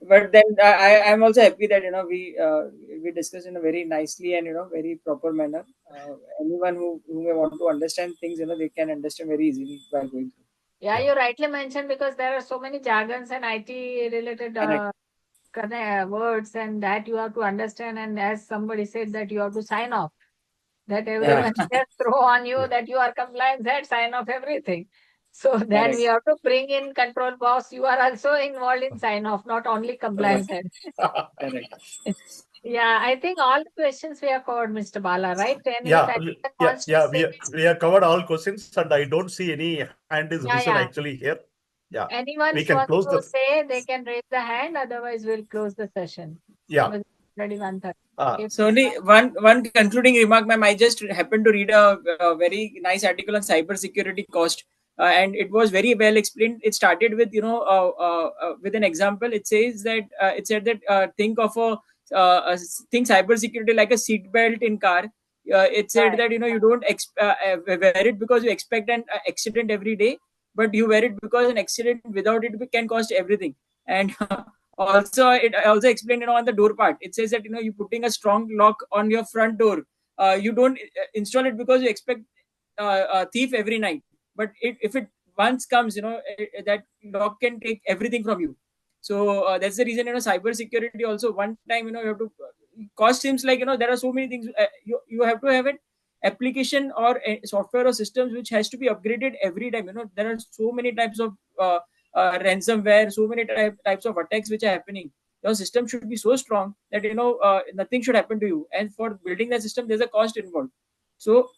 But then I'm also happy that we discussed in a very nicely and very proper manner. Anyone who may want to understand things, they can understand very easily while going through. Yeah, you rightly mentioned, because there are so many jargons and IT related words, and that you have to understand. And as somebody said, that you have to sign off. That everyone just throw on you that you are compliant, that sign off everything. So then we have to bring in control box. You are also involved in sign off, not only compliance. Yeah, I think all the questions we have covered, Mr. Bala, right? We have covered all questions, and I don't see any hand is risen actually here. Yeah. Anyone who wants to say, they can raise the hand. Otherwise, we'll close the session. Yeah. Ready, 1:30. So only one concluding remark, ma'am. I just happened to read a very nice article on cybersecurity cost, and it was very well explained. It started with with an example. It says that it said that think of think cybersecurity like a seat belt in car. It said that you don't wear it because you expect an accident every day, but you wear it because an accident without it can cost everything. And also, it also explained, on the door part. It says that you're putting a strong lock on your front door. You don't install it because you expect a thief every night. But if it once comes, that lock can take everything from you. So that's the reason, cyber security also. One time, you have to cost seems like there are so many things. You have to have an application or software or systems which has to be upgraded every time. There are so many types of ransomware, so many types of attacks which are happening. Your system should be so strong that nothing should happen to you. And for building that system, there's a cost involved. So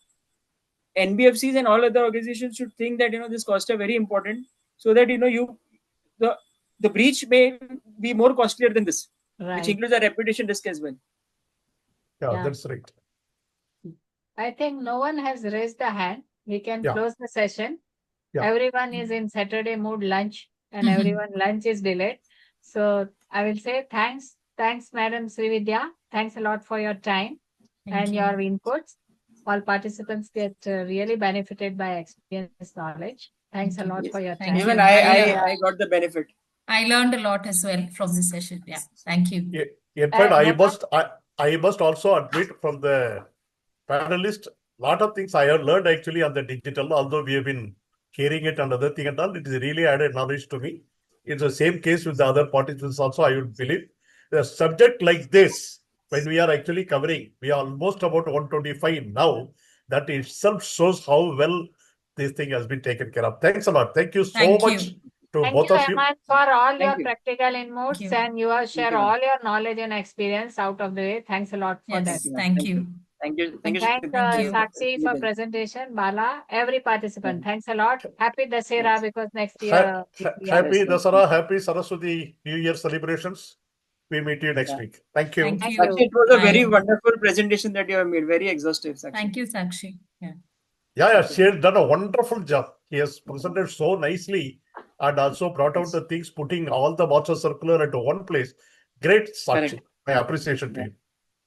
NBFCs and all other organizations should think that this costs are very important, so that the breach may be more costlier than this, which includes a reputation risk as well. Yeah, that's right. I think no one has raised the hand. We can close the session. Yeah. Everyone is in Saturday mood lunch, and everyone lunch is delayed. So I will say thanks, Madam Srividya. Thanks a lot for your time and your inputs. All participants get really benefited by experience, knowledge. Thanks a lot for your time. Even I got the benefit. I learned a lot as well from this session. Yeah, thank you. In fact, I must also admit from the panelists, a lot of things I have learned actually on the digital, although we have been hearing it and other thing and all, it is really added knowledge to me. It's the same case with the other participants also, I would believe. The subject like this, when we are actually covering, we are almost about 125 now. That itself shows how well this thing has been taken care of. Thanks a lot. Thank you so Thank much you. to Thank both you, of you. Hemant, for all your you. practical inputs you. and you have shared you, ma'am. all your knowledge and experience out of the way. Thanks a lot for that. Yes, ma'am. thank you. Thank you. And Thank you. thank Thank you. Sakshi for Nitin. presentation, Bala, every participant. Yeah. Thanks a lot. Happy Dasera Yes. because next year. we are- Happy Yes, yes. Dasara, happy Saraswati New Year celebrations. We meet you next Yeah. week. Thank you. Thank Thank you. you. Actually, it was a very Bye. wonderful presentation that you have made. Very exhaustive, Sakshi. Thank you, Sakshi. Yeah. Yeah, she has done a wonderful job. He has presented so nicely and also brought out the things, putting all the master circular into one place. Great, Sakshi. Correct. My appreciation to Yeah. you.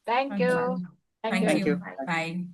Thank you. Thank you. Thank Thank you. you. Bye.